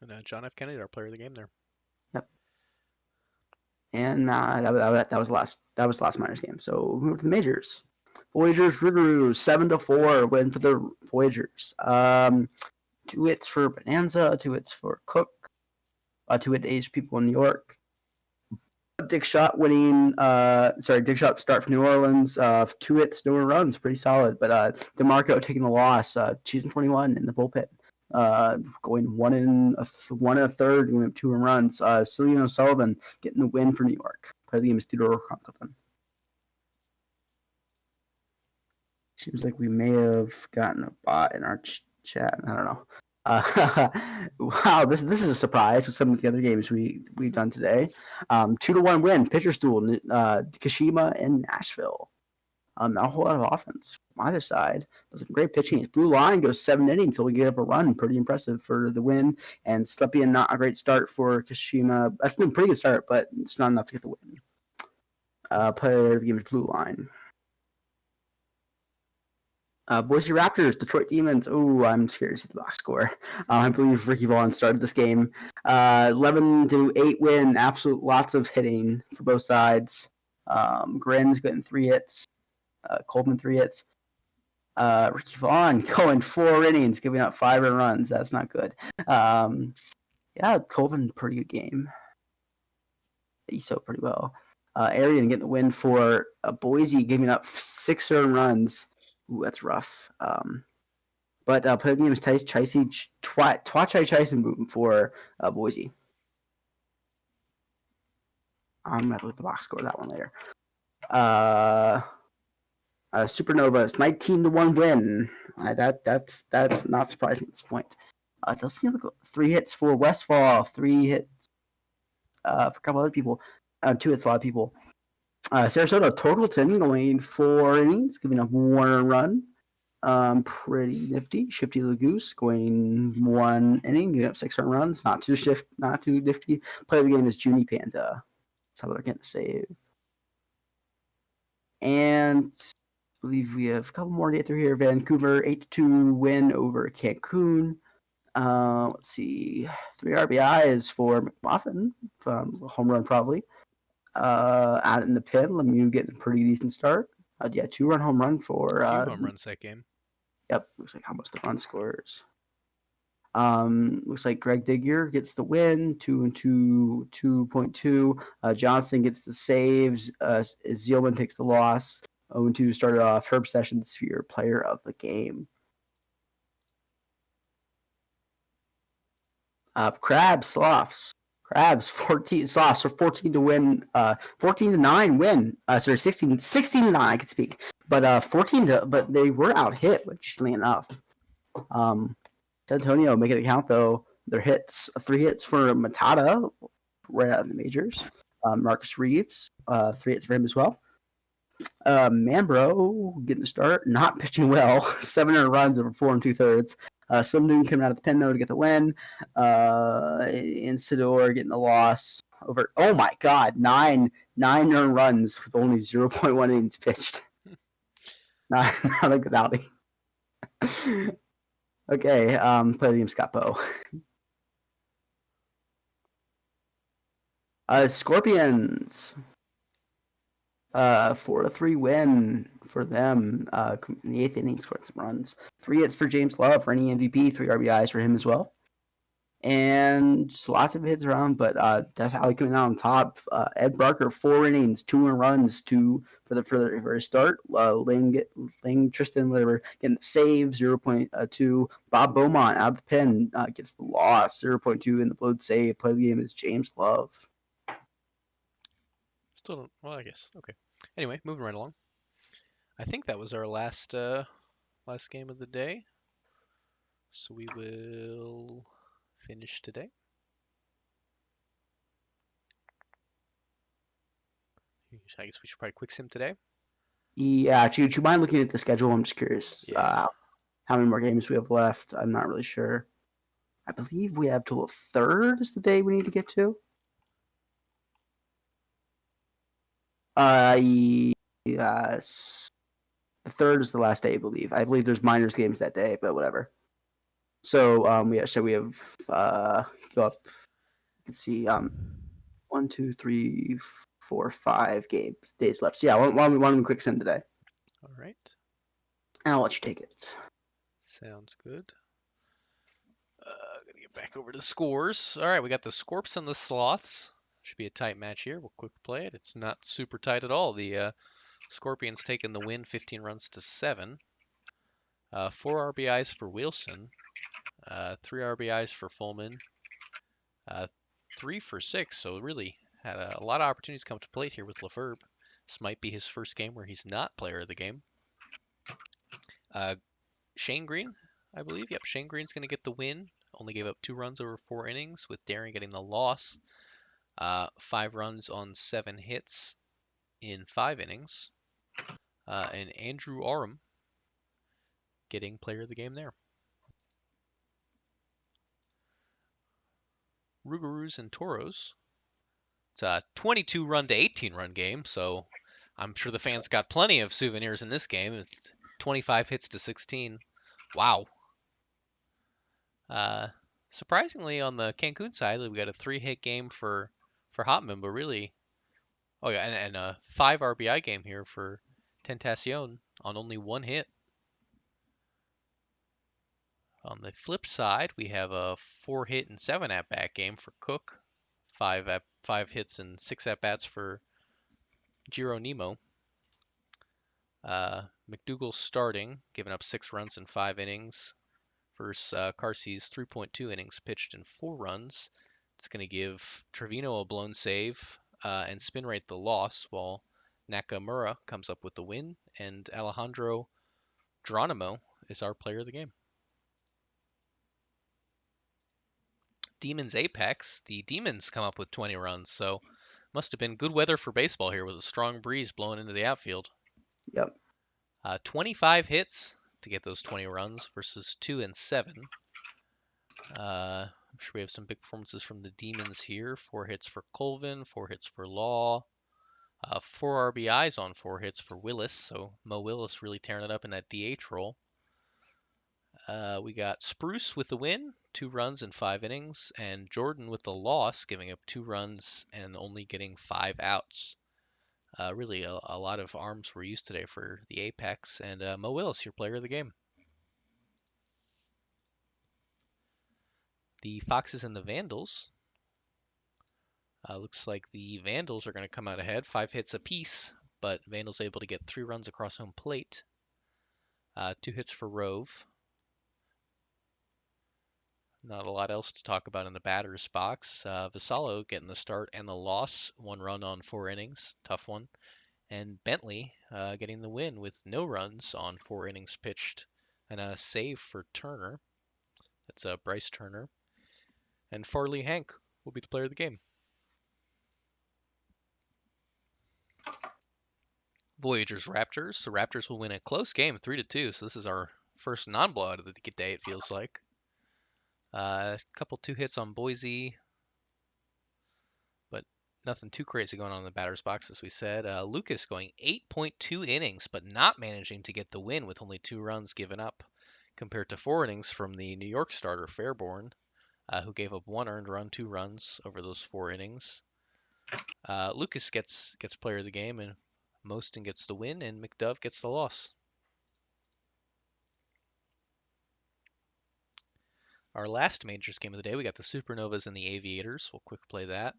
And John F. Kennedy, our player of the game there. Yep. And that was the last minors game. So we move to the majors. Voyagers Rougarou 7-4 win for the Voyagers. 2 hits for Bonanza, 2 hits for Cook, 2 hit aged people in New York. Dick Shot start for New Orleans. 2 hits, no runs, pretty solid. But DeMarco taking the loss. Cheese 21 in the bullpen. Going 1 1/3, going up 2 runs. Cillian O'Sullivan getting the win for New York. Play the game is Theodore Conklin. Seems like we may have gotten a bot in our chat. I don't know. Wow, this is a surprise with some of the other games we've done today. 2-1 win, pitcher's duel, Kashima and Nashville. Not a whole lot of offense from either side. But some great pitching. Blue Line goes 7 innings until we get up a run. Pretty impressive for the win. And Slepian, not a great start for Kashima. Actually, pretty good start, but it's not enough to get the win. Player of the game is Blue Line. Boise Raptors, Detroit Demons. Oh, I'm scared to see the box score. I believe Ricky Vaughn started this game. 11-8 win. Absolute lots of hitting for both sides. Grin's getting 3 hits. Coleman 3 hits. Ricky Vaughn going 4 innings, giving up 5 runs. That's not good. Colvin, pretty good game. He sewed pretty well. Arian getting the win for Boise, giving up 6 runs. Ooh, that's rough. But player of the game is Twachai Chison for Boise. I'm going to look at the box score of that one later. Supernovas 19-1 win. That's not surprising at this point. Does he have 3 hits for Westfall, 3 hits for a couple other people, 2 hits a lot of people. Sarasota Torkelton going 4 innings, giving up 1 run. Pretty nifty. Shifty Lagoose going 1 inning, giving up 6 runs. Not too nifty. Player of the game is Junie Panda. So they're getting the save. And I believe we have a couple more to get through here. Vancouver 8-2 win over Cancun. Let's see. 3 RBIs for McMuffin. Home run probably. Out in the pin, Lemieux getting a pretty decent start. 2-run home run for. A few home runs that game. Yep, looks like how much the run scores. Looks like Greg Digger gets the win, 2-2, Johnson gets the saves. Zielman takes the loss. 0-2 started off. Herb Sessions for your player of the game. Crabs 14 Sloths for 14 to win. 14-9 win. 16-9 I could speak. But but they were out hit, interestingly enough. San Antonio making it count though. Their hits, 3 hits for Matata right out of the majors. Marcus Reeves, 3 hits for him as well. Mambro getting the start, not pitching well. 700 runs over 4 2/3. Slim Newton coming out of the pen to get the win. Incidor getting the loss over. Oh my God, nine earned runs with only 0.1 innings pitched. Not a good outing. Okay, play the game, Scott Poe. Scorpions. 4-3 win for them. In the 8th inning, scored some runs. 3 hits for James Love for any MVP. 3 RBIs for him as well. And lots of hits around, but Death Valley coming out on top. Ed Barker, 4 innings, 2 runs, 2 for the start. Ling Tristan, whatever, getting the save, 0.2. Bob Beaumont out of the pen gets the loss, 0.2 in the blowed save. Play of the game is James Love. Still don't. Well, I guess. Okay. Anyway, moving right along. I think that was our last game of the day. So we will finish today. I guess we should probably quick sim today. Yeah, do you mind looking at the schedule? I'm just curious Yeah. how many more games we have left. I'm not really sure. I believe we have till the 3rd is the day we need to get to. Yes. The 3rd is the last day, I believe. I believe there's minors games that day, but whatever. So we have go up. You can see 1, 2, 3, 4, 5 days left. So yeah, why don't we quick sim today? All right. And I'll let you take it. Sounds good. Gonna get back over to the scores. All right, we got the Scorps and the Sloths. Should be a tight match here. We'll quick play it. It's not super tight at all. The Scorpions taking the win, 15 runs to 7. 4 RBIs for Wilson. 3 RBIs for Fullman. 3 for 6. So really had a lot of opportunities come to plate here with Lefebvre. This might be his first game where he's not player of the game. Shane Green, I believe. Yep, Shane Green's going to get the win. Only gave up 2 runs over 4 innings, with Darren getting the loss. 5 runs on 7 hits in 5 innings. And Andrew Oram getting player of the game there. Rougarous and Toros. It's a 22 run to 18 run game, so I'm sure the fans got plenty of souvenirs in this game. It's 25 hits to 16. Wow. Surprisingly, on the Cancun side, we got a 3-hit game for Hotman, but really, oh yeah, and a 5 RBI game here for Tentacion on only 1 hit. On the flip side, we have a 4-hit and 7 at-bat game for Cook, 5 hits and 6 at-bats for Jiro Nemo. McDougal starting, giving up 6 runs in 5 innings. Versus Carsey's 3.2 innings pitched in 4 runs. It's going to give Trevino a blown save and spin rate the loss, while Nakamura comes up with the win, and Alejandro Geronimo is our player of the game. Demons Apex. The Demons come up with 20 runs, so must have been good weather for baseball here with a strong breeze blowing into the outfield. Yep. 25 hits to get those 20 runs versus 2 and 7. I'm sure we have some big performances from the Demons here. 4 hits for Colvin, 4 hits for Law, 4 RBIs on 4 hits for Willis. So Mo Willis really tearing it up in that DH role. We got Spruce with the win, 2 runs in 5 innings, and Jordan with the loss, giving up 2 runs and only getting 5 outs. Really a lot of arms were used today for the Apex, and Mo Willis, your player of the game. The Foxes and the Vandals. Looks like the Vandals are going to come out ahead, 5 hits apiece, but Vandals able to get 3 runs across home plate. 2 hits for Rove. Not a lot else to talk about in the batter's box. Vassallo getting the start and the loss, 1 run on 4 innings, tough one. And Bentley getting the win with no runs on 4 innings pitched, and a save for Turner. That's Bryce Turner. And Farley Hank will be the player of the game. Voyagers Raptors. The Raptors will win a close game, 3-2. So this is our first non-blowout of the day. It feels like. A couple 2 hits on Boise, but nothing too crazy going on in the batter's box, as we said. Lucas going 8.2 innings, but not managing to get the win with only 2 runs given up, compared to 4 innings from the New York starter Fairborn, who gave up 1 earned run, 2 runs over those 4 innings. Lucas gets player of the game, and Moston gets the win, and McDove gets the loss. Our last majors game of the day, we got the Supernovas and the Aviators. We'll quick play that.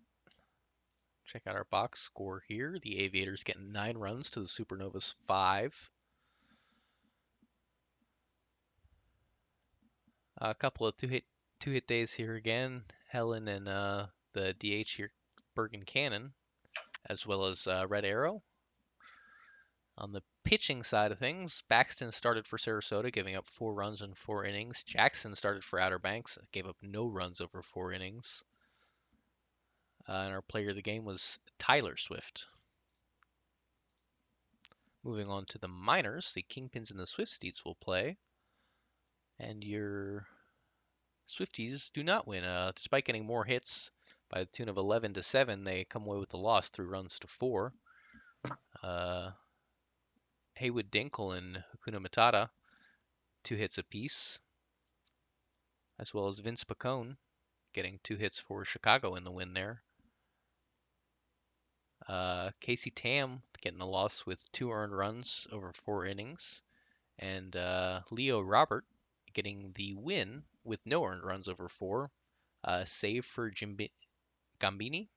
Check out our box score here. The Aviators getting 9 runs to the Supernovas 5. A couple of two hit days here again. Helen and the DH here, Bergen Cannon, as well as Red Arrow. On the pitching side of things, Baxton started for Sarasota, giving up 4 runs in 4 innings. Jackson started for Outer Banks, gave up no runs over 4 innings. And our player of the game was Tyler Swift. Moving on to the minors, the Kingpins and the Swifties will play. And your Swifties do not win. Despite getting more hits by the tune of 11-7, they come away with the loss 3 runs to 4. Haywood Dinkle and Hakuna Matata, 2 hits apiece, as well as Vince Pacone getting 2 hits for Chicago in the win there. Casey Tam getting the loss with 2 earned runs over 4 innings, and Leo Robert getting the win with no earned runs over 4, save for Gambini. Gambini,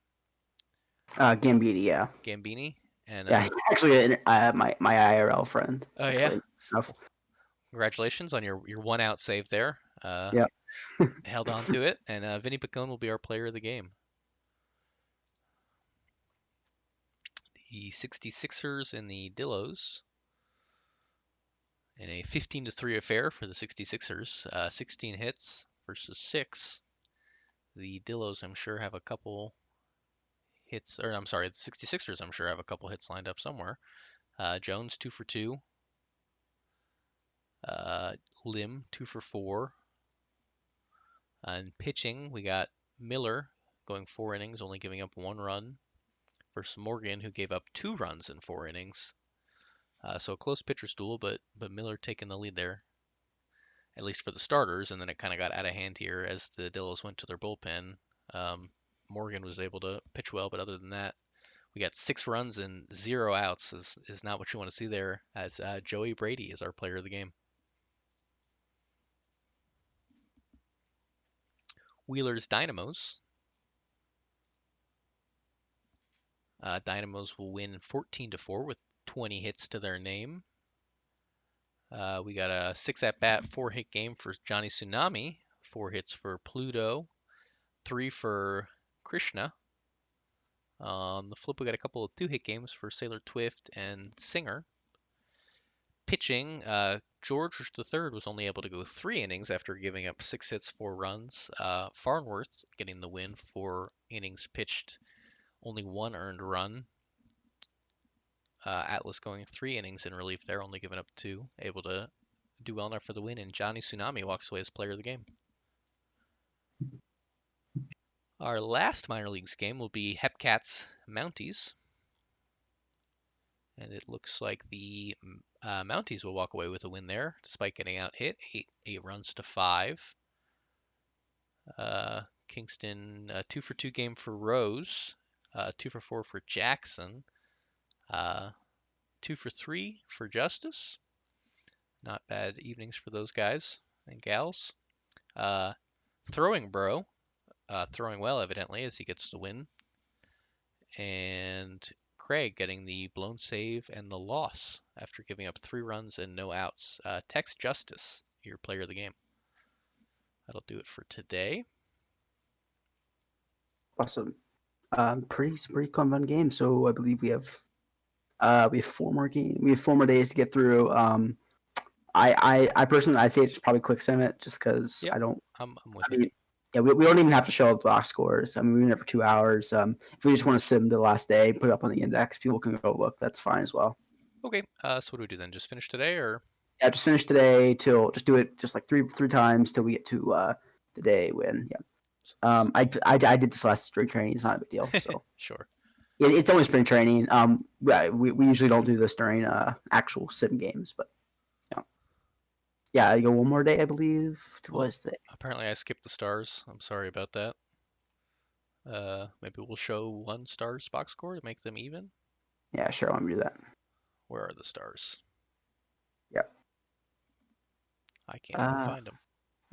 yeah. Gambini. And, yeah, he's actually my IRL friend. Oh, actually. Yeah? Congratulations on your 1-out save there. Yeah. Held on to it, and Vinny Pacone will be our player of the game. The 66ers and the Dillos in a 15-3 affair for the 66ers. 16 hits versus 6. The Dillos, I'm sure, have a couple hits, or I'm sorry, the 66ers, I'm sure, have a couple hits lined up somewhere. Jones, 2 for 2. Lim, 2 for 4. And pitching, we got Miller going 4 innings, only giving up 1 run, versus Morgan, who gave up 2 runs in 4 innings. So a close pitcher's duel, but Miller taking the lead there, at least for the starters, and then it kind of got out of hand here as the Dillos went to their bullpen. Morgan was able to pitch well, but other than that, we got 6 runs and 0 outs is not what you want to see there, as Joey Brady is our player of the game. Wheelers Dynamos. Dynamos will win 14-4 with 20 hits to their name. We got a 6 at-bat, 4-hit game for Johnny Tsunami, 4 hits for Pluto, 3 for Krishna. On the flip, we got a couple of 2-hit games for Sailor Twift and Singer. Pitching, George III was only able to go 3 innings after giving up 6 hits, 4 runs. Farnworth getting the win, 4 innings pitched, only 1 earned run. Atlas going 3 innings in relief there, only giving up 2, able to do well enough for the win, and Johnny Tsunami walks away as player of the game. Our last minor leagues game will be Hepcats Mounties, and it looks like the Mounties will walk away with a win there, despite getting out hit, 8 runs to 5. Kingston, 2 for 2 game for Rose, 2 for 4 for Jackson. 2 for 3 for Justice. Not bad evenings for those guys and gals. Throwing Bro, throwing well evidently as he gets the win. And Craig getting the blown save and the loss after giving up 3 runs and no outs. Tex Justice, your player of the game. That'll do it for today. Awesome. Pretty fun game. So I believe we have 4 more games. We have 4 more days to get through. I personally, I think it's probably quick sim it just because I don't. I'm with you. Yeah, we don't even have to show the box scores. I mean, we've been there for 2 hours. If we just want to sim the last day, put it up on the index, people can go look. That's fine as well. Okay. So what do we do then? Just finish today, or? Yeah, just finish today till just do it just like three times till we get to the day when. Yeah. I did this last spring training. It's not a big deal. So Sure. it's only spring training. We usually don't do this during actual sim games, but yeah, I go one more day, I believe. What is it? Apparently, I skipped the stars. I'm sorry about that. Maybe we'll show 1 stars box score to make them even. Yeah, sure, I want to do that. Where are the stars? Yep. I can't even find them.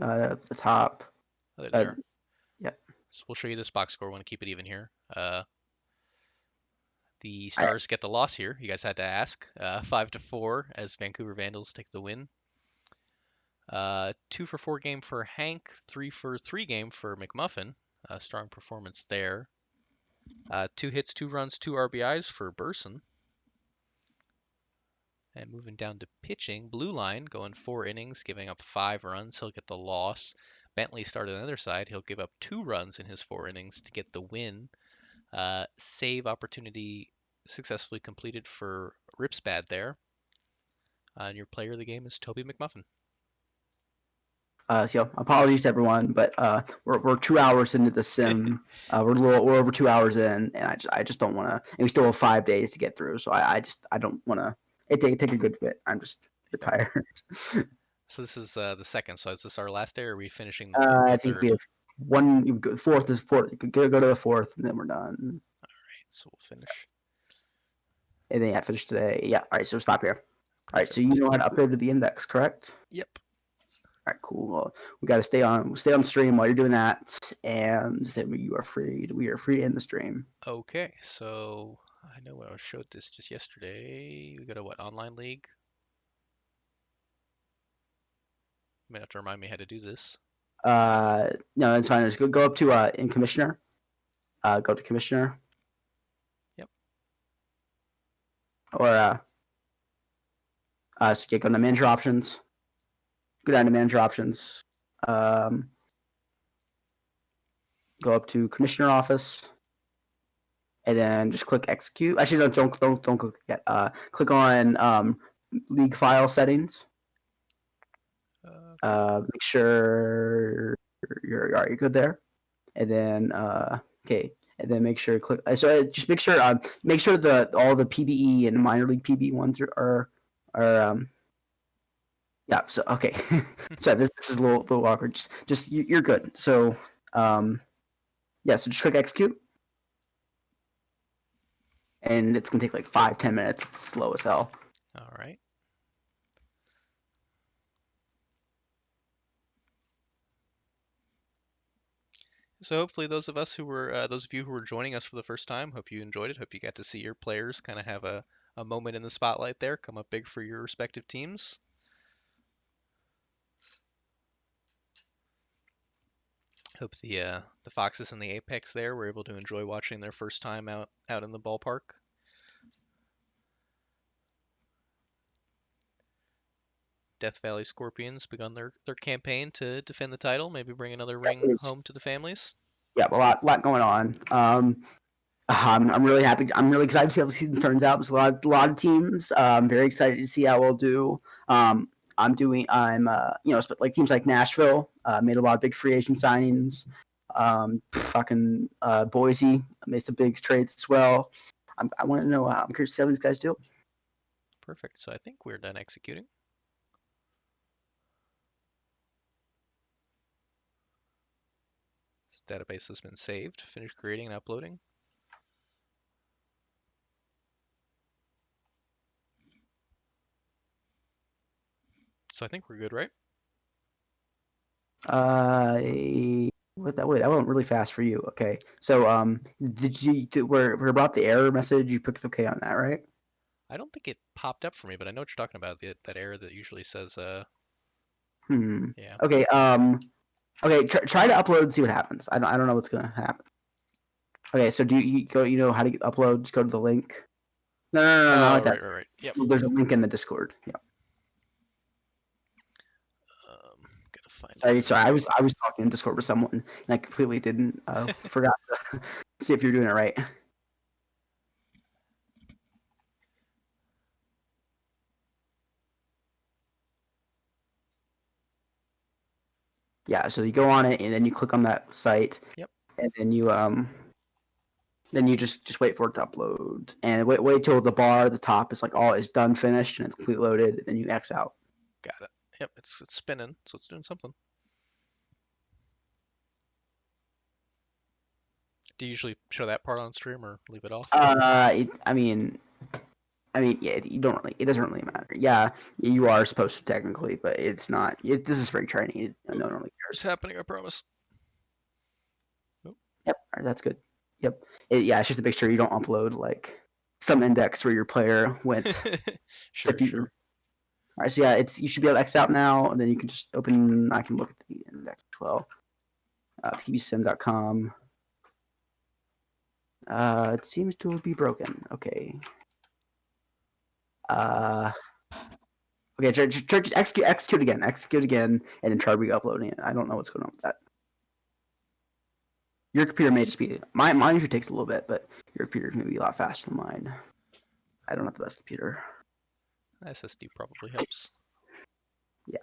At the top. Oh, there they are. Yep. So we'll show you this box score. We want to keep it even here. The Stars get the loss here. You guys had to ask. 5-4 as Vancouver Vandals take the win. 2 for 4 game for Hank. 3 for 3 game for McMuffin. Strong performance there. 2 hits, 2 runs, 2 RBIs for Burson. And moving down to pitching, Blue Line going 4 innings, giving up 5 runs. He'll get the loss. Bentley started on the other side. He'll give up 2 runs in his 4 innings to get the win. Save opportunity successfully completed for Ripsbad there. And your player of the game is Toby McMuffin. So apologies to everyone, but we're 2 hours into the sim. We're over 2 hours in, and I just don't want to. And we still have 5 days to get through, so I don't want to. It take a good bit. I'm just a bit tired. So this is the second. So is this our last day, or are we finishing the I third? think we have one. Fourth is fourth. Go to the fourth, and then we're done. All right, so we'll finish. And then finish today. Yeah. All right. So stop here. Perfect. All right. So you know how to upload to the index, correct? Yep. All right. Cool. Well, we got to stay on stream while you're doing that, and then we are free to end the stream. Okay. So I know I showed this just yesterday. We got a online league? You might have to remind me how to do this. No, it's fine. Just go up to in commissioner. Go to commissioner. Yep. Or so go to manager options. Go down to manager options. Go up to commissioner office, and then just click execute. Actually, don't click yet. Click on league file settings. Make sure you're good there, and then okay, and then make sure click. So just make sure all the PBE and minor league PBE ones are yeah. So okay, so this is a little awkward. Just you're good. So yeah. So just click execute, and it's gonna take like 5-10 minutes. It's slow as hell. All right. So hopefully those of you who were joining us for the first time, hope you enjoyed it. Hope you got to see your players kind of have a moment in the spotlight there, come up big for your respective teams. Hope the Foxes and the Apex there were able to enjoy watching their first time out in the ballpark. Death Valley Scorpions begun their campaign to defend the title, maybe bring another ring home to the families. Yeah, a lot going on. I'm really happy. I'm really excited to see how the season turns out. There's a lot of teams. I'm very excited to see how we'll do. I'm like teams like Nashville made a lot of big free agent signings. Boise made some big trades as well. I want to know. I'm curious to see how these guys do. Perfect. So I think we're done executing. This database has been saved. Finish creating and uploading. So I think we're good, right? That went really fast for you. Okay, so we're about the error message. You picked okay on that, right? I don't think it popped up for me, but I know what you're talking about. That error that usually says, Yeah. Okay. Okay. Try to upload and see what happens. I don't know what's gonna happen. Okay. So do you go? You know how to upload? Just go to the link. No, not like that. Right. Yep. There's a link in the Discord. Yeah. Gonna find it. Sorry, I was talking in Discord with someone, and I completely didn't forgot to see if you're doing it right. Yeah, so you go on it and then you click on that site. Yep. And then you just wait for it to upload and wait till the bar at the top is like all is done, finished, and it's completely loaded. And then you X out. Got it. Yep, it's spinning, so it's doing something. Do you usually show that part on stream or leave it off? I mean, yeah, you don't really. It doesn't really matter. Yeah, you are supposed to technically, but it's not. This is spring training. No one really cares. It's happening. I promise. Yep, all right, that's good. Yep. Yeah, it's just to make sure you don't upload like some index where your player went. Sure. All right, so yeah, you should be able to X out now, and then you can just open. I can look at the index as well. pbsim.com. It seems to be broken. Okay. Okay, try execute again, and then try re-uploading it. I don't know what's going on with that. Your computer may just be mine usually takes a little bit, but your computer can be a lot faster than mine. I don't have the best computer. SSD probably helps. Yeah.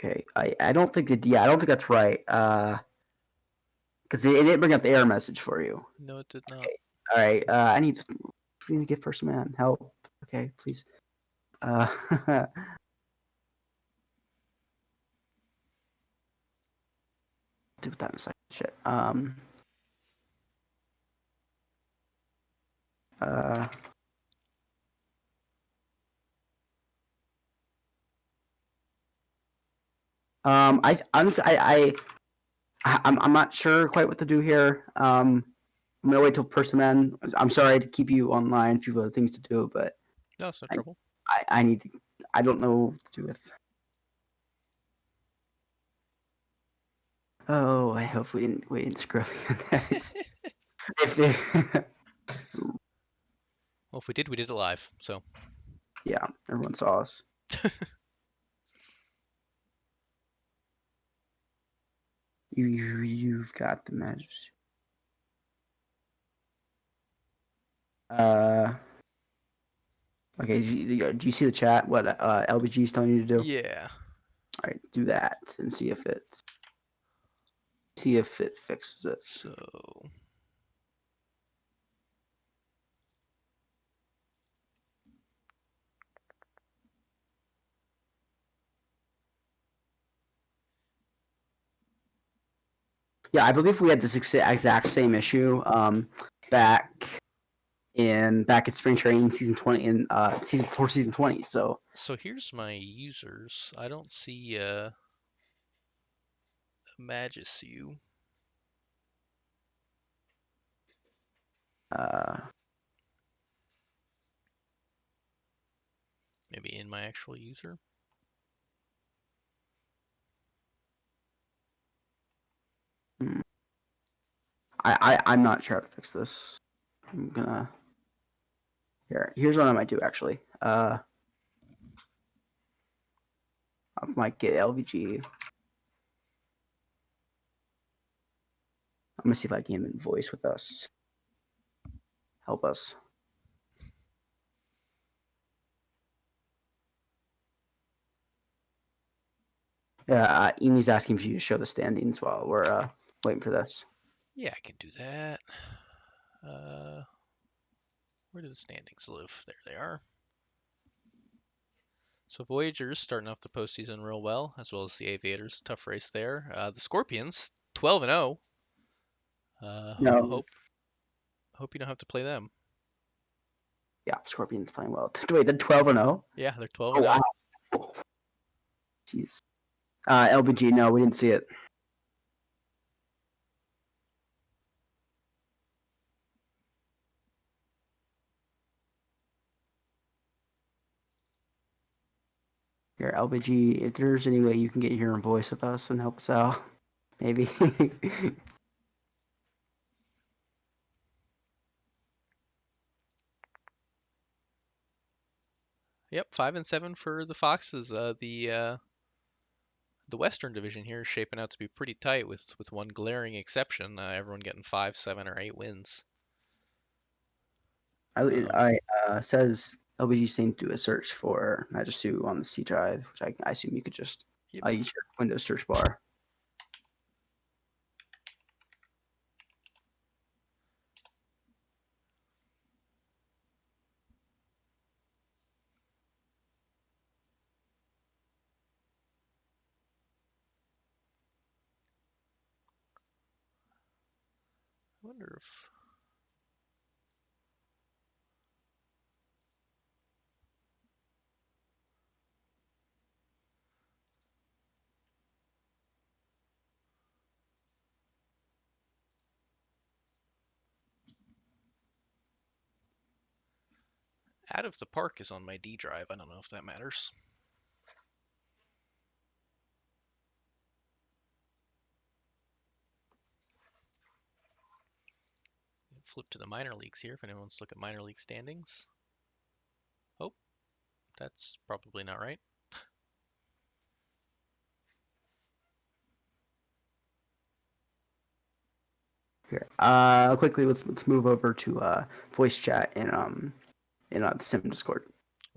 Okay, I don't think I don't think that's right. Because it didn't bring up the error message for you. No, it did not. Okay. All right, I need to get first man help. Okay, please. Do that in a second. Shit. I honestly, I'm not sure quite what to do here. I'm gonna wait till person man. I'm sorry to keep you online if you have other things to do, but no, it's no trouble. I need to. I don't know what to do with. Oh, I hope we didn't screw up the index. Well, if we did it live. So yeah, everyone saw us. You've got the magic. Okay. Do you see the chat? What LBG is telling you to do? yeah. All right, do that and see if it fixes it. So yeah, I believe we had this exact same issue back at spring training season 20 in season 4 season 20. So here's my users. I don't see Magisu. Maybe in my actual user. I'm not sure how to fix this. I'm gonna here's what I might do actually. I might get LVG. I'm gonna see if I can get voice with us. Help us. Yeah, Amy's asking for you to show the standings while we're waiting for this. Yeah, I can do that. Where do the standings live? There they are. So Voyagers starting off the postseason real well, as well as the Aviators. Tough race there. The Scorpions 12-0. No. Hope you don't have to play them. Yeah, Scorpions playing well. Wait, they're 12-0. Yeah, they're 12-0. Wow. Jeez. LBG, no, we didn't see it. Here, LBG, if there's any way you can get here and voice with us and help us out, maybe. Yep, 5-7 for the Foxes. The Western Division here is shaping out to be pretty tight, with one glaring exception. Everyone getting 5, 7, or 8 wins. I says LBG saying do a search for Majisu on the C drive, which I assume you could just use your Windows search bar. I wonder if... Out of the Park is on my D drive. I don't know if that matters. Flip to the minor leagues here if anyone wants to look at minor league standings. Oh, that's probably not right. Here, quickly let's move over to voice chat in the Sim Discord.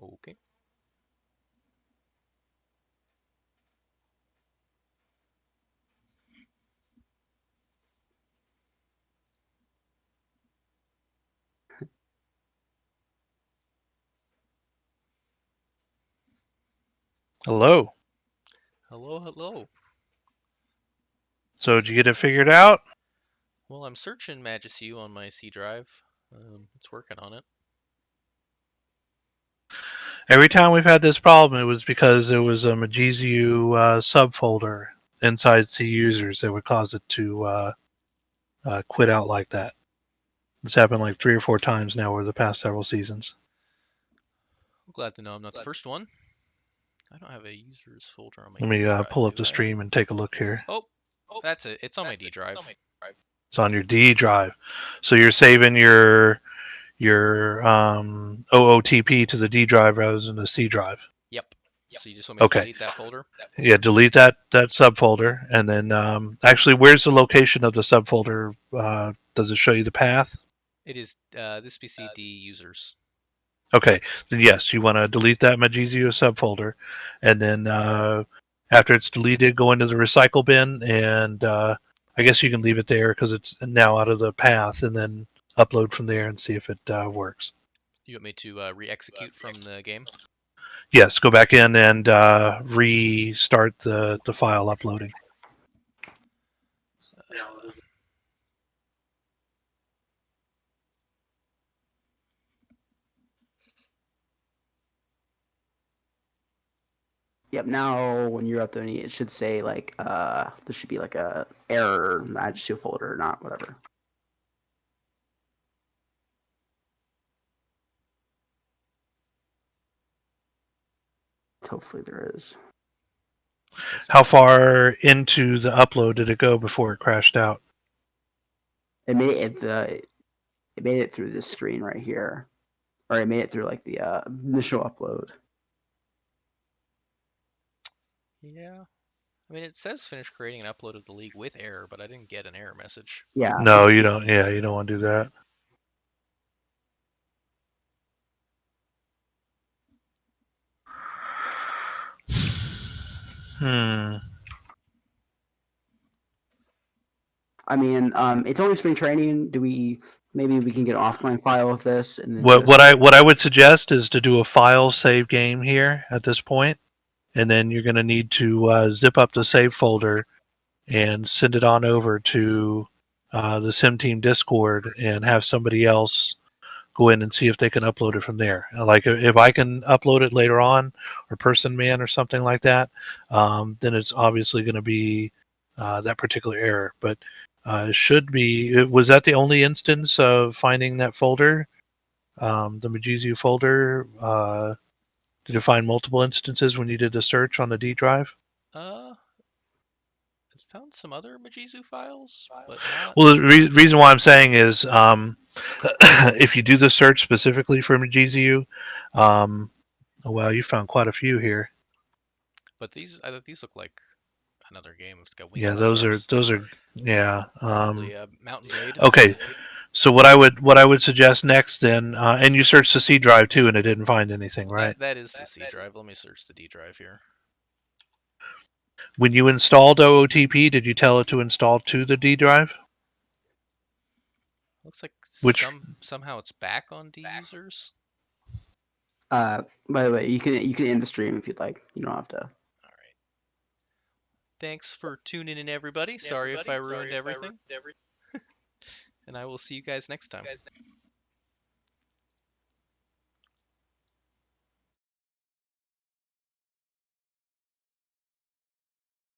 Okay. Hello. Hello, hello. So did you get it figured out? Well, I'm searching Magisu on my C drive. It's working on it. Every time we've had this problem, it was because there was a Magisu subfolder inside C users that would cause it to quit out like that. It's happened like 3 or 4 times now over the past several seasons. I'm glad to know I'm not the first one. I don't have a users folder on my Let me D drive. pull up the stream and take a look here. Oh, that's it. It's on my D drive. It's on your D drive. So you're saving your OOTP to the D drive rather than the C drive. Yep. So you just want me to delete that folder? Yeah, delete that subfolder, and then actually, where's the location of the subfolder? Does it show you the path? It is this BCD users. Okay, then yes, you want to delete that Magisu subfolder, and then after it's deleted, go into the recycle bin, and I guess you can leave it there because it's now out of the path, and then upload from there and see if it works. You want me to re-execute from the game? Yes, go back in and restart the file uploading. Yep. Now, when you're uploading, it should say like there should be like a error Magisu folder, not whatever. Hopefully there is. How far into the upload did it go before it crashed out? It made it through this screen right here, or it made it through like the initial upload. Yeah. I mean, it says finish creating and upload of the league with error, but I didn't get an error message. Yeah. No, you don't. Yeah, you don't want to do that. I mean, it's only spring training. Maybe we can get an offline file of this, and then what I would suggest is to do a file save game here at this point, and then you're going to need to zip up the save folder and send it on over to the Sim Team Discord and have somebody else go in and see if they can upload it from there. Like if I can upload it later on, or Person Man or something like that, then it's obviously going to be that particular error. But it should be. Was that the only instance of finding that folder, the Magisu folder? Did you find multiple instances when you did the search on the D drive? It's found some other Magisu files, but not... Well, the reason why I'm saying is if you do the search specifically for Magisu, Oh wow, you found quite a few here. But these look like another game. It's got wing Yeah, those are yeah. Probably Mountain Blade. Okay, so what I would suggest next then, and you searched the C drive too, and it didn't find anything, right? That is the C drive. Let me search the D drive here. When you installed OOTP, did you tell it to install to the D drive? Looks like Which somehow it's back on D users. By the way, you can end the stream if you'd like. You don't have to. All right. Thanks for tuning in, everybody. Sorry if I ruined everything. And I will see you guys next time.